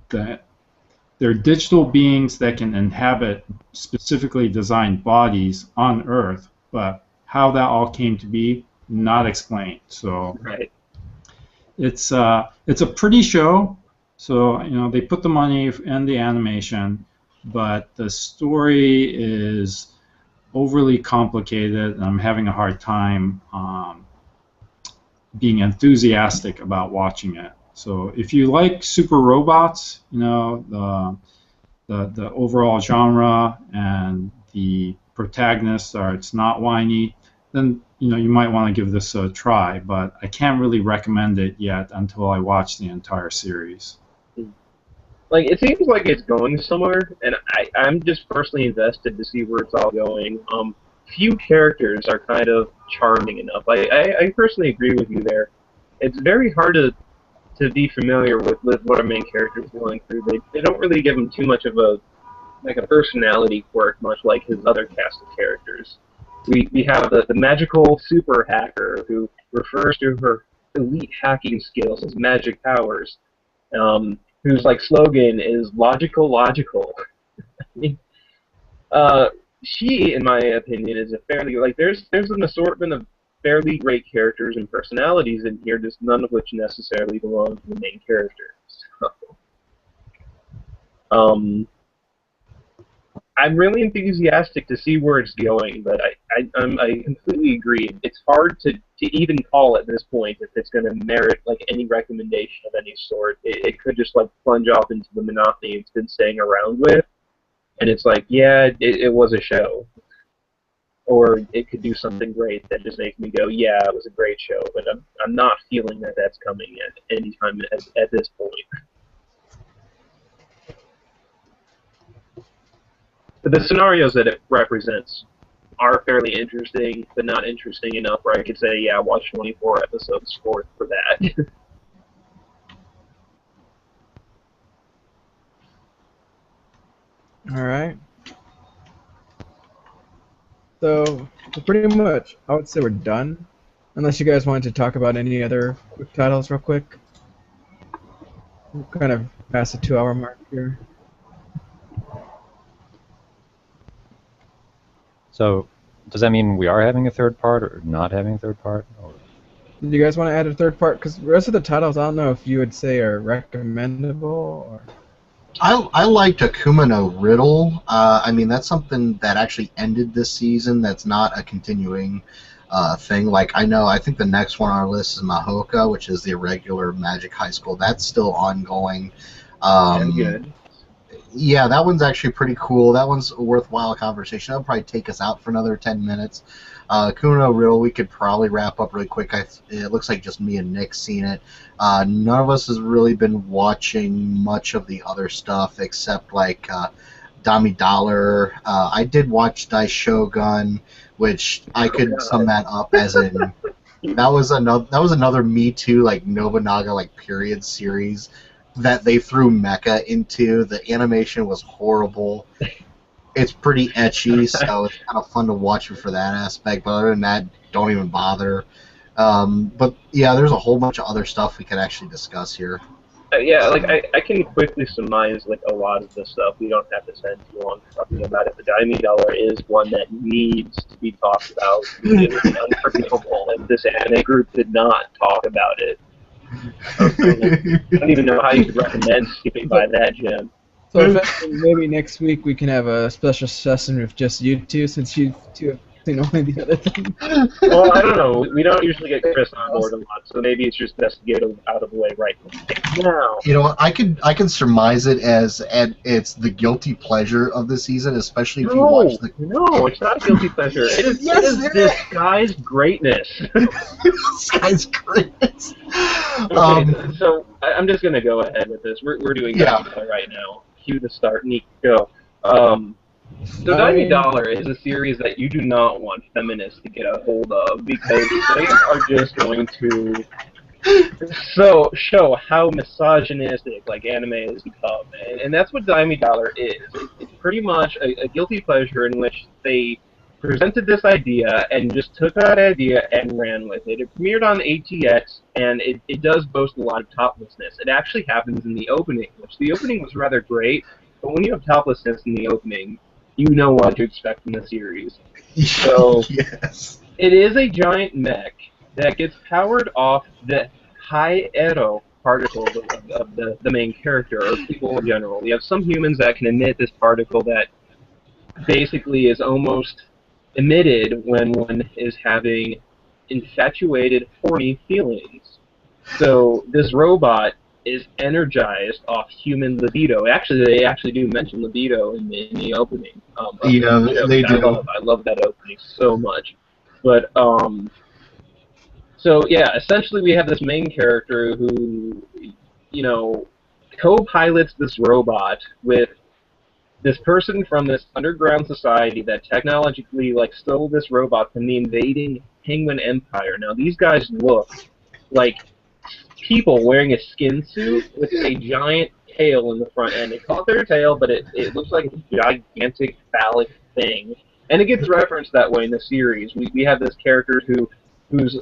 they're digital beings that can inhabit specifically designed bodies on Earth, but how that all came to be, not explained. So Right. it's a pretty show. So they put the money in the animation, but the story is overly complicated, and I'm having a hard time being enthusiastic about watching it. So if you like super robots, the overall genre and the protagonists are it's not whiny, then you might want to give this a try. But I can't really recommend it yet until I watch the entire series. Like, it seems like it's going somewhere, and I'm just personally invested to see where it's all going. Few characters are kind of charming enough. I personally agree with you there. It's very hard to be familiar with what our main character is going through. They don't really give him too much of a personality quirk, much like his other cast of characters. We have the magical super hacker who refers to her elite hacking skills as magic powers. Whose like slogan is logical. I mean, She, in my opinion, is a fairly there's an assortment of fairly great characters and personalities in here, just none of which necessarily belong to the main character. So, I'm really enthusiastic to see where it's going, but I completely agree. It's hard to even call at this point if it's going to merit like any recommendation of any sort. It could just like plunge off into the monotony it's been staying around with, and it's like, yeah, it was a show, or it could do something great that just makes me go, yeah, it was a great show, but I'm not feeling that that's coming at any time at this point. But the scenarios that it represents are fairly interesting, but not interesting enough where I could say, yeah, watch 24 episodes for that. All right. So pretty much, I would say we're done. Unless you guys wanted to talk about any other quick titles real quick. We're kind of past the 2-hour mark here. So, does that mean we are having a third part or not having a third part? Or... Do you guys want to add a third part? Because the rest of the titles, I don't know if you would say are recommendable or... I liked Akuma no Riddle. I mean, that's something that actually ended this season. That's not a continuing thing. Like, I think the next one on our list is Mahoka, which is the irregular Magic High School. That's still ongoing. Good. Yeah, that one's actually pretty cool. That one's a worthwhile conversation. That'll probably take us out for another 10 minutes. Akuma no Riddle, we could probably wrap up really quick. It looks like just me and Nick seen it. None of us has really been watching much of the other stuff except like Dami Dollar. I did watch Dai Shogun, which I could sum that up as in that was another Me Too like Nobunaga like period series that they threw mecha into. The animation was horrible. It's pretty ecchi, so it's kind of fun to watch it for that aspect. But other than that, don't even bother. But yeah, there's a whole bunch of other stuff we could actually discuss here. Yeah, like I can quickly surmise like a lot of this stuff. We don't have to spend too long talking about it. The Daime Dollar is one that needs to be talked about. It would be unforgivable if this anime group did not talk about it. I don't even know how you could recommend skipping by that, Jim. So maybe next week we can have a special session with just you two, since you two have seen only the other thing. Well, I don't know. We don't usually get Chris on board a lot, so maybe it's just best to get it out of the way right now. You know, I can surmise it as it's the guilty pleasure of the season, especially if you watch the. No, it's not a guilty pleasure. It is this guy's greatness. This guy's greatness. Okay, so I'm just gonna go ahead with this. We're doing that right now. Cue the start. Nick, go. So Daime Dollar is a series that you do not want feminists to get a hold of because they are just going to show how misogynistic like anime has become, and that's what Daime Dollar is. It's pretty much a guilty pleasure in which they presented this idea and just took that idea and ran with it. It premiered on ATX, and it does boast a lot of toplessness. It actually happens in the opening, which the opening was rather great, but when you have toplessness in the opening, you know what to expect from the series. So yes. It is a giant mech that gets powered off the high aero particles of the main character, or people in general. We have some humans that can emit this particle that basically is almost emitted when one is having infatuated, horny feelings. So this robot is energized off human libido. Actually, they actually do mention libido in the opening. They do. I love that opening so much. But so yeah, essentially we have this main character who, co-pilots this robot with this person from this underground society that technologically stole this robot from the invading Penguin Empire. Now these guys look like people wearing a skin suit with a giant tail in the front end. They call it their tail, but it looks like a gigantic phallic thing. And it gets referenced that way in the series. We have this character whose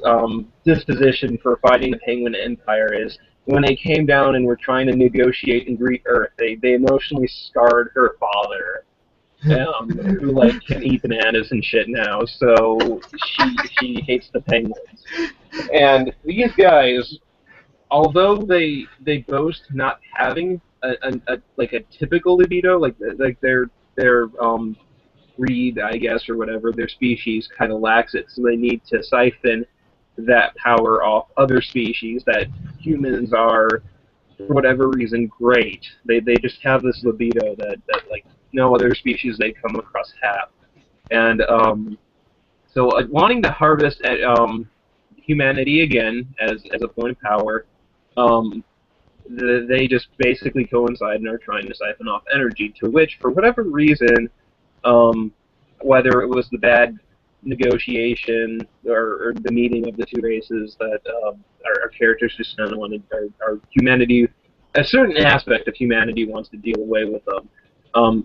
disposition for fighting the Penguin Empire is when they came down and were trying to negotiate and greet Earth, they emotionally scarred her father. who like can eat bananas and shit now. So she hates the penguins. And these guys, although they boast not having a like a typical libido, like their breed, I guess, or whatever, their species kind of lacks it, so they need to siphon that power off other species that humans are, for whatever reason, great. They just have this libido that like no other species they come across have. And so wanting to harvest humanity again as a point of power, um, they just basically coincide and are trying to siphon off energy, to which, for whatever reason, um, whether it was the bad negotiation or the meeting of the two races that our characters just kind of wanted, our humanity, a certain aspect of humanity wants to deal away with them.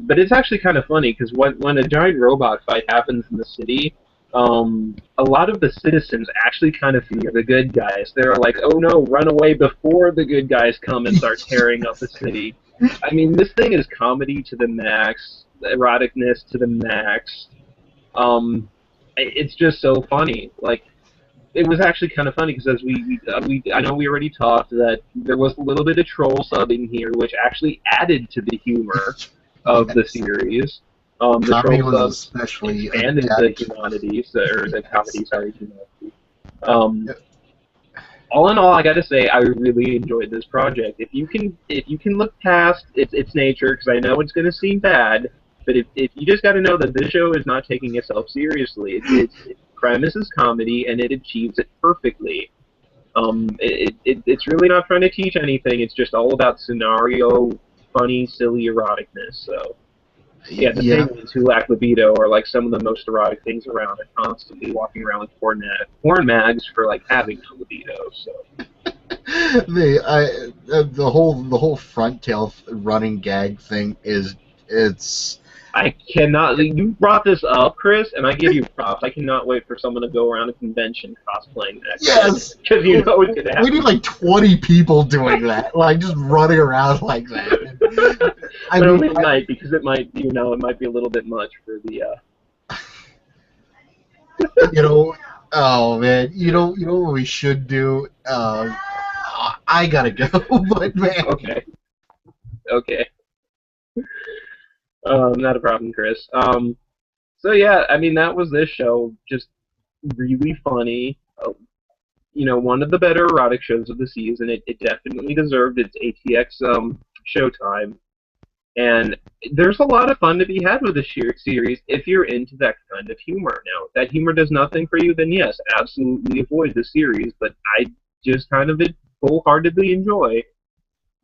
But it's actually kind of funny because when a giant robot fight happens in the city, a lot of the citizens actually kind of fear the good guys. They're like, "Oh no, run away before the good guys come and start tearing up the city." I mean, this thing is comedy to the max, eroticness to the max. It's just so funny. Like, it was actually kind of funny because as I know we already talked that there was a little bit of troll subbing here, which actually added to the humor of the Yes. series. The Tommy troll was subs especially expanded the adept. humanities, or the Yes. comedy, sorry, humanity. Um, Yep. all in all, I got to say, I really enjoyed this project. If you can look past its nature, because I know it's going to seem bad, but if you just got to know that this show is not taking itself seriously. Its premise is comedy, and it achieves it perfectly. It's really not trying to teach anything. It's just all about scenario, funny, silly eroticness. So yeah, the Yeah. penguins who lack libido are like some of the most erotic things around. They're constantly walking around with porn mags for like having no libido. So The whole front tail running gag thing is it's I cannot. You brought this up, Chris, and I give you props. I cannot wait for someone to go around a convention cosplaying that shit yes. because you know it's gonna We need happen. like 20 people doing that, like just running around like that. I But mean, only at night because it might, it might be a little bit much for the. you know, oh man, you know what we should do. I gotta go, but man, Okay, okay, not a problem, Chris. So yeah, I mean that was this show. Just really funny. One of the better erotic shows of the season. It definitely deserved its ATX showtime. And there's a lot of fun to be had with the series if you're into that kind of humor. Now, if that humor does nothing for you, then yes, absolutely avoid the series. But I just kind of wholeheartedly enjoy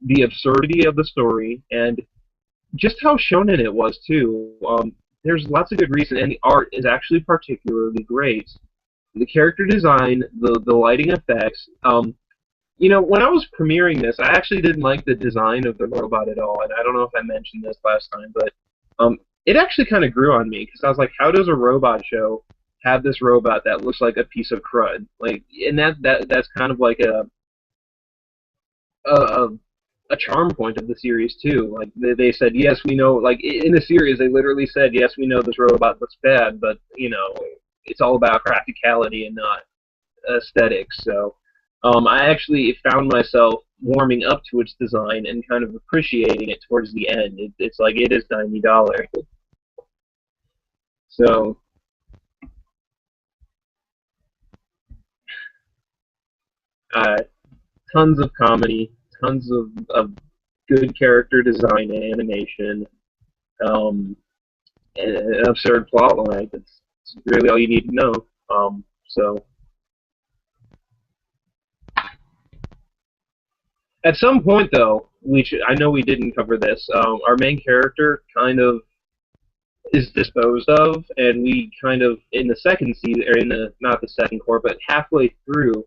the absurdity of the story and just how shonen it was too. There's lots of good reason, and the art is actually particularly great. The character design, the lighting effects. When I was premiering this, I actually didn't like the design of the robot at all, and I don't know if I mentioned this last time, but it actually kind of grew on me because I was like, how does a robot show have this robot that looks like a piece of crud? Like, and that's kind of like a a charm point of the series too. Like they said, yes, we know. Like in the series, they literally said, yes, we know this robot looks bad, but it's all about practicality and not aesthetics. So I actually found myself warming up to its design and kind of appreciating it towards the end. It's like it is $90. So uh, tons of comedy, tons of good character design and animation, um, and an absurd plot line. It's really all you need to know. So at some point, though, I know we didn't cover this. Our main character kind of is disposed of, and we kind of in the second season, or in the not the second core, but halfway through,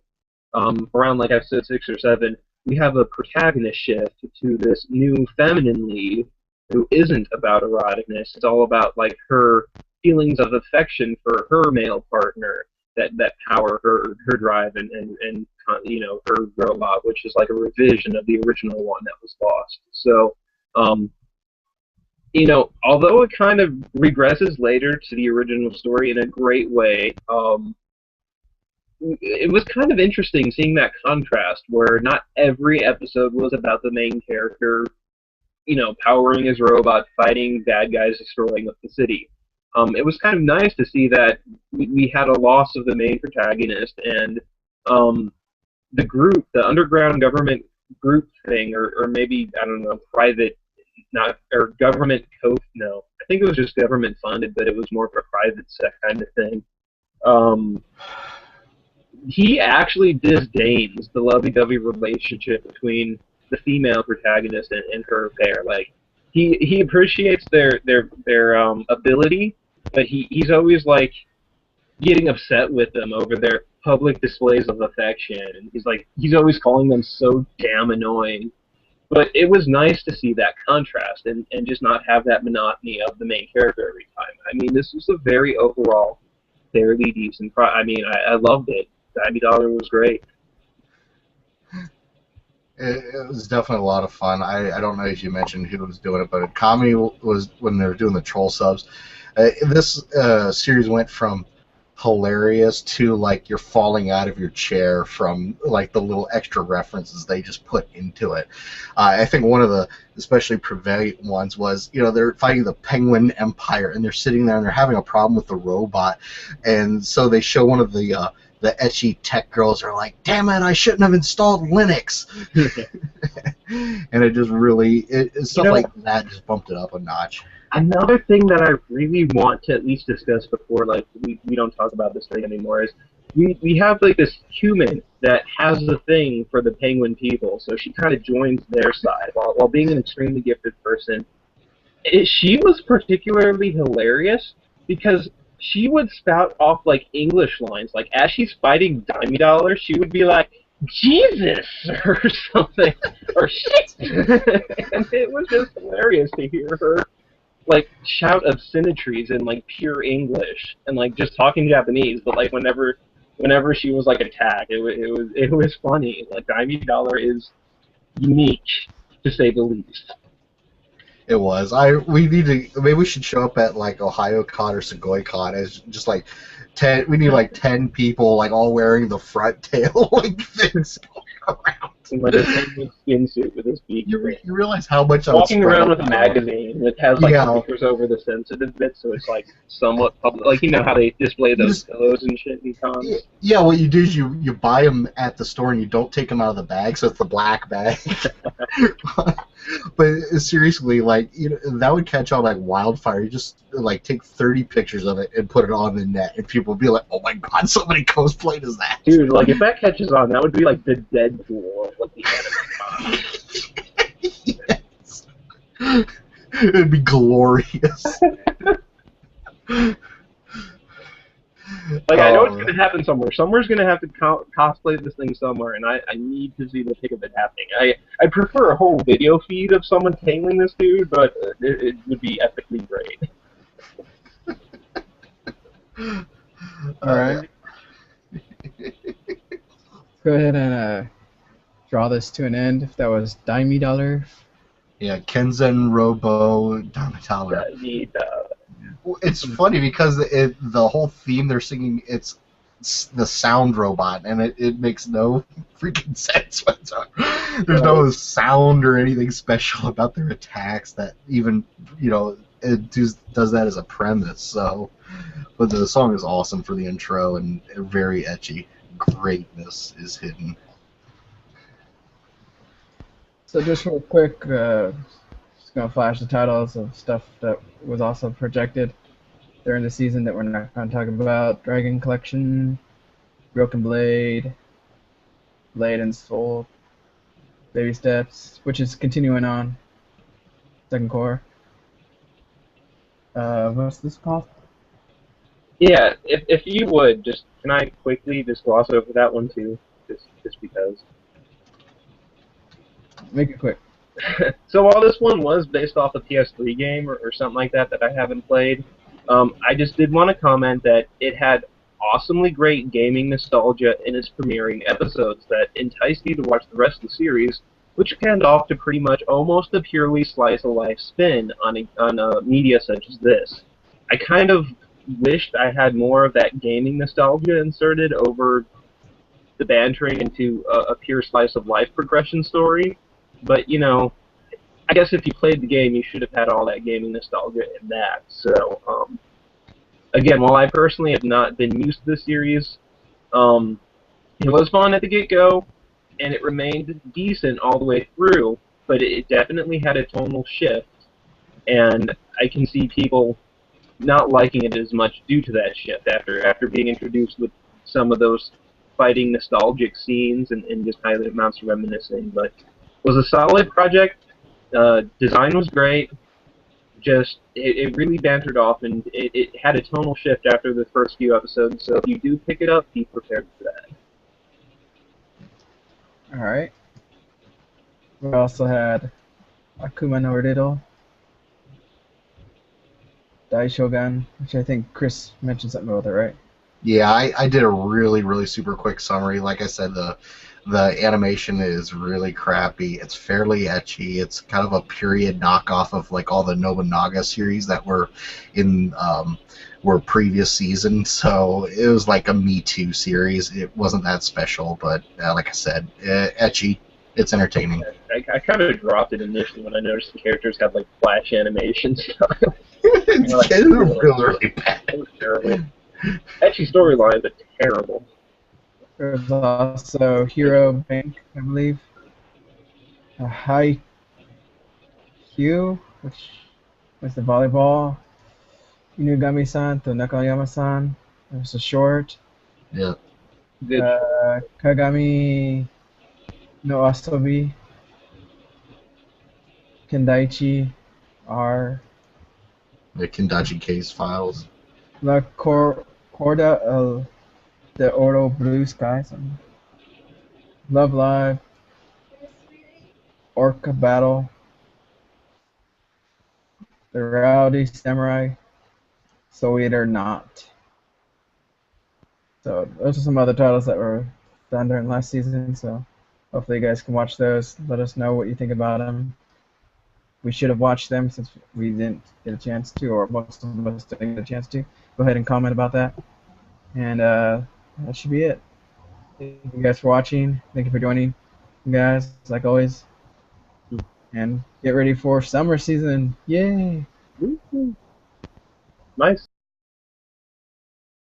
around like episode 6 or 7, we have a protagonist shift to this new feminine lead who isn't about eroticness. It's all about like her feelings of affection for her male partner that power her drive and her robot, which is like a revision of the original one that was lost. So um, you know, although it kind of regresses later to the original story in a great way, it was kind of interesting seeing that contrast where not every episode was about the main character, you know, powering his robot, fighting bad guys, destroying up the city. It was kind of nice to see that we had a loss of the main protagonist, and the group, the underground government group thing, or maybe, I don't know, private, not, or government no. I think it was just government funded, but it was more of a private set kind of thing. Um, he actually disdains the lovey-dovey relationship between the female protagonist and her pair. Like he appreciates their ability, but he's always like getting upset with them over their public displays of affection. And he's always calling them so damn annoying. But it was nice to see that contrast and just not have that monotony of the main character every time. I mean, this was a very overall fairly decent. I mean, I loved it. Diamond Dollar was great. It was definitely a lot of fun. I don't know if you mentioned who was doing it, but Kami was when they were doing the troll subs. This series went from hilarious to like you're falling out of your chair from like the little extra references they just put into it. I think one of the especially prevalent ones was, you know, they're fighting the Penguin Empire and they're sitting there and they're having a problem with the robot, and so they show one of the etchy tech girls are like, damn it, I shouldn't have installed Linux. And it just really, stuff like that just bumped it up a notch. Another thing that I really want to at least discuss before like we don't talk about this thing anymore is we have like this human that has a thing for the penguin people, so she kind of joins their side while being an extremely gifted person. She was particularly hilarious because she would spout off like English lines. Like as she's fighting Dimey Dollar, she would be like, Jesus, or something, or shit. And it was just hilarious to hear her like shout obscenities in like pure English and like just talking Japanese. But like whenever she was like attacked, it was funny. Like Dimey Dollar is unique to say the least. It was. We need to. Maybe we should show up at like Ohio Con or Segoy Con as just like 10. We need like 10 people like all wearing the front tail like things going around. Like a penguin skin suit with his beak. You realize how much I was walking around with a magazine that has like stickers over the sensitive bits, so it's like somewhat public. Like you know how they display those pillows and shit in cons. Yeah, what you do is you buy them at the store and you don't take them out of the bag, so it's the black bag. But seriously, like that would catch on like wildfire. You just like take 30 pictures of it and put it on the net, and people would be like, "Oh my god, somebody cosplayed as that." Dude, like if that catches on, that would be like the Deadpool of like the anime. Yes. It'd be glorious. Like, I know it's going to happen somewhere. Somewhere's going to have to cosplay this thing somewhere, and I need to see the pic of it happening. I prefer a whole video feed of someone tailing this dude, but it would be epically great. All right. Go ahead and draw this to an end. If that was Dimey Dollar. Yeah, Kenzen Robo Damitala. It's funny because the whole theme they're singing, it's the sound robot, and it makes no freaking sense whatsoever. There's no sound or anything special about their attacks that even, it does that as a premise. So, but the song is awesome for the intro and very etchy. Greatness is hidden. So just real quick, just going to flash the titles of stuff that was also projected during the season that we're not going to talk about. Dragon Collection, Broken Blade, Blade and Soul, Baby Steps, which is continuing on, Second Core. What's this called? Yeah, if you would, can I quickly just gloss over that one too, just because. Make it quick. So while this one was based off a PS3 game or something like that I haven't played, I just did want to comment that it had awesomely great gaming nostalgia in its premiering episodes that enticed you to watch the rest of the series, which panned off to pretty much almost a purely slice of life spin on a media such as this. I kind of wished I had more of that gaming nostalgia inserted over the bantering into a pure slice of life progression story. But I guess if you played the game, you should have had all that gaming nostalgia in that. So again, while I personally have not been used to the series, um, it was fun at the get-go, and it remained decent all the way through, but it definitely had a tonal shift, and I can see people not liking it as much due to that shift after being introduced with some of those fighting nostalgic scenes and just high amounts of reminiscing. But it was a solid project. Design was great. Just it really bantered off, and it had a tonal shift after the first few episodes. So if you do pick it up, be prepared for that. All right. We also had Akuma no Riddle, Daishogun, which I think Chris mentioned something about it, right? Yeah, I did a really, really super quick summary. Like I said, the animation is really crappy. It's fairly etchy. It's kind of a period knockoff of like all the Nobunaga series that were previous seasons. So it was like a Me Too series. It wasn't that special, but like I said, etchy. It's entertaining. I kind of dropped it initially when I noticed the characters had like flash animations. It's really, really bad. It was terrible. Etchy storyline, but terrible. There's also Hero Bank, I believe. High Q, which was the volleyball. Inugami-san to Nakayama-san. There's a short. Yeah. Good. Kagami no Asobi. Kendaichi R. The Kendachi case files. La Corda de Oro Blue Sky. Something. Love Live. Orca Battle. The Rowdy Samurai. So It or Not. So those are some other titles that were done during last season. So hopefully you guys can watch those. Let us know what you think about them. We should have watched them since we didn't get a chance to, or most of us didn't get a chance to. Go ahead and comment about that. And that should be it. Thank you guys for watching. Thank you for joining, you guys, like always. And get ready for summer season. Yay! Nice.